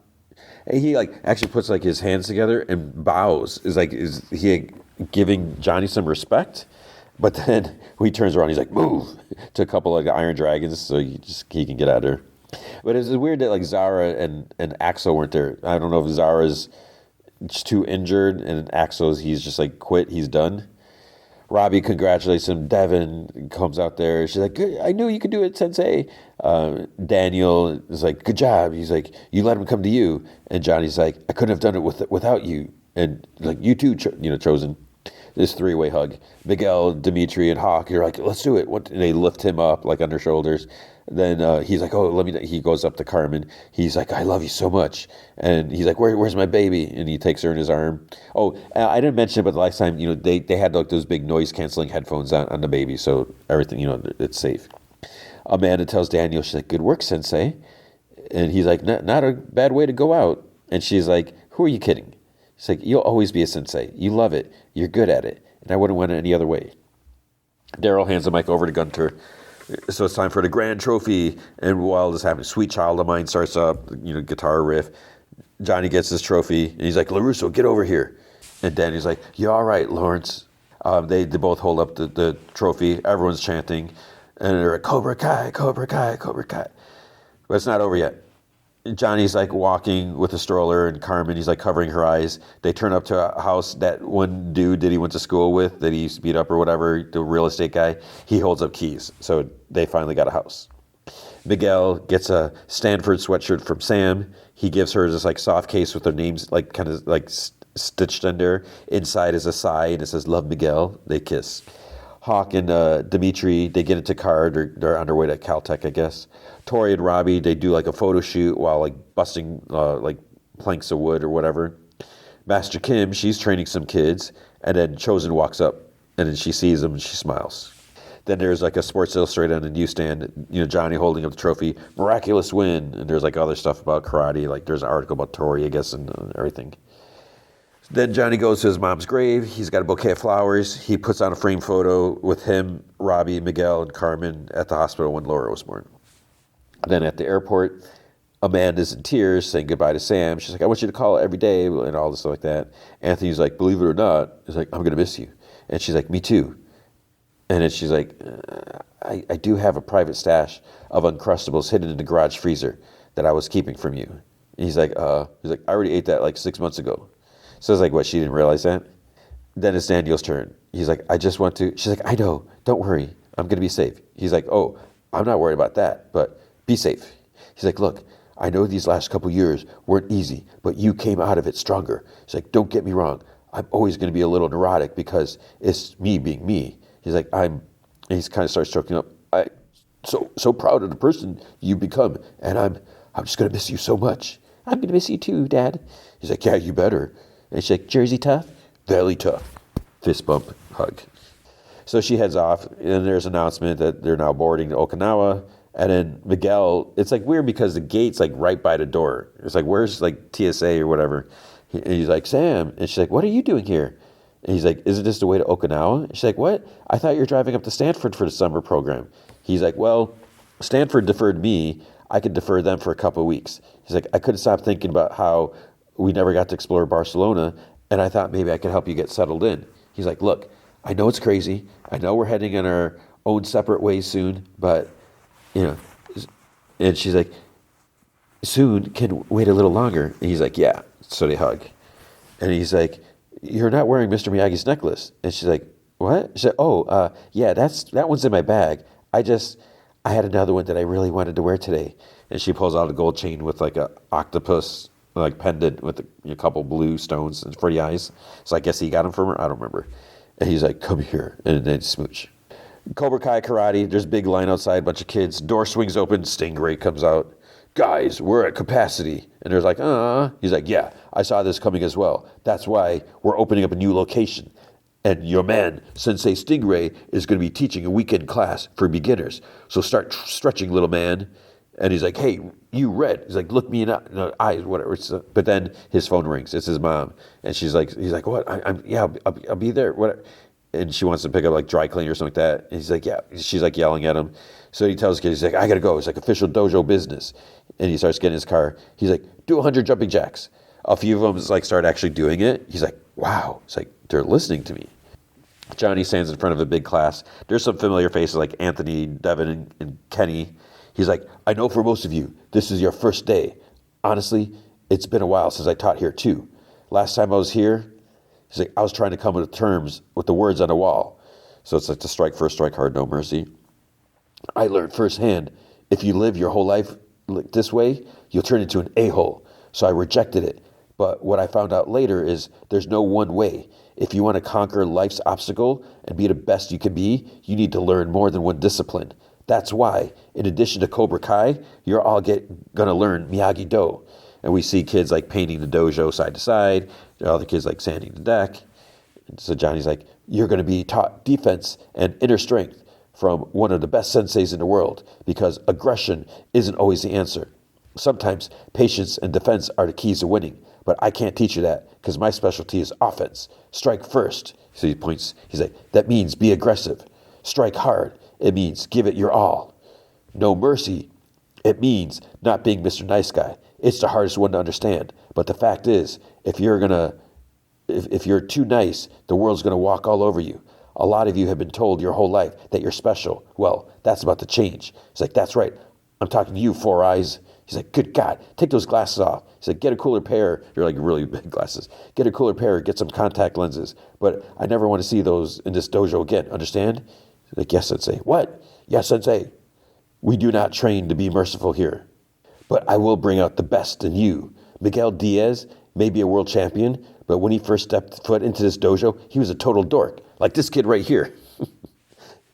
he like actually puts like his hands together and bows. Is he giving Johnny some respect? But then when he turns around, he's like, move, to a couple of Iron Dragons so he can get out of there. But it's weird that like Zara and Axel weren't there. I don't know if Zara's just too injured and Axel's, he's just like quit, he's done. Robbie congratulates him. Devin comes out there. She's like, good, I knew you could do it, Sensei. Daniel is like, good job. He's like, you let him come to you. And Johnny's like, I couldn't have done it without you. And like, you too, Chosen. This three-way hug. Miguel, Dimitri, and Hawk, you're like, let's do it. And they lift him up like on their shoulders. Then he's like, he goes up to Carmen. He's like, I love you so much. And he's like, where's my baby? And he takes her in his arm. Oh, I didn't mention it, but the last time, they had like those big noise-canceling headphones on the baby, so everything, it's safe. Amanda tells Daniel, she's like, good work, Sensei. And he's like, not a bad way to go out. And she's like, who are you kidding? She's like, you'll always be a Sensei. You love it. You're good at it. And I wouldn't want it any other way. Daryl hands the mic over to Gunter. So it's time for the grand trophy. And while this happens, Sweet Child of Mine starts up, guitar riff. Johnny gets his trophy, and he's like, LaRusso, get over here. And Danny's like, you all right, Lawrence? They both hold up the trophy. Everyone's chanting. And they're like, Cobra Kai, Cobra Kai, Cobra Kai. But it's not over yet. Johnny's like walking with a stroller, and Carmen, he's like covering her eyes. They turn up to a house that one dude that he went to school with, that he used to beat up or whatever, the real estate guy, he holds up keys. So they finally got a house. Miguel gets a Stanford sweatshirt from Sam. He gives her this like soft case with their names like kind of like stitched in there. Inside is a sigh, and it says, Love Miguel. They kiss. Hawk and Dimitri, they get into car. They're on their way to Caltech, I guess. Tori and Robbie, they do like a photo shoot while like busting like planks of wood or whatever. Master Kim, she's training some kids, and then Chosen walks up, and then she sees him and she smiles. Then there's like a Sports Illustrated on the newsstand, Johnny holding up the trophy, miraculous win, and there's like other stuff about karate, like there's an article about Tori, I guess, and everything. Then Johnny goes to his mom's grave. He's got a bouquet of flowers. He puts on a framed photo with him, Robbie, Miguel, and Carmen at the hospital when Laura was born. Then at the airport, Amanda's in tears saying goodbye to Sam. She's like, I want you to call every day and all this stuff like that. Anthony's like, believe it or not, he's like, I'm going to miss you. And she's like, me too. And then she's like, I do have a private stash of Uncrustables hidden in the garage freezer that I was keeping from you. And he's like, I already ate that like 6 months ago. So it's like, what, she didn't realize that? Then it's Daniel's turn. He's like, I just want to, she's like, I know, don't worry, I'm going to be safe. He's like, oh, I'm not worried about that, but be safe. He's like, look, I know these last couple years weren't easy, but you came out of it stronger. He's like, don't get me wrong, I'm always going to be a little neurotic because it's me being me. He's like, and he kind of starts choking up. I'm so proud of the person you become, and I'm just going to miss you so much. I'm going to miss you too, Dad. He's like, yeah, you better. And she's like, Jersey tough? Valley tough. Fist bump, hug. So she heads off, and there's an announcement that they're now boarding to Okinawa. And then Miguel, it's like weird because the gate's like right by the door. It's like, where's like TSA or whatever? And he's like, Sam. And she's like, what are you doing here? And he's like, isn't this the way to Okinawa? And she's like, what? I thought you were driving up to Stanford for the summer program. He's like, well, Stanford deferred me. I could defer them for a couple of weeks. He's like, I couldn't stop thinking about how we never got to explore Barcelona, and I thought maybe I could help you get settled in. He's like, look, I know it's crazy. I know we're heading in our own separate ways soon, but, and she's like, soon can wait a little longer. And he's like, yeah. So they hug. And he's like, you're not wearing Mr. Miyagi's necklace. And she's like, what? She's like, oh, yeah, that one's in my bag. I had another one that I really wanted to wear today. And she pulls out a gold chain with like a octopus like pendant with a couple blue stones for the eyes. So I guess he got them from her. I don't remember. And he's like, come here. And then smooch. Cobra Kai karate. There's a big line outside, bunch of kids. Door swings open. Stingray comes out. Guys, we're at capacity. And there's like, He's like, yeah, I saw this coming as well. That's why we're opening up a new location. And your man, Sensei Stingray, is going to be teaching a weekend class for beginners. So start stretching, little man. And he's like, hey, you Red. He's like, look me in the eyes, whatever. But then his phone rings. It's his mom. And he's like, what? I'll be there. Whatever. And she wants to pick up like dry cleaning or something like that. And he's like, yeah. She's like yelling at him. So he tells the kid, he's like, I got to go. It's like official dojo business. And he starts getting in his car. He's like, do 100 jumping jacks. A few of them like start actually doing it. He's like, wow. It's like, they're listening to me. Johnny stands in front of a big class. There's some familiar faces like Anthony, Devin, and Kenny. He's like, I know for most of you, this is your first day. Honestly, it's been a while since I taught here too. Last time I was here, he's like, I was trying to come to terms with the words on the wall. So it's like to strike first, strike hard, no mercy. I learned firsthand, if you live your whole life like this way, you'll turn into an a-hole. So I rejected it. But what I found out later is there's no one way. If you want to conquer life's obstacle and be the best you can be, you need to learn more than one discipline. That's why, in addition to Cobra Kai, you're all going to learn Miyagi-Do. And we see kids like painting the dojo side to side. Other kids like sanding the deck. And so Johnny's like, you're going to be taught defense and inner strength from one of the best senseis in the world, because aggression isn't always the answer. Sometimes patience and defense are the keys to winning, but I can't teach you that because my specialty is offense. Strike first. So he points, he's like, that means be aggressive. strike hard. It means give it your all. No mercy. It means not being Mr. Nice Guy. It's the hardest one to understand. But the fact is, if you're too nice, the world's gonna walk all over you. A lot of you have been told your whole life that you're special. Well, that's about to change. He's like, that's right. I'm talking to you, Four Eyes. He's like, good God, take those glasses off. He's like, get a cooler pair. You're like really big glasses. Get a cooler pair, get some contact lenses. But I never want to see those in this dojo again, understand? He's like, yes, Sensei. What? Yes, Sensei. We do not train to be merciful here. But I will bring out the best in you. Miguel Diaz may be a world champion, but when he first stepped foot into this dojo, he was a total dork. Like this kid right here.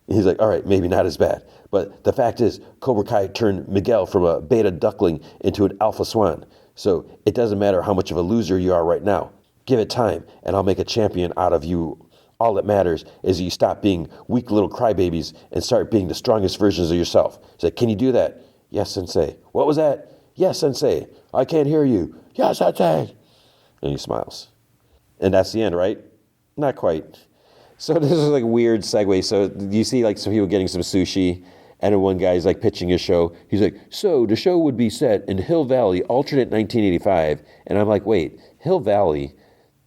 He's like, all right, maybe not as bad. But the fact is, Cobra Kai turned Miguel from a beta duckling into an alpha swan. So it doesn't matter how much of a loser you are right now. Give it time, and I'll make a champion out of you. All that matters is you stop being weak little crybabies and start being the strongest versions of yourself. He's like, can you do that? Yes, Sensei. What was that? Yes, Sensei. I can't hear you. Yes, Sensei. And he smiles. And that's the end, right? Not quite. So this is like a weird segue. So you see like some people getting some sushi, and then one guy's like pitching his show. He's like, so the show would be set in Hill Valley, alternate 1985. And I'm like, wait, Hill Valley?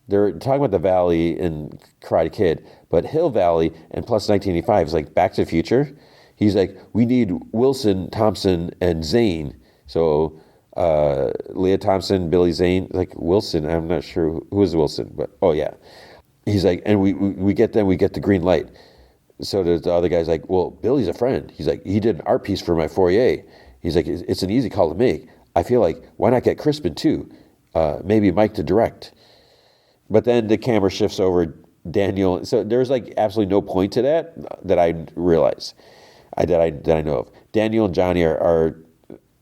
They're talking about the Valley in Karate Kid, but Hill Valley and plus 1985 is like Back to the Future. He's like, we need Wilson, Thompson, and Zane. So Leah Thompson, Billy Zane, like Wilson. I'm not sure who is Wilson, but oh yeah. He's like, and we get them, we get the green light. So the other guy's like, well, Billy's a friend. He's like, he did an art piece for my foyer. He's like, it's an easy call to make. I feel like, why not get Crispin too? Maybe Mike to direct. But then the camera shifts over Daniel. So there's like absolutely no point to that I realize, that I know of. Daniel and Johnny are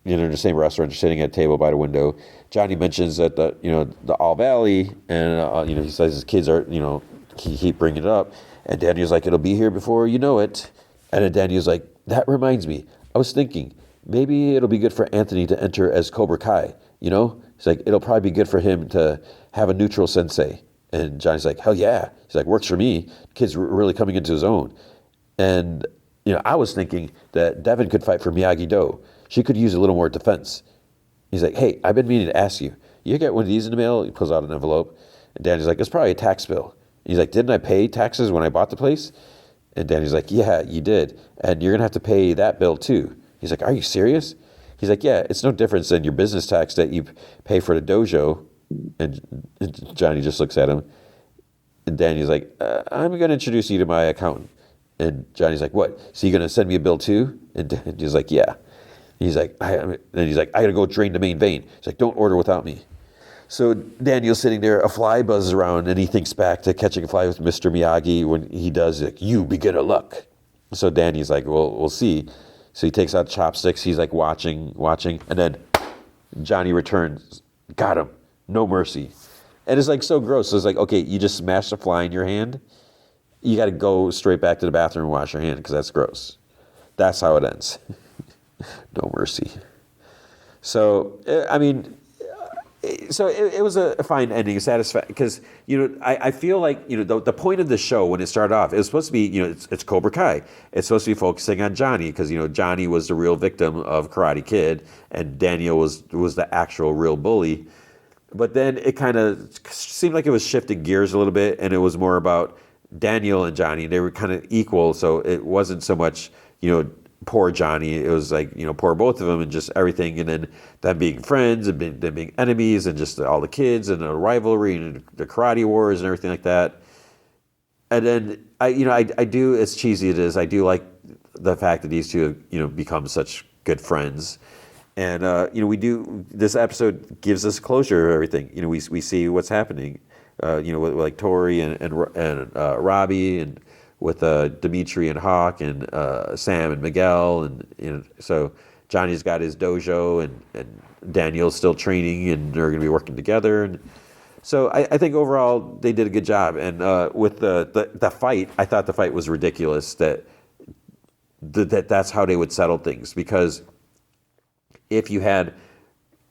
in the same restaurant, they're sitting at a table by the window. Johnny mentions that the All Valley, and he says his kids are, he keep bringing it up, and Daniel's like, it'll be here before you know it. And then Daniel's like, that reminds me, I was thinking maybe it'll be good for Anthony to enter as Cobra Kai. He's like, it'll probably be good for him to have a neutral sensei. And Johnny's like, hell yeah. He's like, works for me. Kid's really coming into his own. And I was thinking that Devin could fight for Miyagi-Do. She could use a little more defense. He's like, hey, I've been meaning to ask you. You get one of these in the mail? He pulls out an envelope. And Danny's like, it's probably a tax bill. He's like, didn't I pay taxes when I bought the place? And Danny's like, yeah, you did. And you're going to have to pay that bill too. He's like, are you serious? He's like, yeah, it's no difference than your business tax that you pay for the dojo. And Johnny just looks at him. And Danny's like, I'm going to introduce you to my accountant. And Johnny's like, what? So you going to send me a bill too? And Danny's like, yeah. He's like, I got to go drain the main vein. He's like, don't order without me. So Daniel's sitting there, a fly buzzes around, and he thinks back to catching a fly with Mr. Miyagi. When he does, like, you beginner luck. So Danny's like, well, we'll see. So he takes out chopsticks. He's like watching, and then Johnny returns. Got him. No mercy. And it's like so gross. So it's like, okay, you just smashed a fly in your hand. You got to go straight back to the bathroom and wash your hand because that's gross. That's how it ends. No mercy. So, I mean, so it was a fine ending, satisfying, because, I feel like, the point of the show when it started off, it was supposed to be, it's Cobra Kai. It's supposed to be focusing on Johnny because, Johnny was the real victim of Karate Kid and Daniel was the actual real bully. But then it kind of seemed like it was shifting gears a little bit, and it was more about Daniel and Johnny. They were kind of equal, so it wasn't so much, poor Johnny. It was like, poor both of them and just everything. And then them being friends and them being enemies and just all the kids and the rivalry and the karate wars and everything like that. And then I do, as cheesy as it is, I do like the fact that these two have, become such good friends. And, this episode gives us closure of everything. We see what's happening, with like Tori and Robbie, and with Dimitri and Hawk and Sam and Miguel. And, so Johnny's got his dojo and Daniel's still training and they're going to be working together. And so I think overall they did a good job. And with the fight, I thought the fight was ridiculous that's how they would settle things. Because if you had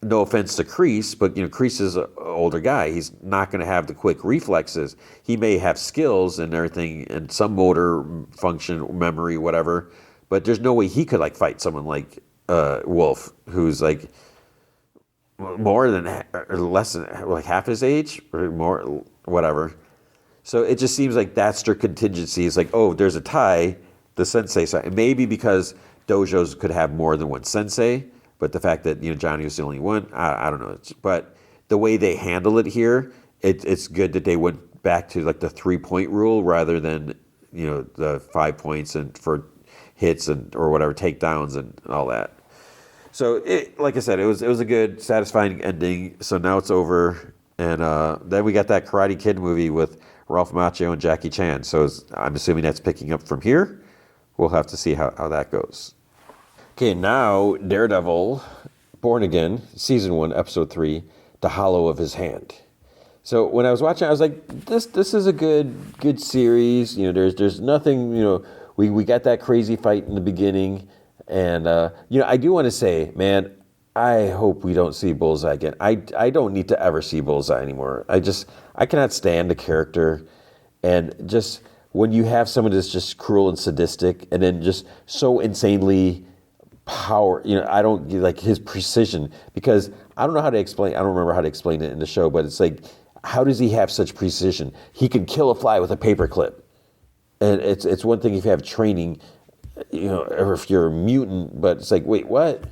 no offense to Kreese, but Kreese is an older guy. He's not going to have the quick reflexes. He may have skills and everything, and some motor function, memory, whatever. But there's no way he could like fight someone like Wolf, who's like more than or less than like half his age or more, whatever. So it just seems like that's their contingency. It's like, oh, there's a tie, the sensei side. Maybe because dojos could have more than one sensei, but the fact that Johnny was the only one, I don't know. But the way they handle it here, it's good that they went back to like the 3-point rule rather than the 5 points and for hits and or whatever takedowns and all that. So like I said, it was a good, satisfying ending. So now it's over, and then we got that Karate Kid movie with Ralph Macchio and Jackie Chan. So I'm assuming that's picking up from here. We'll have to see how that goes. Okay, now Daredevil, Born Again, Season 1, Episode 3, The Hollow of His Hand. So when I was watching, I was like, this is a good series. There's nothing, we got that crazy fight in the beginning. And, I do want to say, man, I hope we don't see Bullseye again. I don't need to ever see Bullseye anymore. I cannot stand the character. And just when you have someone that's just cruel and sadistic and then just so insanely power, I don't like his precision, because I don't remember how to explain it in the show, but it's like, how does he have such precision? He can kill a fly with a paper clip. And it's one thing if you have training, or if you're a mutant, but it's like, wait, what?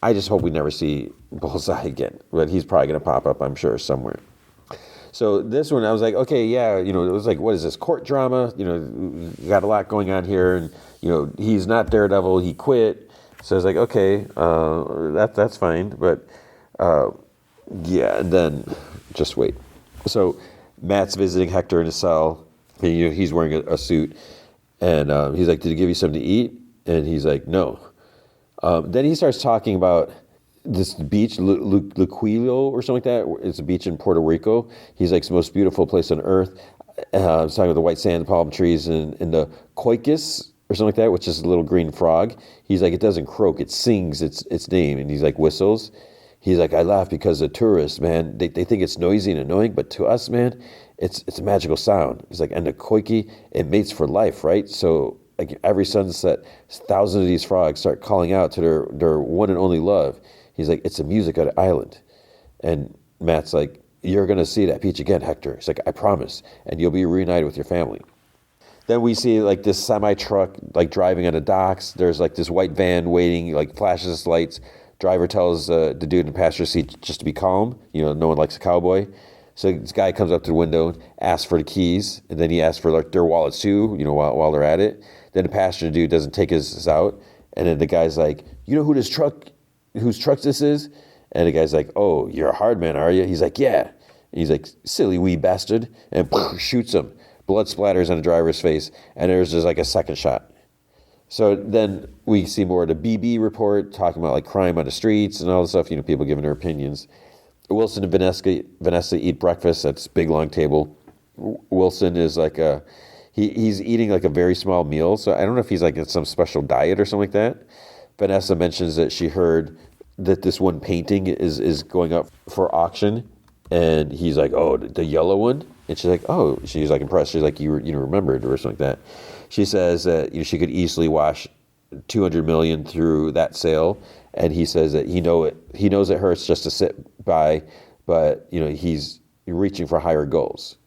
I just hope we never see Bullseye again, but he's probably going to pop up, I'm sure, somewhere. So this one, I was like, okay, yeah, it was like, what is this, court drama? We got a lot going on here, and, he's not Daredevil, he quit. So I was like, okay, that's fine, but, yeah, and then, just wait. So Matt's visiting Hector in his cell, and, he's wearing a suit, and he's like, did he give you something to eat? And he's like, no. Then he starts talking about this beach, Luquillo or something like that. It's a beach in Puerto Rico. He's like, it's the most beautiful place on earth. He's talking about the white sand, palm trees, and the coicus or something like that, which is a little green frog. He's like, it doesn't croak, it sings its name. And he's like, whistles. He's like, I laugh because the tourists, man, they think it's noisy and annoying, but to us, man, it's a magical sound. He's like, and the coiki, it mates for life, right? So like every sunset, thousands of these frogs start calling out to their one and only love. He's like, it's the music of the island. And Matt's like, you're going to see that beach again, Hector. He's like, I promise. And you'll be reunited with your family. Then we see like this semi-truck like driving on the docks. There's like this white van waiting, like flashes its lights. Driver tells the dude in the passenger seat just to be calm. No one likes a cowboy. So this guy comes up to the window, asks for the keys, and then he asks for like their wallets too, while they're at it. Then the passenger dude doesn't take his out. And then the guy's like, you know whose truck this is? And the guy's like, oh, you're a hard man, are you? He's like, yeah. And he's like, silly wee bastard. And shoots him. Blood splatters on the driver's face. And there's just like a second shot. So then we see more of the BB report talking about like crime on the streets and all this stuff, people giving their opinions. Wilson and Vanessa eat breakfast at this big long table. Wilson is like he's eating like a very small meal. So I don't know if he's like in some special diet or something like that. Vanessa mentions that she heard that this one painting is going up for auction. And he's like, oh, the yellow one? And she's like, oh, she's like impressed. She's like, you remembered or something like that. She says that she could easily wash $200 million through that sale. And he says that he knows it hurts just to sit by, but he's reaching for higher goals.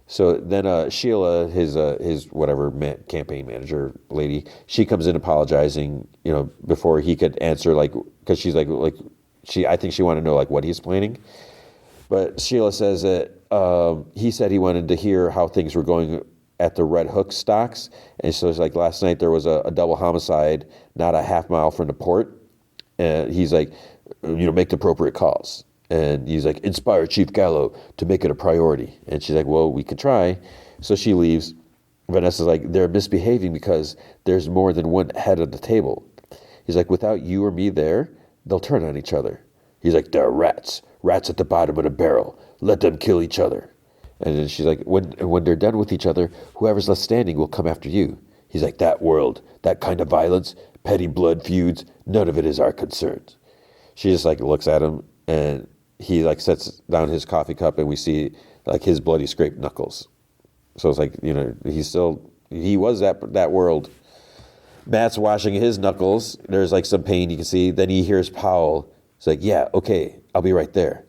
So then Sheila, his whatever campaign manager lady, she comes in apologizing, before he could answer, like, because she's like I think she wanted to know like what he's planning. But Sheila says that he said he wanted to hear how things were going at the Red Hook stocks. And so it's like last night there was a double homicide not a half mile from the port. And he's like, make the appropriate calls. And he's like, inspire Chief Gallo to make it a priority. And she's like, well, we could try. So she leaves. Vanessa's like, they're misbehaving because there's more than one head at the table. He's like, without you or me there, they'll turn on each other. He's like, they're rats at the bottom of the barrel. Let them kill each other. And then she's like, when they're done with each other, whoever's left standing will come after you. He's like, that world, that kind of violence, petty blood feuds, none of it is our concern. She just like looks at him, and he like sets down his coffee cup, and we see like his bloody scraped knuckles. So it's like, he was that world. Matt's washing his knuckles. There's like some pain you can see. Then he hears Powell. He's like, yeah, okay, I'll be right there.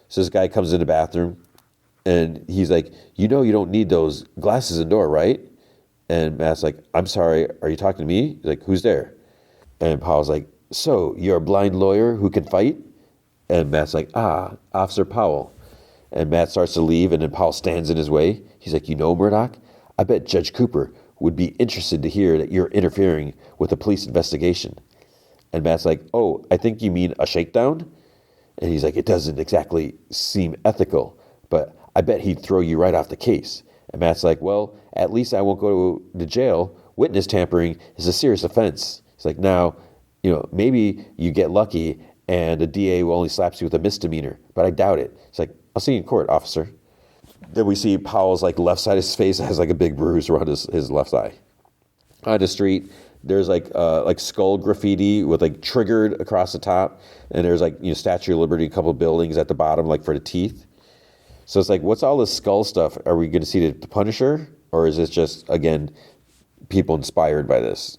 So this guy comes in the bathroom, and he's like, you don't need those glasses indoor, right? And Matt's like, I'm sorry, are you talking to me? He's like, who's there? And Powell's like, so you're a blind lawyer who can fight? And Matt's like, Officer Powell. And Matt starts to leave, and then Powell stands in his way. He's like, Murdoch, I bet Judge Cooper would be interested to hear that you're interfering with a police investigation. And Matt's like, oh, I think you mean a shakedown? And he's like, it doesn't exactly seem ethical, but I bet he'd throw you right off the case. And Matt's like, well, at least I won't go to jail. Witness tampering is a serious offense. He's like, now, maybe you get lucky and the DA will only slap you with a misdemeanor, but I doubt it. It's like, I'll see you in court, officer. Then we see Powell's like left side of his face has like a big bruise around his left eye. On the street, there's like skull graffiti with like triggered across the top, and there's like Statue of Liberty, a couple of buildings at the bottom like for the teeth. So it's like, what's all this skull stuff? Are we going to see the Punisher, or is this just again people inspired by this?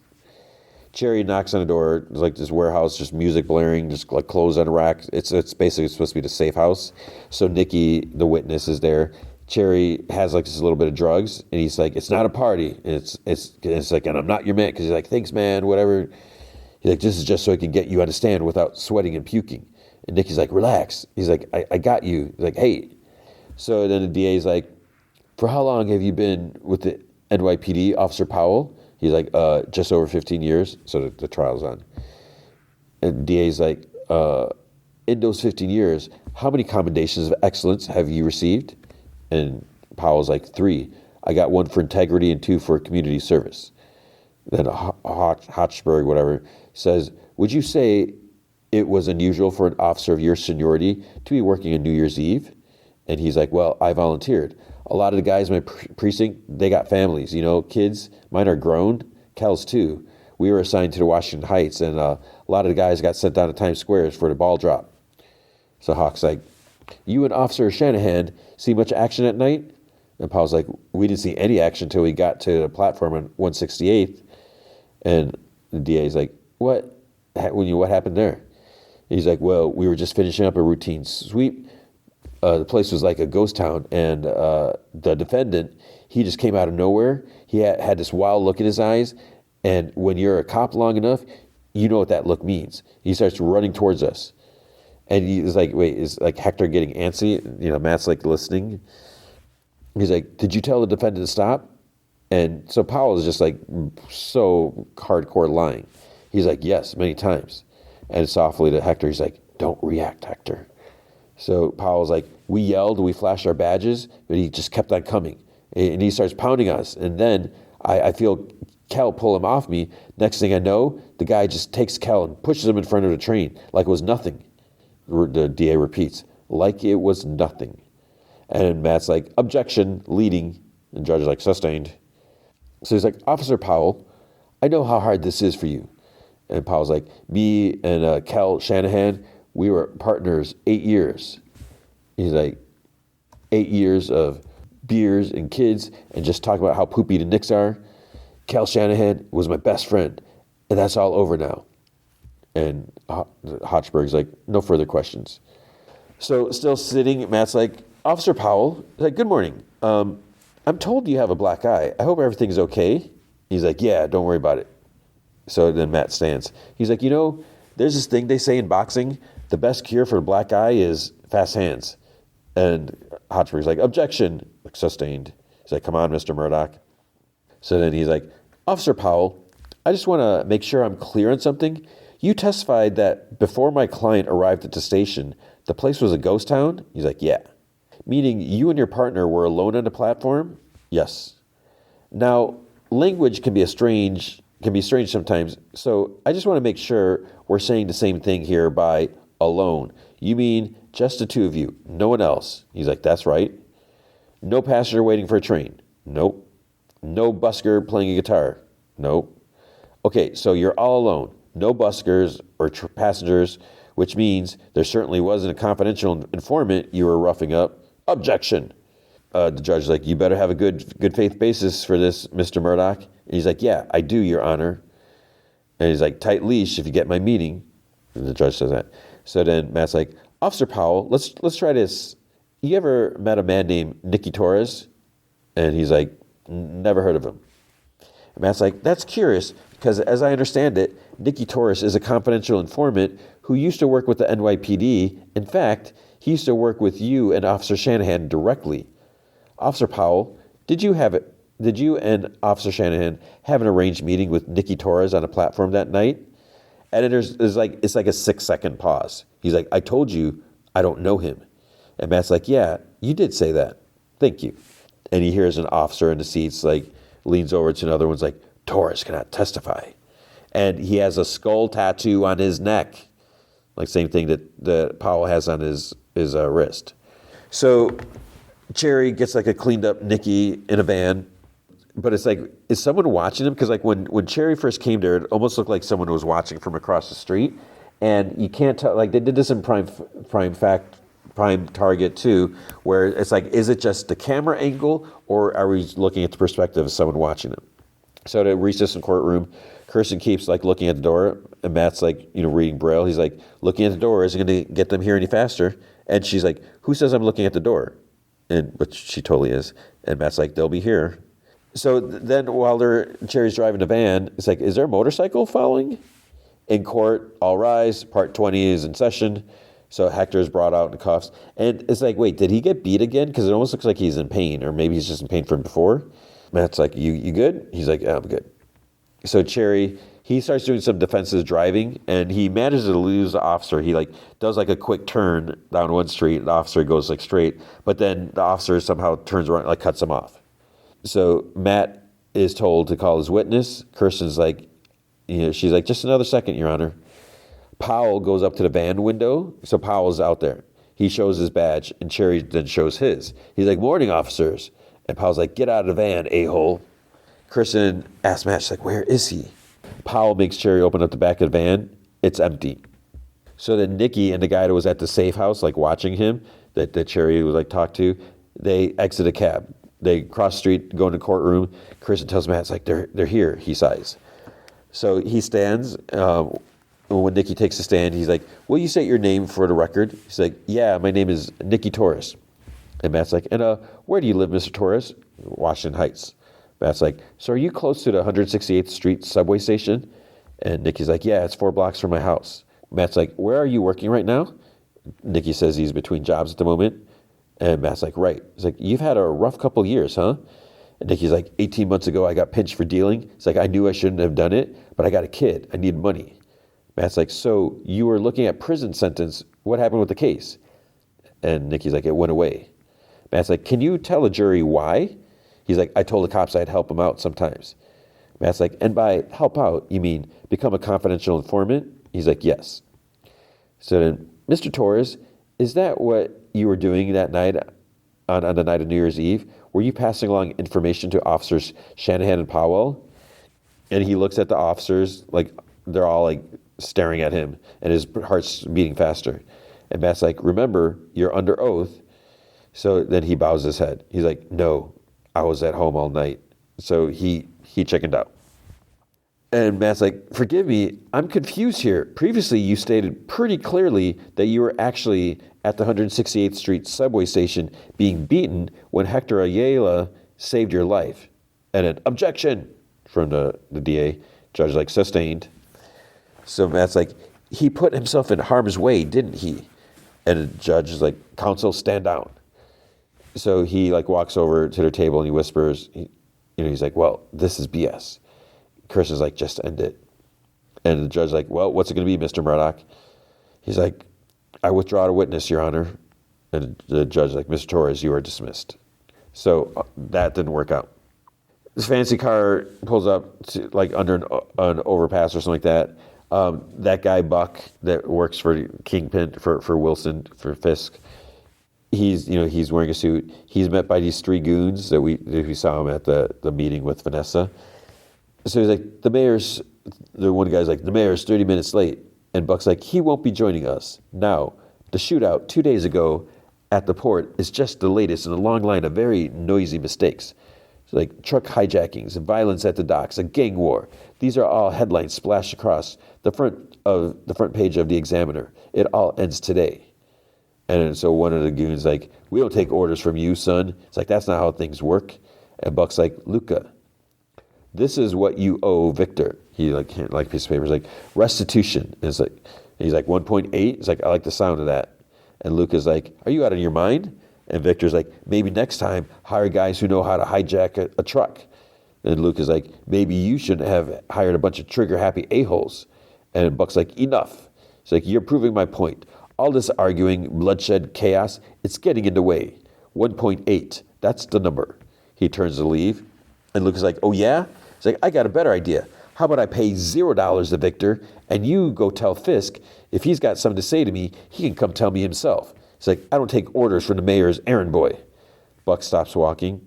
Cherry knocks on the door. There's like this warehouse, just music blaring, just like clothes on a rack. It's basically supposed to be the safe house. So Nikki, the witness, is there. Cherry has like this little bit of drugs, and he's like, "It's not a party." And it's like, and I'm not your man, because he's like, "Thanks, man, whatever." He's like, "This is just so I can get you on the stand without sweating and puking." And Nikki's like, "Relax." He's like, "I got you." He's like, "Hey." So then the DA's like, "For how long have you been with the NYPD, Officer Powell?" He's like, just over 15 years. So the trial's on. And DA's like, in those 15 years, how many commendations of excellence have you received? And Powell's like, 3. I got 1 for integrity and 2 for community service. Then Hochberg, whatever, says, would you say it was unusual for an officer of your seniority to be working on New Year's Eve? And he's like, well, I volunteered. A lot of the guys in my precinct, they got families, kids. Mine are grown. Kel's too. We were assigned to the Washington Heights, and a lot of the guys got sent down to Times Square for the ball drop. So Hawk's like, you and Officer Shanahan see much action at night? And Powell's like, we didn't see any action until we got to the platform on 168th. And the DA's like, what happened there? And he's like, well, we were just finishing up a routine sweep. The place was like a ghost town, and the defendant, he just came out of nowhere. He had this wild look in his eyes, and when you're a cop long enough, you know what that look means. He starts running towards us, and he's like, wait, is like Hector getting antsy? Matt's like listening. He's like, did you tell the defendant to stop? And so Powell is just like so hardcore lying. He's like, yes, many times. And softly to Hector, he's like, don't react, Hector. So Powell's like, we yelled, we flashed our badges, but he just kept on coming. And he starts pounding us. And then I feel Kel pull him off me. Next thing I know, the guy just takes Kel and pushes him in front of the train like it was nothing. The DA repeats, like it was nothing. And Matt's like, objection, leading. And Judge is like, sustained. So he's like, Officer Powell, I know how hard this is for you. And Powell's like, me and Kel Shanahan, we were partners 8 years. He's like, 8 years of beers and kids and just talking about how poopy the Knicks are. Cal Shanahan was my best friend, and that's all over now. And Hochberg's like, no further questions. So still sitting, Matt's like, Officer Powell, like, good morning. I'm told you have a black eye. I hope everything's okay. He's like, yeah, don't worry about it. So then Matt stands. He's like, there's this thing they say in boxing, the best cure for a black eye is fast hands. And Hochberg's like, objection, like, sustained. He's like, come on, Mr. Murdoch. So then he's like, Officer Powell, I just want to make sure I'm clear on something. You testified that before my client arrived at the station, the place was a ghost town? He's like, yeah. Meaning you and your partner were alone on the platform? Yes. Now, language can be strange sometimes, so I just want to make sure we're saying the same thing here by alone. You mean just the two of you, no one else? He's like, that's right. No passenger waiting for a train? Nope. No busker playing a guitar? Nope. Okay, so you're all alone. No buskers or passengers which means there certainly wasn't a confidential informant you were roughing up. Objection. The judge is like, you better have a good faith basis for this, Mr. Murdoch. And he's like, yeah, I do, Your Honor. And he's like, tight leash if you get my meaning. And the judge says that. So then Matt's like, Officer Powell, let's try this. You ever met a man named Nicky Torres? And he's like, never heard of him. And Matt's like, that's curious, because as I understand it, Nicky Torres is a confidential informant who used to work with the NYPD. In fact, he used to work with you and Officer Shanahan directly. Officer Powell, did you and Officer Shanahan have an arranged meeting with Nicky Torres on a platform that night? And it's like a 6-second pause. He's like, I told you I don't know him. And Matt's like, yeah, you did say that. Thank you. And he hears an officer in the seats, like, leans over to another one's like, Torres cannot testify. And he has a skull tattoo on his neck. Like same thing that Powell has on his wrist. So Cherry gets like a cleaned up Nicky in a van. But it's like, is someone watching him? Because like when Cherry first came there, it almost looked like someone was watching from across the street. And you can't tell, like they did this in Prime Target too, where it's like, is it just the camera angle or are we looking at the perspective of someone watching them? So the recess in courtroom, Kirsten keeps like looking at the door and Matt's like, reading Braille. He's like, looking at the door isn't going to get them here any faster. And she's like, who says I'm looking at the door? But she totally is. And Matt's like, they'll be here. So then while Cherry's driving the van, it's like, is there a motorcycle following? In court, all rise, part 20 is in session. So Hector's brought out in cuffs. And it's like, wait, did he get beat again? Because it almost looks like he's in pain, or maybe he's just in pain from before. Matt's like, you good? He's like, yeah, I'm good. So Cherry, he starts doing some defensive driving, and he manages to lose the officer. He like does like a quick turn down one street. The officer goes like straight, but then the officer somehow turns around, like cuts him off. So Matt is told to call his witness. Kirsten's like, she's like, just another second, Your Honor. Powell goes up to the van window. So Powell's out there. He shows his badge, and Cherry then shows his. He's like, morning, officers. And Powell's like, get out of the van, a-hole. Kirsten asks Matt, she's like, where is he? Powell makes Cherry open up the back of the van. It's empty. So then Nicky and the guy that was at the safe house, like watching him, that Cherry was like talked to, they exit a cab. They cross the street, go in the courtroom. Kirsten tells Matt, it's like, they're here, he sighs. So he stands. When Nicky takes a stand, he's like, will you state your name for the record? He's like, yeah, my name is Nicky Torres. And Matt's like, and where do you live, Mr. Torres? Washington Heights. Matt's like, so are you close to the 168th Street subway station? And Nicky's like, yeah, it's 4 blocks from my house. Matt's like, where are you working right now? Nicky says he's between jobs at the moment. And Matt's like, right. He's like, you've had a rough couple years, huh? And Nicky's like, 18 months ago, I got pinched for dealing. He's like, I knew I shouldn't have done it, but I got a kid. I need money. Matt's like, so you were looking at prison sentence. What happened with the case? And Nicky's like, it went away. Matt's like, can you tell a jury why? He's like, I told the cops I'd help them out sometimes. Matt's like, and by help out, you mean become a confidential informant? He's like, yes. So then, Mr. Torres, is that what you were doing that night on the night of New Year's Eve? Were you passing along information to officers Shanahan and Powell? And he looks at the officers, like they're all like staring at him, and his heart's beating faster. And Matt's like, remember, you're under oath. So then he bows his head. He's like, no, I was at home all night. So he chickened out. And Matt's like, forgive me, I'm confused here. Previously, you stated pretty clearly that you were actually at the 168th Street subway station being beaten when Hector Ayala saved your life. And an objection from the DA. Judge like, sustained. So Matt's like, he put himself in harm's way, didn't he? And the judge is like, counsel, stand down. So he like walks over to their table and he whispers, he's like, well, this is BS. Kirsten's like, just end it. And the judge's like, well, what's it going to be, Mr. Murdoch? He's like, I withdraw the witness, Your Honor. And the judge's like, Mr. Torres, you are dismissed. So that didn't work out. This fancy car pulls up to, like under an overpass or something like that. That guy Buck that works for Kingpin for Wilson for Fisk, he's wearing a suit. He's met by these 3 goons that we saw him at the meeting with Vanessa. So he's like, the one guy's like, the mayor's 30 minutes late. And Buck's like, he won't be joining us. Now, the shootout 2 days ago at the port is just the latest in a long line of very noisy mistakes. Like truck hijackings and violence at the docks, a gang war. These are all headlines splashed across the front page of the Examiner. It all ends today. And so one of the goons like, we don't take orders from you, son. It's like, that's not how things work. And Buck's like, Luca, this is what you owe Victor. He like piece of paper. He's like, restitution. And it's like, he's like 1.8. It's like, I like the sound of that. And Luca's like, are you out of your mind? And Victor's like, maybe next time hire guys who know how to hijack a truck. And Luke is like, maybe you shouldn't have hired a bunch of trigger-happy a-holes. And Buck's like, enough. He's like, you're proving my point. All this arguing, bloodshed, chaos, it's getting in the way. 1.8, that's the number. He turns to leave. And Luke is like, oh yeah? He's like, I got a better idea. How about I pay $0 to Victor, and you go tell Fisk, if he's got something to say to me, he can come tell me himself. He's like, I don't take orders from the mayor's errand boy. Buck stops walking.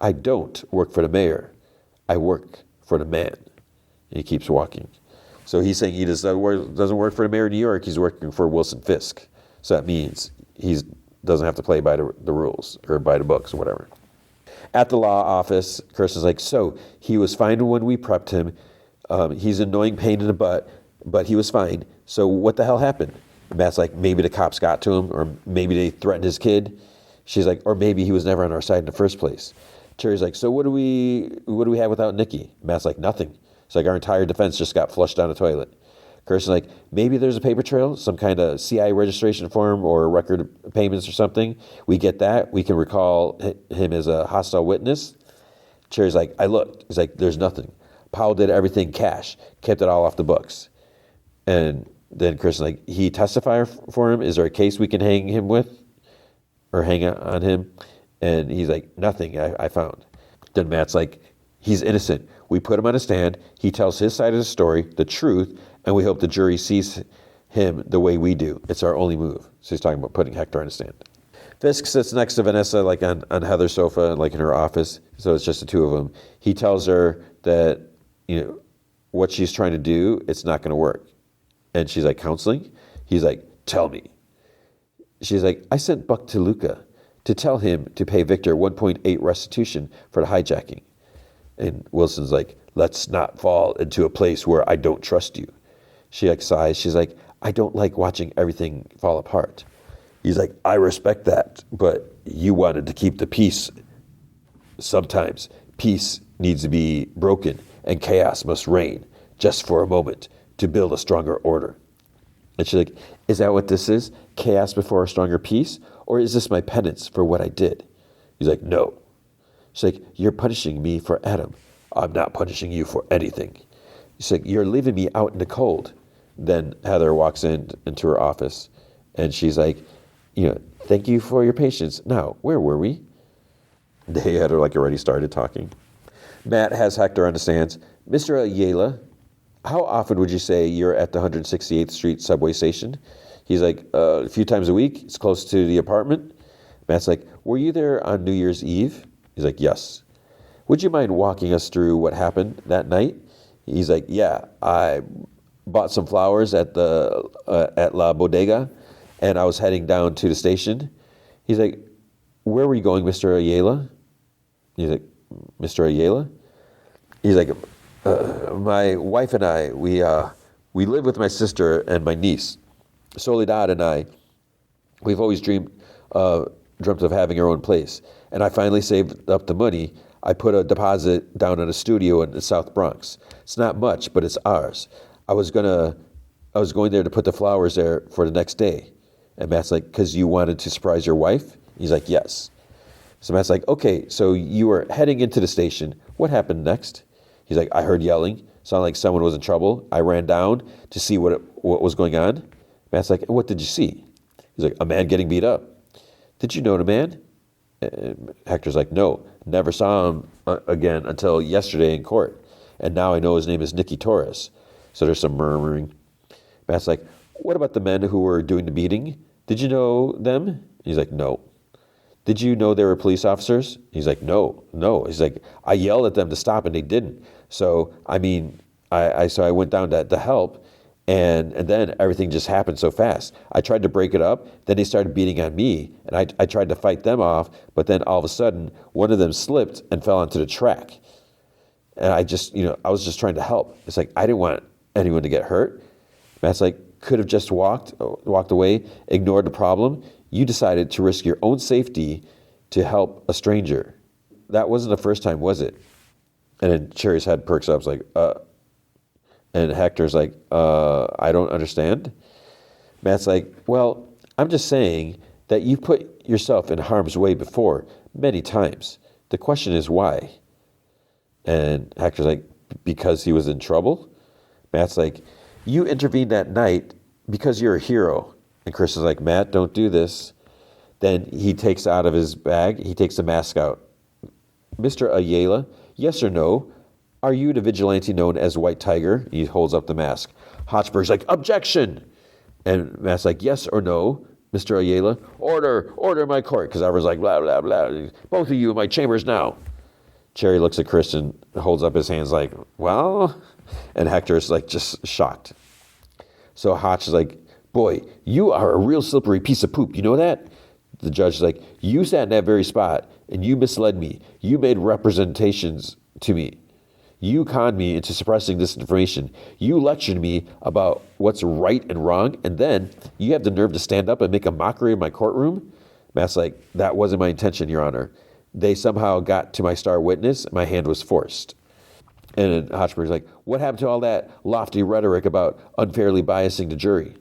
I don't work for the mayor. I work for the man. And he keeps walking. So he's saying he doesn't work for the mayor of New York. He's working for Wilson Fisk. So that means he doesn't have to play by the rules or by the books or whatever. At the law office, Kirsten's like, so he was fine when we prepped him. He's an annoying pain in the butt, but he was fine. So what the hell happened? And Matt's like, maybe the cops got to him, or maybe they threatened his kid. She's like, or maybe he was never on our side in the first place. Terry's like, so what do we have without Nikki? Matt's like, nothing. It's like our entire defense just got flushed down the toilet. Kirsten's like, maybe there's a paper trail, some kind of CI registration form or record of payments or something. We get that. We can recall him as a hostile witness. Terry's like, I looked. He's like, there's nothing. Powell did everything cash, kept it all off the books. And then Kirsten's like, he testified for him? Is there a case we can hang him with? Or hang on him? And he's like, nothing I found. Then Matt's like, he's innocent. We put him on a stand. He tells his side of the story, the truth, and we hope the jury sees him the way we do. It's our only move. So he's talking about putting Hector on a stand. Fisk sits next to Vanessa, like on Heather's sofa, like in her office. So it's just the two of them. He tells her that, what she's trying to do, it's not going to work. And she's like, counseling? He's like, tell me. She's like, I sent Buck to Luca to tell him to pay Victor 1.8 restitution for the hijacking. And Wilson's like, let's not fall into a place where I don't trust you. She like sighs. She's like, I don't like watching everything fall apart. He's like, I respect that, but you wanted to keep the peace. Sometimes peace needs to be broken and chaos must reign just for a moment to build a stronger order. And she's like, is that what this is? Chaos before a stronger peace? Or is this my penance for what I did? He's like, no. She's like, you're punishing me for Adam. I'm not punishing you for anything. She's like, you're leaving me out in the cold. Then Heather walks into her office, and she's like, thank you for your patience. Now, where were we? They had already started talking. Matt has Hector on the stands. Mr. Ayala, how often would you say you're at the 168th Street subway station? He's like, a few times a week. It's close to the apartment. Matt's like, were you there on New Year's Eve? He's like, yes. Would you mind walking us through what happened that night? He's like, yeah, I bought some flowers at La Bodega, and I was heading down to the station. He's like, where were you going, Mr. Ayala? He's like, Mr. Ayala? He's like, my wife and I, we live with my sister and my niece. Soledad and I, we've always dreamt of having our own place. And I finally saved up the money. I put a deposit down on a studio in the South Bronx. It's not much, but it's ours. I was going there to put the flowers there for the next day. And Matt's like, because you wanted to surprise your wife? He's like, yes. So Matt's like, okay, so you were heading into the station. What happened next? He's like, I heard yelling. Sounded like someone was in trouble. I ran down to see what was going on. Matt's like, what did you see? He's like, a man getting beat up. Did you know the man? And Hector's like, no, never saw him again until yesterday in court. And now I know his name is Nicky Torres. So there's some murmuring. Matt's like, what about the men who were doing the beating? Did you know them? He's like, no. Did you know they were police officers? He's like, no. He's like, I yelled at them to stop and they didn't. So, I went down to help, And then everything just happened so fast. I tried to break it up. Then they started beating on me. And I tried to fight them off. But then all of a sudden, one of them slipped and fell onto the track. And I was just trying to help. It's like, I didn't want anyone to get hurt. Matt's like, could have just walked away, ignored the problem. You decided to risk your own safety to help a stranger. That wasn't the first time, was it? And then Cherry's head perks up. It's like, And Hector's like, I don't understand. Matt's like, well, I'm just saying that you put yourself in harm's way before, many times. The question is why? And Hector's like, because he was in trouble? Matt's like, you intervened that night because you're a hero. And Chris is like, Matt, don't do this. Then he takes out of his bag, he takes the mask out. Mr. Ayala, yes or no? Are you the vigilante known as White Tiger? He holds up the mask. Hotspur's like, objection! And Matt's like, yes or no, Mr. Ayala? Order in my court. Because I was like, blah, blah, blah. Both of you in my chambers now. Cherry looks at Chris and holds up his hands like, well? And Hector's like just shocked. So Hotch is like, boy, you are a real slippery piece of poop. You know that? The judge is like, you sat in that very spot and you misled me. You made representations to me. You conned me into suppressing this information. You lectured me about what's right and wrong, and then you have the nerve to stand up and make a mockery of my courtroom? Matt's like, that wasn't my intention, Your Honor. They somehow got to my star witness, and my hand was forced. And then Hotchberg's like, what happened to all that lofty rhetoric about unfairly biasing the jury?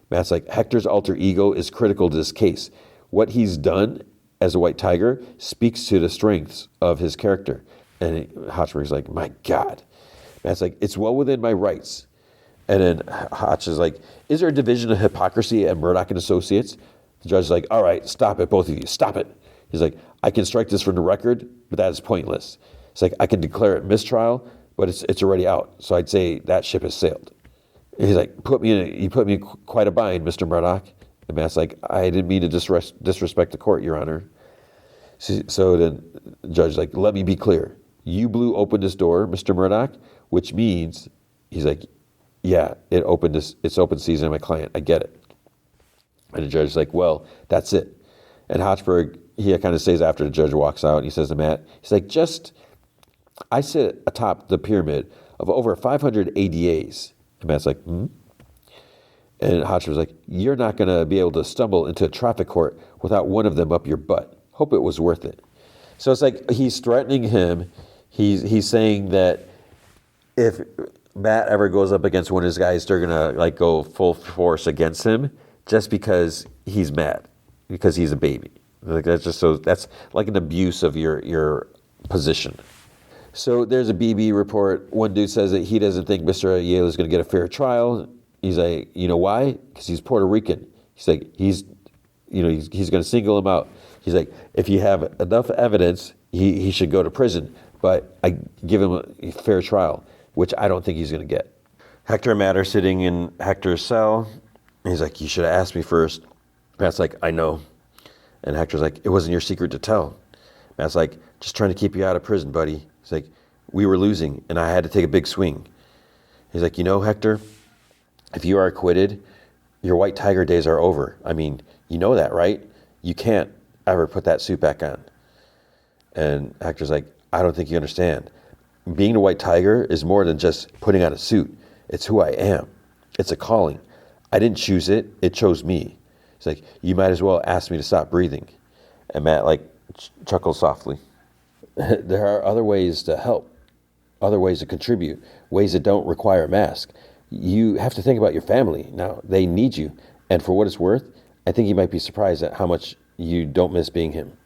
Matt's like, Hector's alter ego is critical to this case. What he's done as a White Tiger speaks to the strengths of his character. And Hotchberg's like, my God. Matt's like, it's well within my rights. And then Hotch is like, is there a division of hypocrisy at Murdoch and Associates? The judge is like, all right, stop it, both of you, stop it. He's like, I can strike this from the record, but that is pointless. It's like, I can declare it mistrial, but it's already out. So I'd say that ship has sailed. And he's like, you put me in quite a bind, Mr. Murdoch. And Matt's like, I didn't mean to disrespect the court, Your Honor. So then the judge is like, let me be clear. You blew open this door, Mr. Murdoch, which means, he's like, yeah, it's open season on my client. I get it. And the judge is like, well, that's it. And Hotchberg, he kind of says after the judge walks out, and he says to Matt, he's like, I sit atop the pyramid of over 500 ADAs. And Matt's like, hmm? And Hotchberg's like, you're not going to be able to stumble into a traffic court without one of them up your butt. Hope it was worth it. So it's like he's threatening him. He's saying that if Matt ever goes up against one of his guys, they're gonna like go full force against him just because he's mad, because he's a baby. Like that's like an abuse of your position. So there's a BB report. One dude says that he doesn't think Mr. Ayala is going to get a fair trial. He's like, you know why? Because he's Puerto Rican. He's like, he's going to single him out. He's like, if you have enough evidence, he should go to prison. But I give him a fair trial, which I don't think he's going to get. Hector and Matt are sitting in Hector's cell. He's like, you should have asked me first. Matt's like, I know. And Hector's like, it wasn't your secret to tell. Matt's like, just trying to keep you out of prison, buddy. He's like, we were losing, and I had to take a big swing. He's like, you know, Hector, if you are acquitted, your White Tiger days are over. I mean, you know that, right? You can't ever put that suit back on. And Hector's like, I don't think you understand. Being a White Tiger is more than just putting on a suit. It's who I am. It's a calling. I didn't choose it. It chose me. He's like, you might as well ask me to stop breathing. And Matt like chuckles softly. There are other ways to help, other ways to contribute, ways that don't require a mask. You have to think about your family. Now, they need you. And for what it's worth, I think you might be surprised at how much you don't miss being him.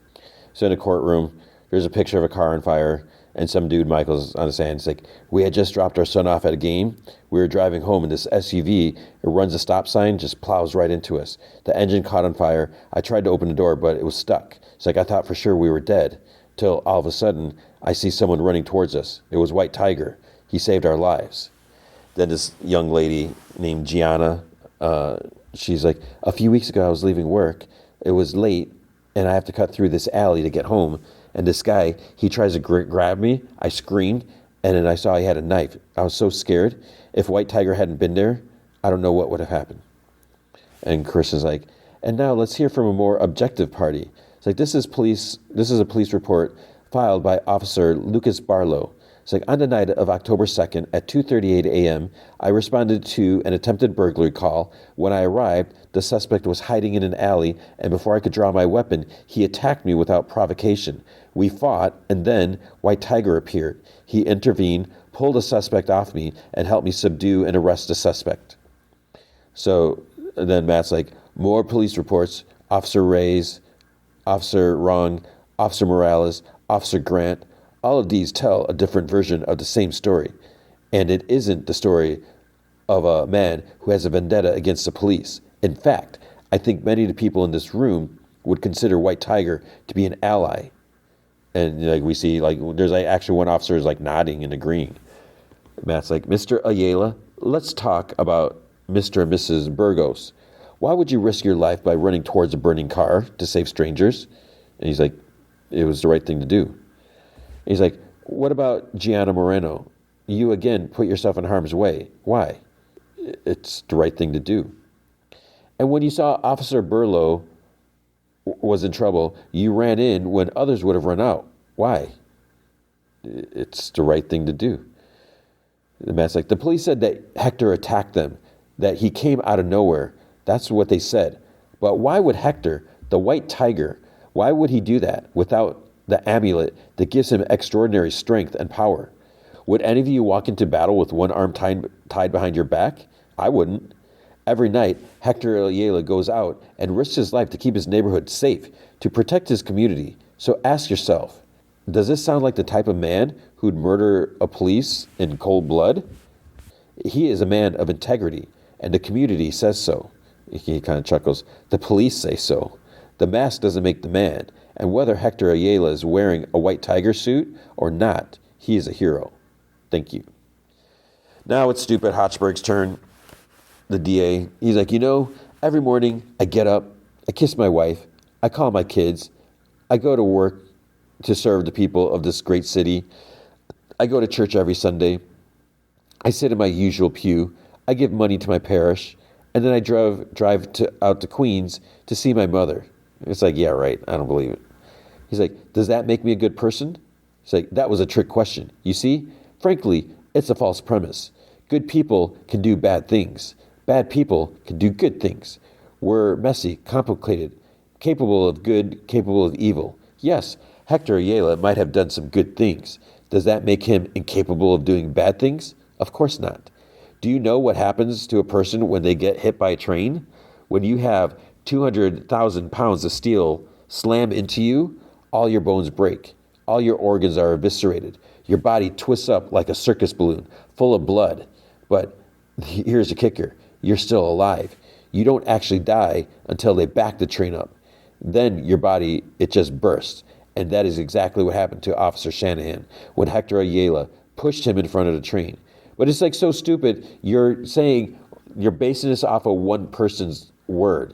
So in a courtroom, there's a picture of a car on fire, and some dude, Michael's on the sand. It's like, we had just dropped our son off at a game. We were driving home, and this SUV, it runs a stop sign, just plows right into us. The engine caught on fire. I tried to open the door, but it was stuck. It's like I thought for sure we were dead, till all of a sudden, I see someone running towards us. It was White Tiger. He saved our lives. Then this young lady named Gianna, she's like, a few weeks ago I was leaving work. It was late, and I have to cut through this alley to get home. And this guy, he tries to grab me. I screamed, and then I saw he had a knife. I was so scared. If White Tiger hadn't been there, I don't know what would have happened. And Chris is like, and now let's hear from a more objective party. It's like, this is a police report filed by Officer Lucas Barlow. It's like, on the night of October 2nd at 2:38 a.m., I responded to an attempted burglary call. When I arrived, the suspect was hiding in an alley, and before I could draw my weapon, he attacked me without provocation. We fought, and then White Tiger appeared. He intervened, pulled the suspect off me, and helped me subdue and arrest the suspect. So then Matt's like, more police reports, Officer Reyes, Officer Wrong, Officer Morales, Officer Grant. All of these tell a different version of the same story. And it isn't the story of a man who has a vendetta against the police. In fact, I think many of the people in this room would consider White Tiger to be an ally. And like we see, like there's like actually one officer is like nodding and agreeing. Matt's like, Mr. Ayala, let's talk about Mr. and Mrs. Burgos. Why would you risk your life by running towards a burning car to save strangers? And he's like, it was the right thing to do. He's like, what about Gianna Moreno? You again put yourself in harm's way. Why? It's the right thing to do. And when you saw Officer Barlow was in trouble, you ran in when others would have run out. Why? It's the right thing to do. The man's like, the police said that Hector attacked them, that he came out of nowhere. That's what they said. But why would Hector, the White Tiger, why would he do that without the amulet that gives him extraordinary strength and power? Would any of you walk into battle with one arm tied behind your back? I wouldn't. Every night, Hector Ayala goes out and risks his life to keep his neighborhood safe, to protect his community. So ask yourself, does this sound like the type of man who'd murder a police in cold blood? He is a man of integrity, and the community says so. He kind of chuckles. The police say so. The mask doesn't make the man, and whether Hector Ayala is wearing a White Tiger suit or not, he is a hero. Thank you. Now it's Stupid Hochberg's turn. The DA, he's like, every morning I get up, I kiss my wife, I call my kids, I go to work to serve the people of this great city. I go to church every Sunday. I sit in my usual pew. I give money to my parish. And then I drive out to Queens to see my mother. It's like, yeah, right. I don't believe it. He's like, does that make me a good person? He's like, that was a trick question. You see, frankly, it's a false premise. Good people can do bad things. Bad people can do good things. We're messy, complicated, capable of good, capable of evil. Yes, Hector Ayala might have done some good things. Does that make him incapable of doing bad things? Of course not. Do you know what happens to a person when they get hit by a train? When you have 200,000 pounds of steel slam into you, all your bones break. All your organs are eviscerated. Your body twists up like a circus balloon, full of blood. But here's the kicker. You're still alive. You don't actually die until they back the train up. Then your body, it just bursts. And that is exactly what happened to Officer Shanahan when Hector Ayala pushed him in front of the train. But it's like so stupid. You're basing this off of one person's word.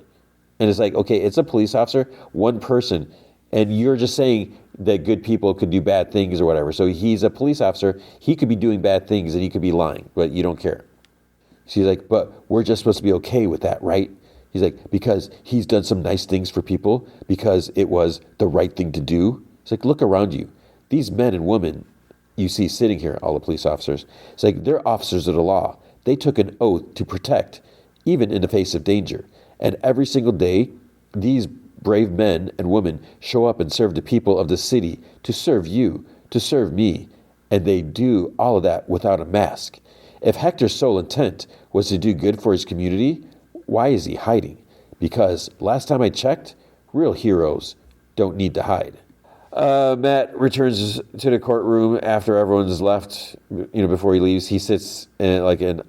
And it's like, okay, it's a police officer, one person. And you're just saying that good people could do bad things or whatever. So he's a police officer. He could be doing bad things and he could be lying, but you don't care. She's like, but we're just supposed to be okay with that, right? He's like, because he's done some nice things for people, because it was the right thing to do. It's like, look around you. These men and women you see sitting here, all the police officers, it's like they're officers of the law. They took an oath to protect, even in the face of danger. And every single day, these brave men and women show up and serve the people of the city, to serve you, to serve me. And they do all of that without a mask. If Hector's sole intent was to do good for his community, why is he hiding? Because last time I checked, real heroes don't need to hide. Matt returns to the courtroom after everyone's left. Before he leaves, he sits in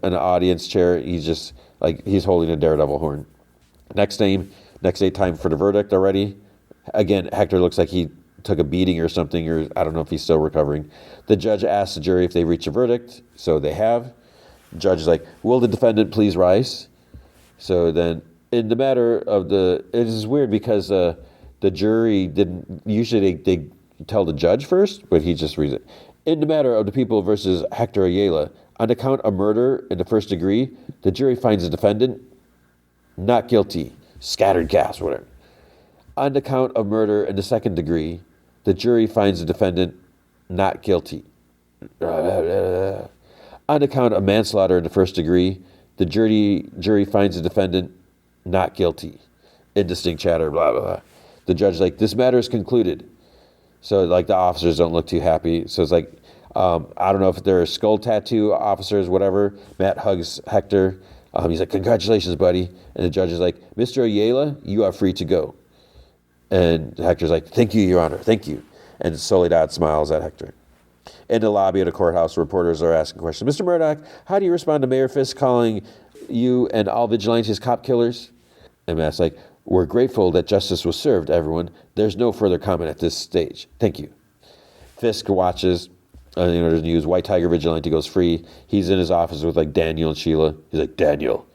an audience chair. He's holding a Daredevil horn. Next day, time for the verdict already. Again, Hector looks like he took a beating or something, or I don't know if he's still recovering. The judge asks the jury if they reach a verdict, so they have. The judge is like, will the defendant please rise? So then, in the matter of it is weird because the jury didn't, usually they tell the judge first, but he just reads it. In the matter of the people versus Hector Ayala, On the count of murder in the first degree, the jury finds the defendant not guilty. Scattered gas, whatever. On the count of murder in the second degree, the jury finds the defendant not guilty. On the count of manslaughter in the first degree, the jury finds the defendant not guilty. Indistinct chatter, blah, blah, blah. The judge is like, this matter is concluded. So, like, the officers don't look too happy. So it's like, I don't know if they're skull tattoo officers, whatever. Matt hugs Hector. He's like, congratulations, buddy. And the judge is like, Mr. Ayala, you are free to go. And Hector's like, thank you, Your Honor, thank you. And Soledad smiles at Hector. In the lobby of the courthouse, reporters are asking questions. Mr. Murdoch, how do you respond to Mayor Fisk calling you and all vigilantes cop killers? And Matt's like, we're grateful that justice was served, everyone. There's no further comment at this stage. Thank you. Fisk watches, the news. White Tiger vigilante goes free. He's in his office with like Daniel and Sheila. He's like, Daniel,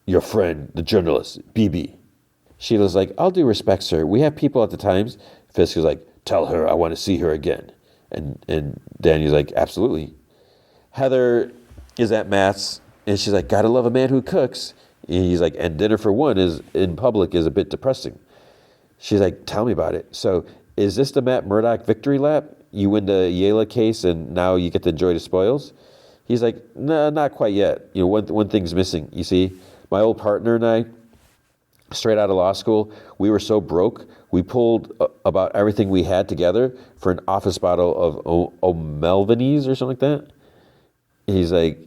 your friend, the journalist, BB. Sheila's like, all due respect, sir. We have people at the Times. Fisk is like, tell her I want to see her again. And Daniel's like, absolutely. Heather is at Matt's, and she's like, gotta love a man who cooks. And he's like, and dinner for one is in public is a bit depressing. She's like, tell me about it. So is this the Matt Murdoch victory lap? You win the Yela case and now you get to enjoy the spoils? He's like, no, not quite yet. One thing's missing. You see, my old partner and I, straight out of law school, we were so broke, we pulled about everything we had together for an office bottle of O'Melvinese or something like that. He's like,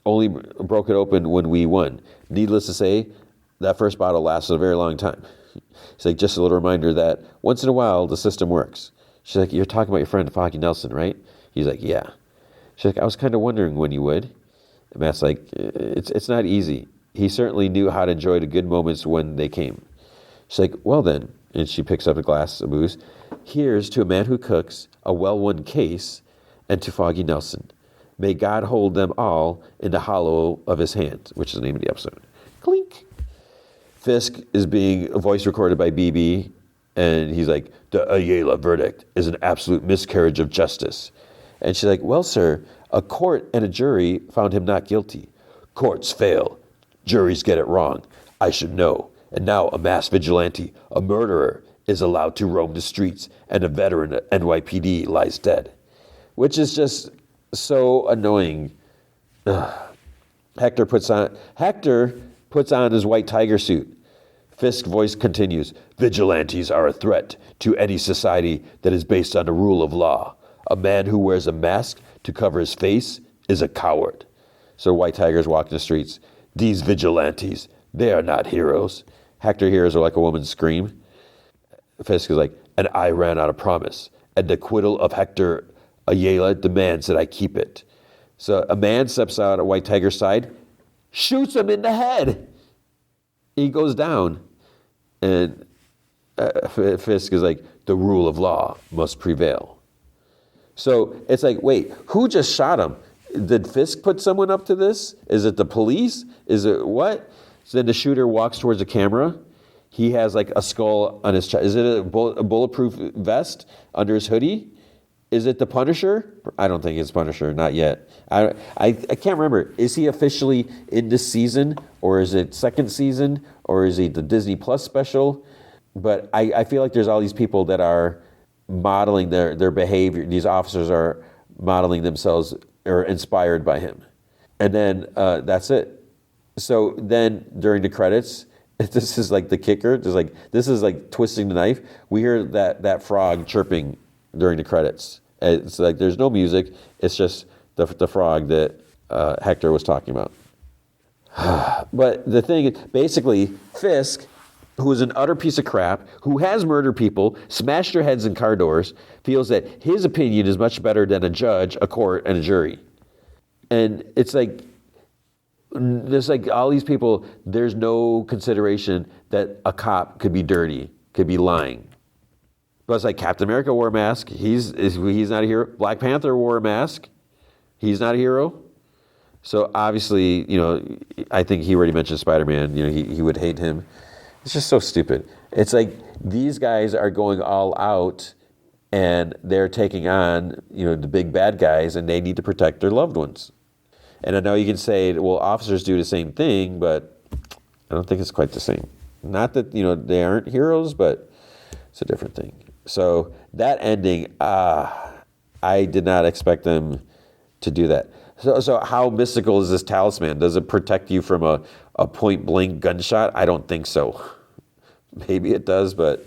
only broke it open when we won. Needless to say, that first bottle lasted a very long time. It's like, just a little reminder that once in a while, the system works. She's like, you're talking about your friend Foggy Nelson, right? He's like, yeah. She's like, I was kind of wondering when you would. And Matt's like, it's not easy. He certainly knew how to enjoy the good moments when they came. She's like, well then, and she picks up a glass of booze. Here's to a man who cooks, a well-won case, and to Foggy Nelson. May God hold them all in the hollow of his hand, which is the name of the episode. Clink. Fisk is being voice recorded by BB, and he's like, the Ayala verdict is an absolute miscarriage of justice. And she's like, well, sir, a court and a jury found him not guilty. Courts fail. Juries get it wrong. I should know. And now a mass vigilante, a murderer, is allowed to roam the streets, and a veteran at NYPD lies dead. Which is just so annoying. Ugh. Hector puts on his white tiger suit. Fisk's voice continues, vigilantes are a threat to any society that is based on the rule of law. A man who wears a mask to cover his face is a coward. So White Tiger's walking the streets. These vigilantes, they are not heroes. Hector hears like a woman scream. Fisk is like, and I ran out of promise. And the acquittal of Hector Ayala demands that I keep it. So a man steps out at White Tiger's side, shoots him in the head. He goes down. And Fisk is like, the rule of law must prevail. So it's like, wait, who just shot him? Did Fisk put someone up to this? Is it the police? Is it what? So then the shooter walks towards the camera. He has like a skull on his chest. Is it a bulletproof vest under his hoodie? Is it the Punisher? I don't think it's Punisher, not yet. I can't remember. Is he officially in this season, or is it second season, or is he the Disney Plus special? But I feel like there's all these people that are modeling their behavior. These officers are modeling themselves or inspired by him. And then that's it. So then during the credits, this is like the kicker. This is like twisting the knife. We hear that frog chirping during the credits. It's like there's no music. It's just the frog that Hector was talking about. But the thing is, basically, Fisk, who is an utter piece of crap, who has murdered people, smashed their heads in car doors, feels that his opinion is much better than a judge, a court, and a jury. And it's like, there's like all these people, there's no consideration that a cop could be dirty, could be lying. But it's like Captain America wore a mask. He's not a hero. Black Panther wore a mask. He's not a hero. So obviously, I think he already mentioned Spider-Man. He would hate him. It's just so stupid. It's like these guys are going all out and they're taking on, the big bad guys, and they need to protect their loved ones. And I know you can say, well, officers do the same thing, but I don't think it's quite the same. Not that, they aren't heroes, but it's a different thing. So that ending, I did not expect them to do that. So how mystical is this talisman? Does it protect you from a point-blank gunshot? I don't think so. Maybe it does, but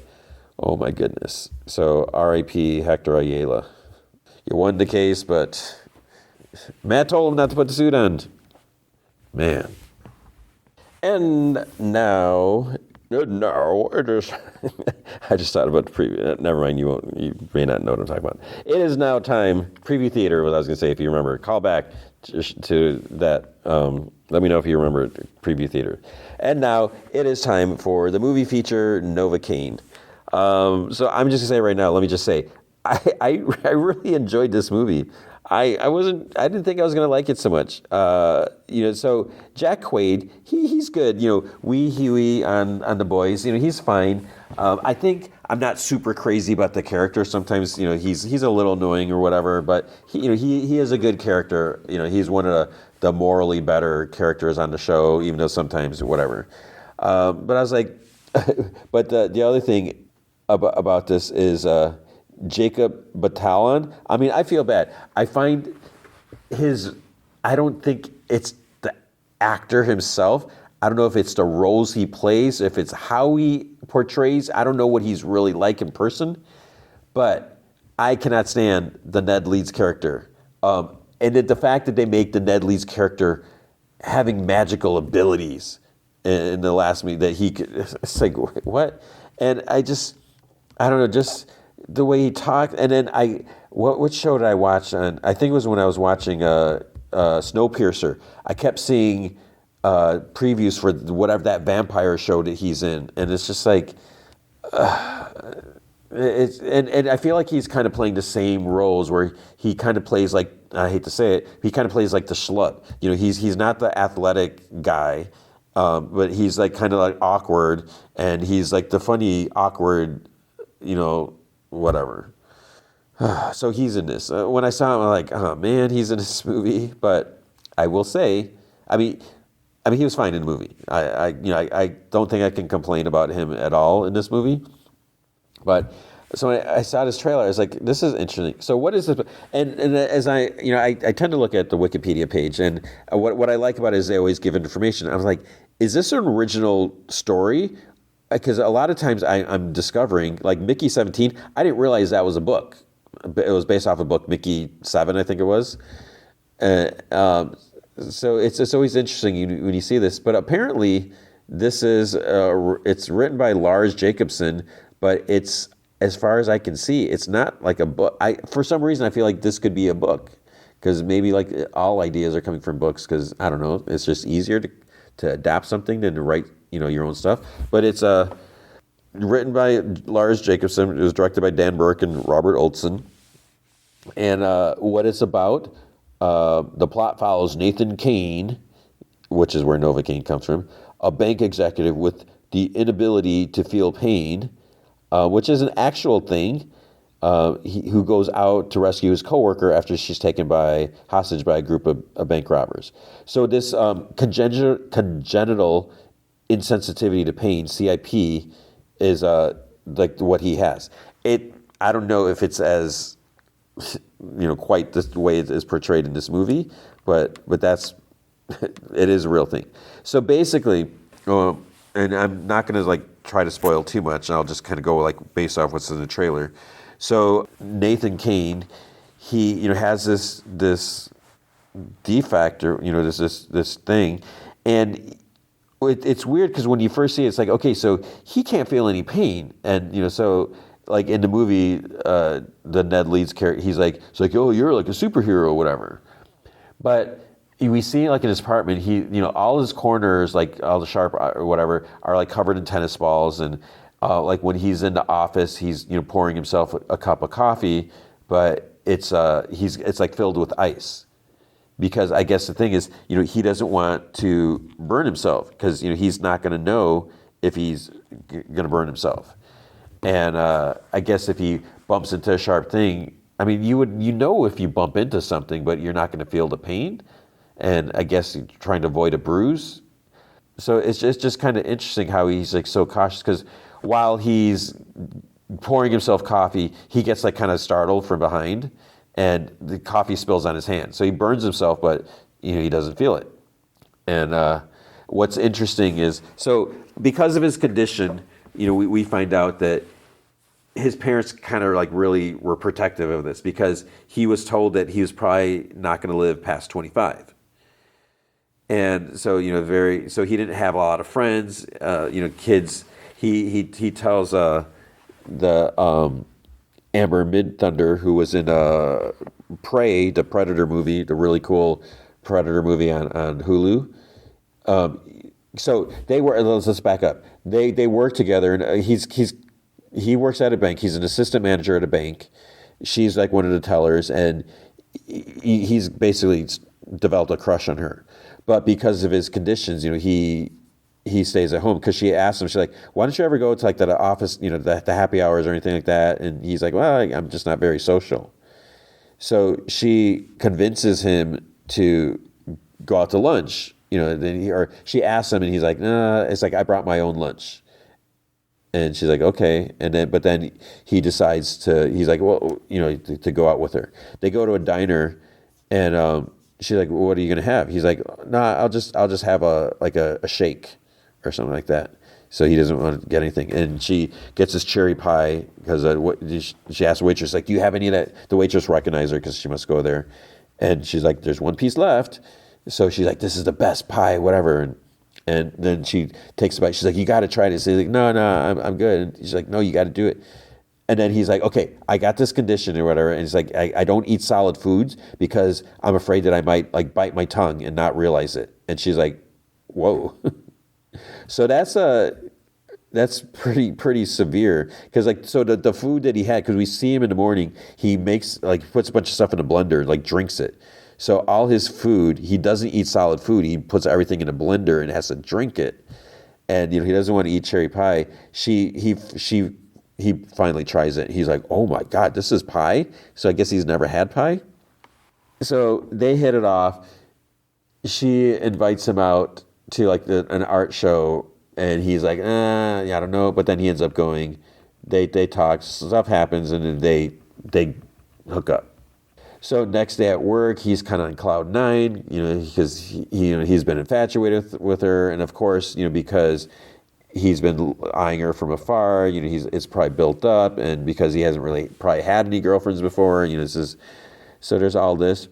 oh my goodness. So R.I.P. Hector Ayala. You won the case, but Matt told him not to put the suit on. Man. And now it is. I just thought about the preview. Never mind, you may not know what I'm talking about. It is now time. Preview theater, what I was going to say, if you remember. Call back to that. Let me know if you remember preview theater. And now it is time for the movie feature, Novocaine. So I'm just going to say right now, let me just say, I really enjoyed this movie. I didn't think I was going to like it so much. So Jack Quaid, he's good. Wee Huey on The Boys, he's fine. I think I'm not super crazy about the character. Sometimes, he's a little annoying or whatever, but he is a good character. He's one of the morally better characters on the show, even though sometimes whatever. But I was like, but the other thing about this is, Jacob Batalon. I mean, I feel bad. I find I don't think it's the actor himself. I don't know if it's the roles he plays, if it's how he portrays. I don't know what he's really like in person, but I cannot stand the Ned Leeds character. And the fact that they make the Ned Leeds character having magical abilities in the last movie that he could, it's like, what? And I don't know, just the way he talked, and then what show did I watch on? I think it was when I was watching Snowpiercer. I kept seeing previews for whatever that vampire show that he's in, and it's just like, and I feel like he's kind of playing the same roles where he kind of plays like, I hate to say it, he kind of plays like the schluck. He's not the athletic guy, but he's like kind of like awkward, and he's like the funny awkward, whatever. So he's in this. When I saw him, I'm like, oh man, he's in this movie. But I will say, I mean, he was fine in the movie. I don't think I can complain about him at all in this movie. But so when I saw this trailer, I was like, this is interesting. So what is this? And as I tend to look at the Wikipedia page, and what I like about it is they always give information. I was like, is this an original story? Because a lot of times I'm discovering, like Mickey 17, I didn't realize that was a book. It was based off a book, Mickey 7, I think it was. So it's always interesting when you see this. But apparently, this is it's written by Lars Jacobson, but it's, as far as I can see, it's not like a book. For some reason, I feel like this could be a book, because maybe like all ideas are coming from books. Because I don't know, it's just easier to adapt something than to write your own stuff. But it's written by Lars Jacobson. It was directed by Dan Burke and Robert Olson. And what it's about, the plot follows Nathan Kane, which is where Novocaine comes from, a bank executive with the inability to feel pain, which is an actual thing, who goes out to rescue his coworker after she's taken hostage by a group of bank robbers. So this congenital insensitivity to pain, CIP, is like what he has. I don't know if it's as quite the way it is portrayed in this movie, but that's it is a real thing. So basically, and I'm not going to try to spoil too much. I'll just kind of go based off what's in the trailer. So Nathan Kane, he has this defect, or this thing, and it's weird because when you first see it, it's like, okay, so he can't feel any pain, and so like in the movie, the Ned Leeds character, he's like, it's like, oh, you're like a superhero or whatever, but we see in his apartment, he all his corners, like all the sharp or whatever, are covered in tennis balls, and when he's in the office, he's pouring himself a cup of coffee, but it's filled with ice. Because I guess the thing is, he doesn't want to burn himself, because he's not going to know if he's going to burn himself. And I guess if he bumps into a sharp thing, I mean, you know if you bump into something, but you're not going to feel the pain. And I guess he's trying to avoid a bruise. So it's just kind of interesting how he's like so cautious, because while he's pouring himself coffee, he gets like kind of startled from behind, and the coffee spills on his hand. So he burns himself, but he doesn't feel it. And what's interesting is, so because of his condition, we find out that his parents kind of like really were protective of this, because he was told that he was probably not going to live past 25. And so, so he didn't have a lot of friends, kids. He tells the Amber Midthunder, who was in Prey, the Predator movie, the really cool Predator movie on Hulu. So they were. Let's back up. They work together, and he works at a bank. He's an assistant manager at a bank. She's like one of the tellers, and he's basically developed a crush on her. But because of his conditions, he stays at home, because she asked him, she's like, why don't you ever go to like the office, the happy hours or anything like that? And he's like, well, I'm just not very social. So she convinces him to go out to lunch, or she asks him, and he's like, nah, it's like, I brought my own lunch. And she's like, okay. But then he decides he's like, well, to go out with her. They go to a diner, and she's like, well, what are you going to have? He's like, nah, I'll just have a shake or something like that. So he doesn't want to get anything. And she gets this cherry pie, because she asks the waitress, like, do you have any of that? The waitress recognizes her, because she must go there. And she's like, there's one piece left. So she's like, this is the best pie, whatever. And then she takes a bite. She's like, you got to try this. He's like, no, I'm good. And she's like, no, you got to do it. And then he's like, okay, I got this condition or whatever. And he's like, I don't eat solid foods because I'm afraid that I might like bite my tongue and not realize it. And she's like, whoa. So that's pretty severe, because like, so the food that he had, because we see him in the morning, he makes like, puts a bunch of stuff in a blender, like drinks it. So all his food, he doesn't eat solid food. He puts everything in a blender and has to drink it. And he doesn't want to eat cherry pie. He finally tries it. He's like, oh my God, this is pie? So I guess he's never had pie. So they hit it off. She invites him out to like an art show, and he's like, yeah, I don't know. But then he ends up going. They talk, stuff happens, and then they hook up. So next day at work, he's kind of on cloud nine, because he's been infatuated with her, and of course, because he's been eyeing her from afar, it's probably built up, and because he hasn't really probably had any girlfriends before, so there's all this,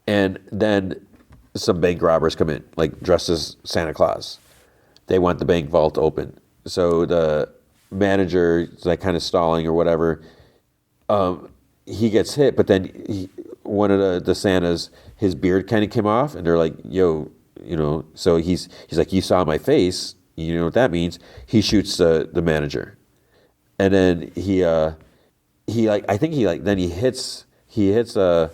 and then some bank robbers come in, like dressed as Santa Claus. They want the bank vault open, so the manager is like kind of stalling or whatever. He gets hit, but then one of the Santas, his beard kind of came off, and they're like, yo, so he's like, you saw my face, you know what that means. He shoots the manager, and then he hits the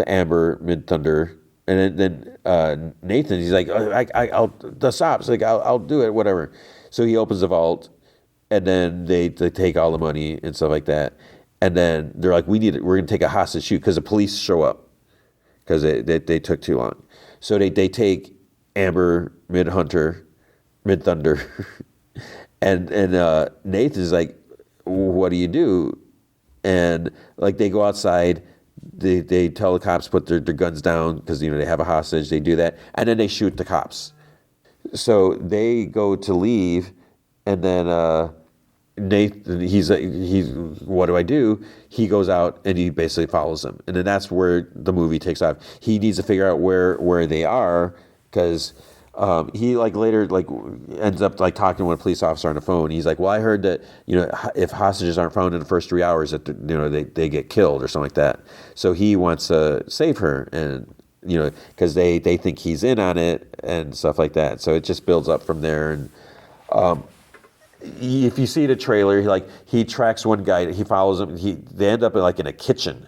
Amber Midthunder, and then Nathan, he's like, I'll the stops, like I'll do it, whatever. So he opens the vault, and then they take all the money and stuff like that. And then they're like, we're going to take a hostage shoot, because the police show up, because they took too long. So they take Amber Midthunder, and Nathan's like, what do you do? And like, they go outside, they tell the cops put their guns down, because they have a hostage. They do that, and then they shoot the cops. So they go to leave, and then Nathan, he's what do I do? He goes out and he basically follows them, and then that's where the movie takes off. He needs to figure out where they are, because he like later like ends up like talking to a police officer on the phone. He's like, well, I heard that if hostages aren't found in the first 3 hours, that they get killed or something like that. So he wants to save her, and because they think he's in on it and stuff like that. So it just builds up from there. And if you see the trailer, he tracks one guy, he follows him. They end up in a kitchen,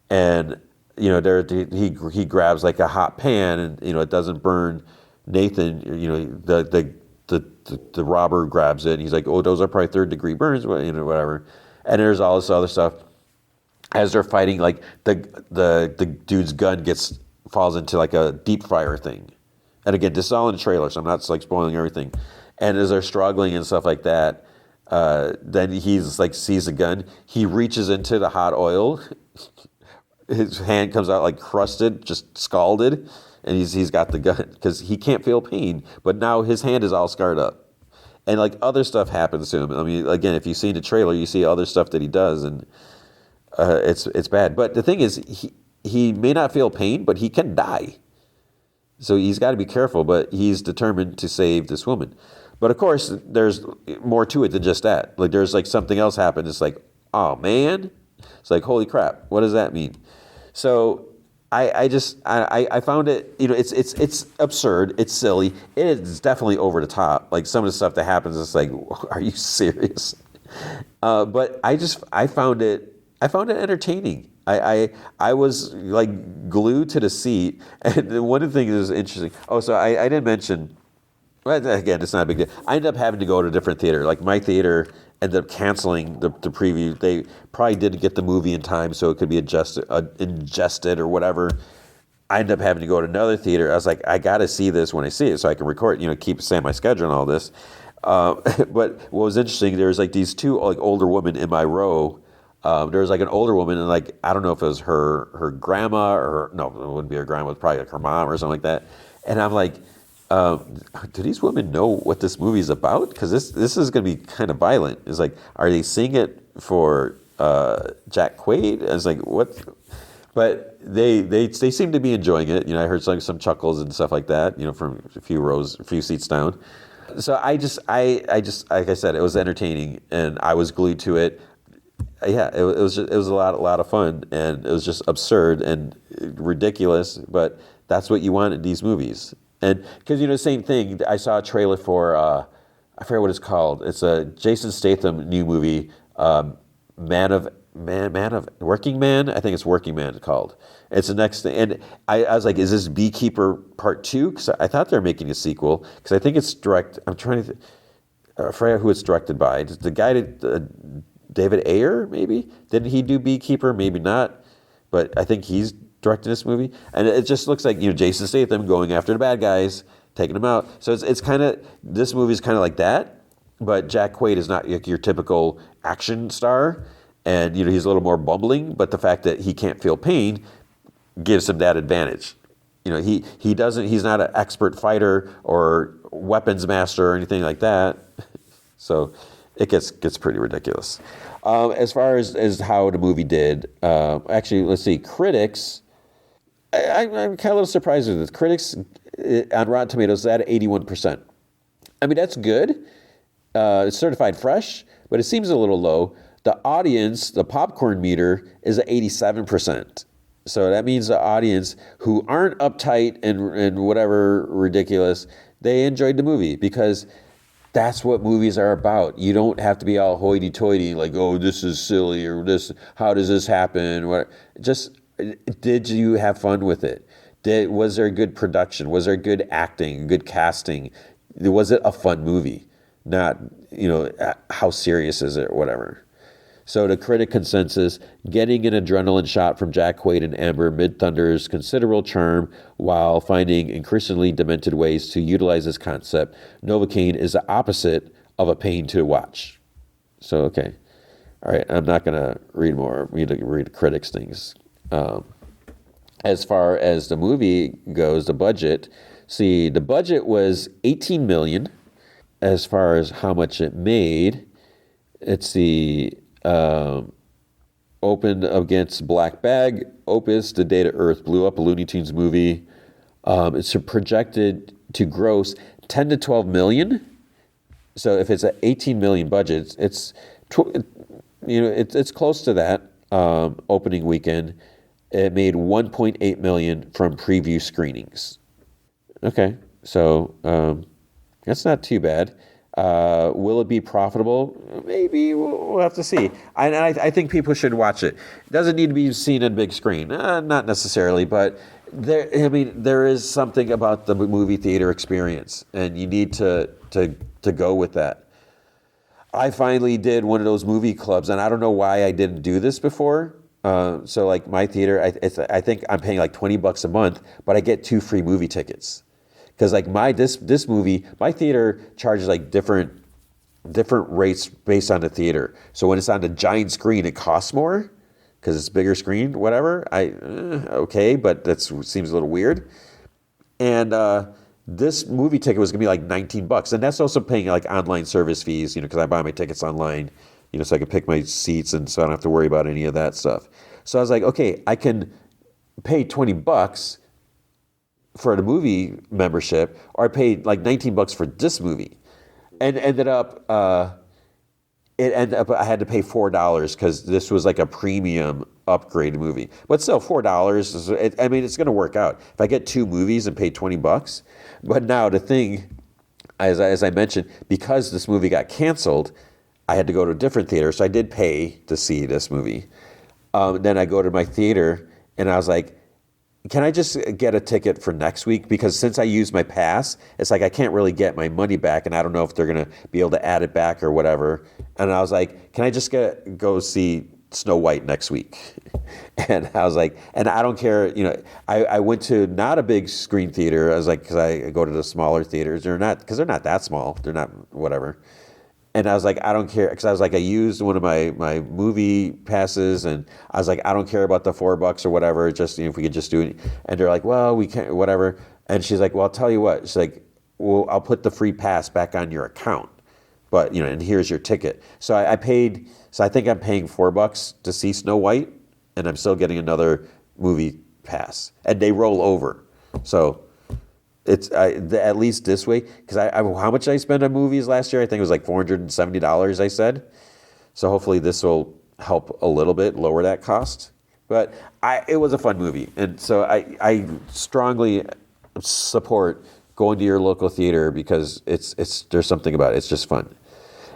and he grabs like a hot pan, and it doesn't burn Nathan. The the robber grabs it, and he's like, "Oh, those are probably third-degree burns," whatever. And there's all this other stuff. As they're fighting, like the dude's gun falls into like a deep fryer thing. And again, this is all in the trailer, so I'm not like spoiling everything. And as they're struggling and stuff like that, then he's like sees the gun. He reaches into the hot oil. His hand comes out like crusted, just scalded, and he's got the gun because he can't feel pain. But now his hand is all scarred up, and like other stuff happens to him. I mean, again, if you've seen the trailer, you see other stuff that he does, and it's bad. But the thing is, he may not feel pain, but he can die. So he's got to be careful. But he's determined to save this woman. But of course, there's more to it than just that. Like there's like something else happened. It's like, oh man, it's like holy crap. What does that mean? So I found it. It's absurd. It's silly. It is definitely over the top. Like some of the stuff that happens, it's like, are you serious? But I found it entertaining. I was like glued to the seat. And one of the things that was interesting. Oh, so I didn't mention. Well, again, it's not a big deal. I ended up having to go to a different theater. Like my theater ended up canceling the preview. They probably didn't get the movie in time, so it could be ingested or whatever. I ended up having to go to another theater. I was like, I got to see this when I see it, so I can record. Keep stay on my schedule and all this. But what was interesting, there was like these two like older women in my row. There was like an older woman, and like I don't know if it was her grandma or no, it wouldn't be her grandma. It was probably like her mom or something like that. And I'm like, do these women know what this movie is about? Because this is going to be kind of violent. It's like, are they seeing it for Jack Quaid? I was like, what? But they seem to be enjoying it. I heard some chuckles and stuff like that. From a few seats down. So I just like I said, it was entertaining, and I was glued to it. Yeah, it was a lot of fun, and it was just absurd and ridiculous. But that's what you want in these movies. And because same thing. I saw a trailer for I forget what it's called. It's a Jason Statham new movie, Man of Working Man. I think it's Working Man. It's called. It's the next thing, and I was like, is this Beekeeper Part 2? Because I thought they were making a sequel. Because I think it's direct. I'm trying to. I forget who it's directed by. The guy that David Ayer, maybe? Didn't he do Beekeeper? Maybe not. But I think he's directing this movie. And it just looks like, Jason Statham going after the bad guys, taking them out. So it's kind of, this movie is kind of like that. But Jack Quaid is not like your typical action star. And, he's a little more bumbling. But the fact that he can't feel pain gives him that advantage. He's not an expert fighter or weapons master or anything like that. So it gets pretty ridiculous. As far as how the movie did, actually, let's see, critics, I'm kind of a little surprised with this. Critics on Rotten Tomatoes is at 81%. I mean, that's good. It's certified fresh, but it seems a little low. The audience, the popcorn meter, is at 87%. So that means the audience who aren't uptight and whatever ridiculous, they enjoyed the movie because that's what movies are about. You don't have to be all hoity-toity, like, oh, this is silly, or this, how does this happen? What? Just, did you have fun with it? Was there good production? Was there good acting, good casting? Was it a fun movie? Not, how serious is it or whatever. So the critic consensus, getting an adrenaline shot from Jack Quaid and Amber Midthunder's considerable charm while finding increasingly demented ways to utilize this concept. Novocaine is the opposite of a pain to watch. So, okay. All right, I'm not going to read more. We need to read the critics' things. As far as the movie goes, the budget, the budget was $18 million. As far as how much it made, it's opened against Black Bag, Opus, The Day to Earth Blew Up, a Looney Tunes movie. It's projected to gross 10 to 12 million. So if it's an 18 million budget, it's close to that opening weekend. It made 1.8 million from preview screenings. Okay, so that's not too bad. Will it be profitable? Maybe. We'll have to see. I think people should watch it. It doesn't need to be seen on big screen. Not necessarily, but there is something about the movie theater experience, and you need to go with that. I finally did one of those movie clubs, and I don't know why I didn't do this before. So like my theater, I think I'm paying like $20 a month, but I get 2 free movie tickets. Because like this movie, my theater charges like different rates based on the theater. So when it's on the giant screen, it costs more because it's a bigger screen. Whatever, okay, but that seems a little weird. And this movie ticket was gonna be like $19, and that's also paying like online service fees, because I buy my tickets online, so I can pick my seats, and so I don't have to worry about any of that stuff. So I was like, okay, I can pay $20 for the movie membership, or I paid like $19 for this movie, and ended up I had to pay $4 because this was like a premium upgrade movie. But still, $4. It's going to work out if I get 2 movies and pay $20. But now the thing, as I mentioned, because this movie got canceled, I had to go to a different theater. So I did pay to see this movie. Then I go to my theater, and I was like, can I just get a ticket for next week? Because since I used my pass, it's like I can't really get my money back, and I don't know if they're going to be able to add it back or whatever. And I was like, can I just go see Snow White next week? And I was like, and I don't care, I went to not a big screen theater. I was like, because I go to the smaller theaters. Because they're not that small. They're not whatever. And I was like, I don't care, because I was like, I used one of my movie passes, and I was like, I don't care about the $4 or whatever, just if we could just do it. And they're like, well, we can't, whatever. And she's like, well, I'll tell you what. She's like, well, I'll put the free pass back on your account, but and here's your ticket. So I paid. So I think I'm paying $4 to see Snow White, and I'm still getting another movie pass, and they roll over. So. It's at least this way, because how much did I spend on movies last year? I think it was like $470, I said. So hopefully this will help a little bit lower that cost. But it was a fun movie, and so I strongly support going to your local theater, because there's something about it. It's just fun.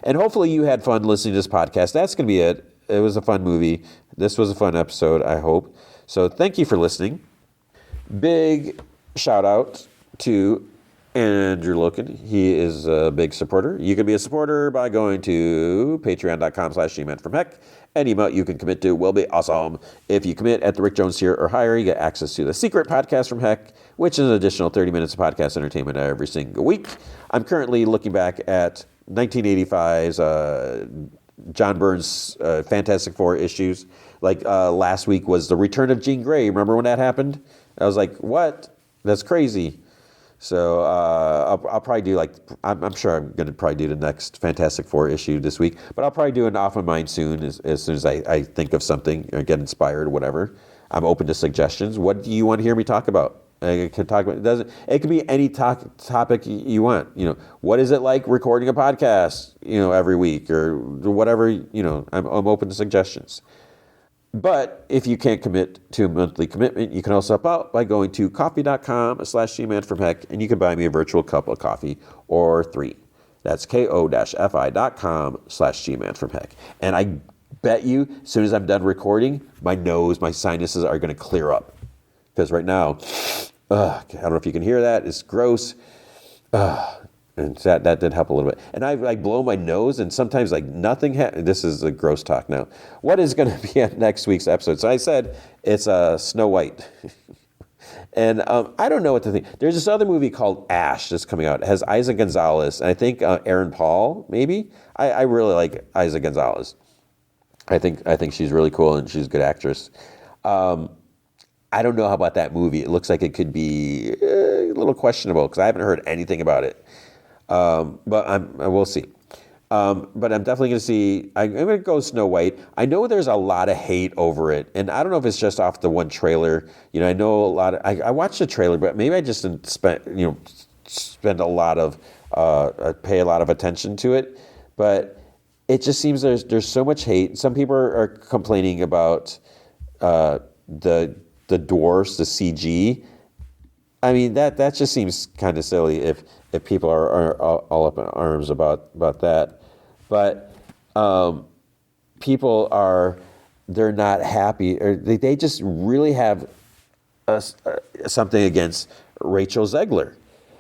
And hopefully you had fun listening to this podcast. That's going to be it. It was a fun movie. This was a fun episode, I hope. So thank you for listening. Big shout out to Andrew Loken. He is a big supporter. You can be a supporter by going to patreon.com/gmanfromheck. Any amount you can commit to will be awesome. If you commit at the Rick Jones tier or higher, you get access to the secret podcast from Heck, which is an additional 30 minutes of podcast entertainment every single week. I'm currently looking back at 1985's John Byrne's Fantastic Four issues. Like last week was the return of Jean Grey. Remember when that happened? I was like, what? That's crazy. So I'll probably do I'm sure I'm going to probably do the next Fantastic Four issue this week, but I'll probably do an off of mine soon as soon as I think of something or get inspired or whatever. I'm open to suggestions. What do you want to hear me talk about? I can talk about it could be any topic you want. What is it like recording a podcast, every week or whatever, I'm open to suggestions. But if you can't commit to a monthly commitment, you can also help out by going to coffee.com/gmanfromheck, and you can buy me a virtual cup of coffee or 3. That's ko-fi.com/gmanfromheck. And I bet you, as soon as I'm done recording, my sinuses are going to clear up. Because right now, I don't know if you can hear that. It's gross. And that did help a little bit. And I blow my nose, and sometimes nothing happens. This is a gross talk now. What is going to be on next week's episode? So I said it's Snow White. And I don't know what to think. There's this other movie called Ash that's coming out. It has Isa Gonzalez, and I think Aaron Paul, maybe. I really like Isa Gonzalez. I think she's really cool, and she's a good actress. I don't know how about that movie. It looks like it could be a little questionable because I haven't heard anything about it. But we'll see. But I'm definitely going to see. I'm going to go Snow White. I know there's a lot of hate over it, and I don't know if it's just off the one trailer. I know a lot of. I watched the trailer, but maybe I just didn't spend a lot of pay a lot of attention to it. But it just seems there's so much hate. Some people are complaining about the dwarfs, the CG. I mean that just seems kind of silly if people are all up in arms about that. But people they're not happy, or they just really have something against Rachel Zegler.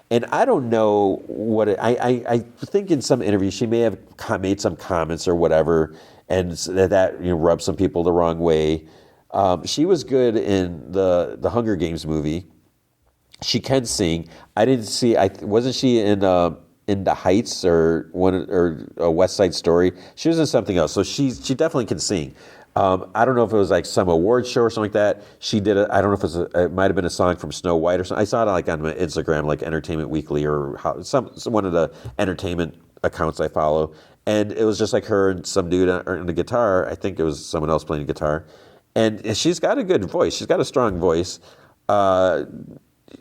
And I don't know what I think in some interviews she may have made some comments or whatever, and that rubbed some people the wrong way. She was good in the Hunger Games movie. She can sing. I didn't see. Wasn't she in The Heights or a West Side Story? She was in something else. So she definitely can sing. I don't know if it was like some award show or something like that. She did I don't know if it might have been a song from Snow White or something. I saw it like on my Instagram, like Entertainment Weekly or one of the entertainment accounts I follow. And it was just like her and some dude on the guitar. I think it was someone else playing guitar. And she's got a good voice. She's got a strong voice.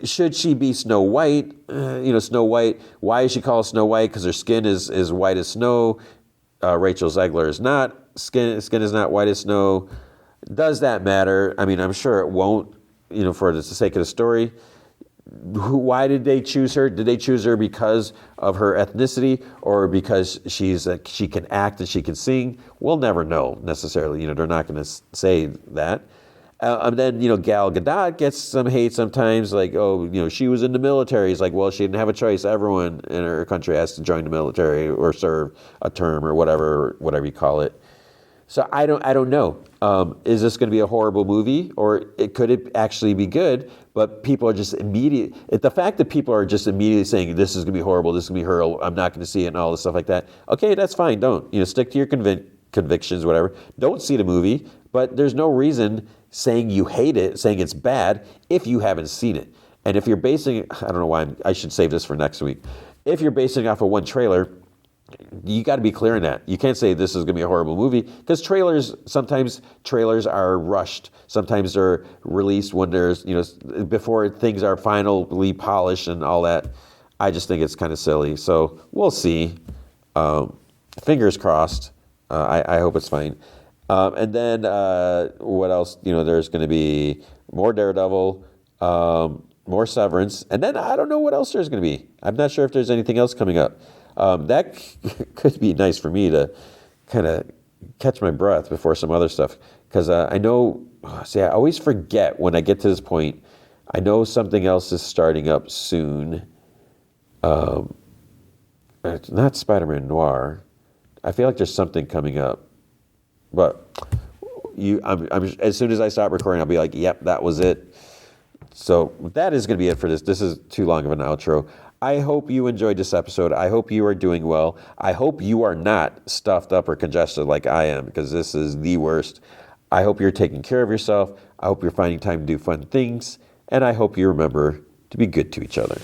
Should she be Snow White? Snow White. Why is she called Snow White? Because her skin is white as snow. Rachel Zegler is not. Skin is not white as snow. Does that matter? I mean, I'm sure it won't, for the sake of the story. Why did they choose her? Did they choose her because of her ethnicity or because she can act and she can sing? We'll never know necessarily. They're not going to say that. And then, Gal Gadot gets some hate sometimes, like, she was in the military. It's like, well, she didn't have a choice. Everyone in her country has to join the military or serve a term or whatever you call it. So I don't know. Is this going to be a horrible movie, or could it actually be good? But people are just the fact that people are just immediately saying this is going to be horrible, this is going to be horrible, I'm not going to see it, and all this stuff like that. Okay, that's fine. Don't stick to your convictions, whatever. Don't see the movie, but there's no reason saying you hate it, saying it's bad if you haven't seen it. And if you're basing, I don't know why I should save this for next week. If you're basing it off of one trailer, you got to be clear in that. You can't say this is going to be a horrible movie because sometimes trailers are rushed. Sometimes they're released when there's, before things are finally polished and all that. I just think it's kind of silly. So we'll see. Fingers crossed. I hope it's fine. And then what else? There's going to be more Daredevil, more Severance, and then I don't know what else there's going to be. I'm not sure if there's anything else coming up. That could be nice for me to kind of catch my breath before some other stuff. Because I know, I always forget when I get to this point. I know something else is starting up soon. It's not Spider-Man Noir. I feel like there's something coming up. But I'm as soon as I stop recording, I'll be like, yep, that was it. So that is going to be it for this. This is too long of an outro. I hope you enjoyed this episode. I hope you are doing well. I hope you are not stuffed up or congested like I am, because this is the worst. I hope you're taking care of yourself. I hope you're finding time to do fun things. And I hope you remember to be good to each other.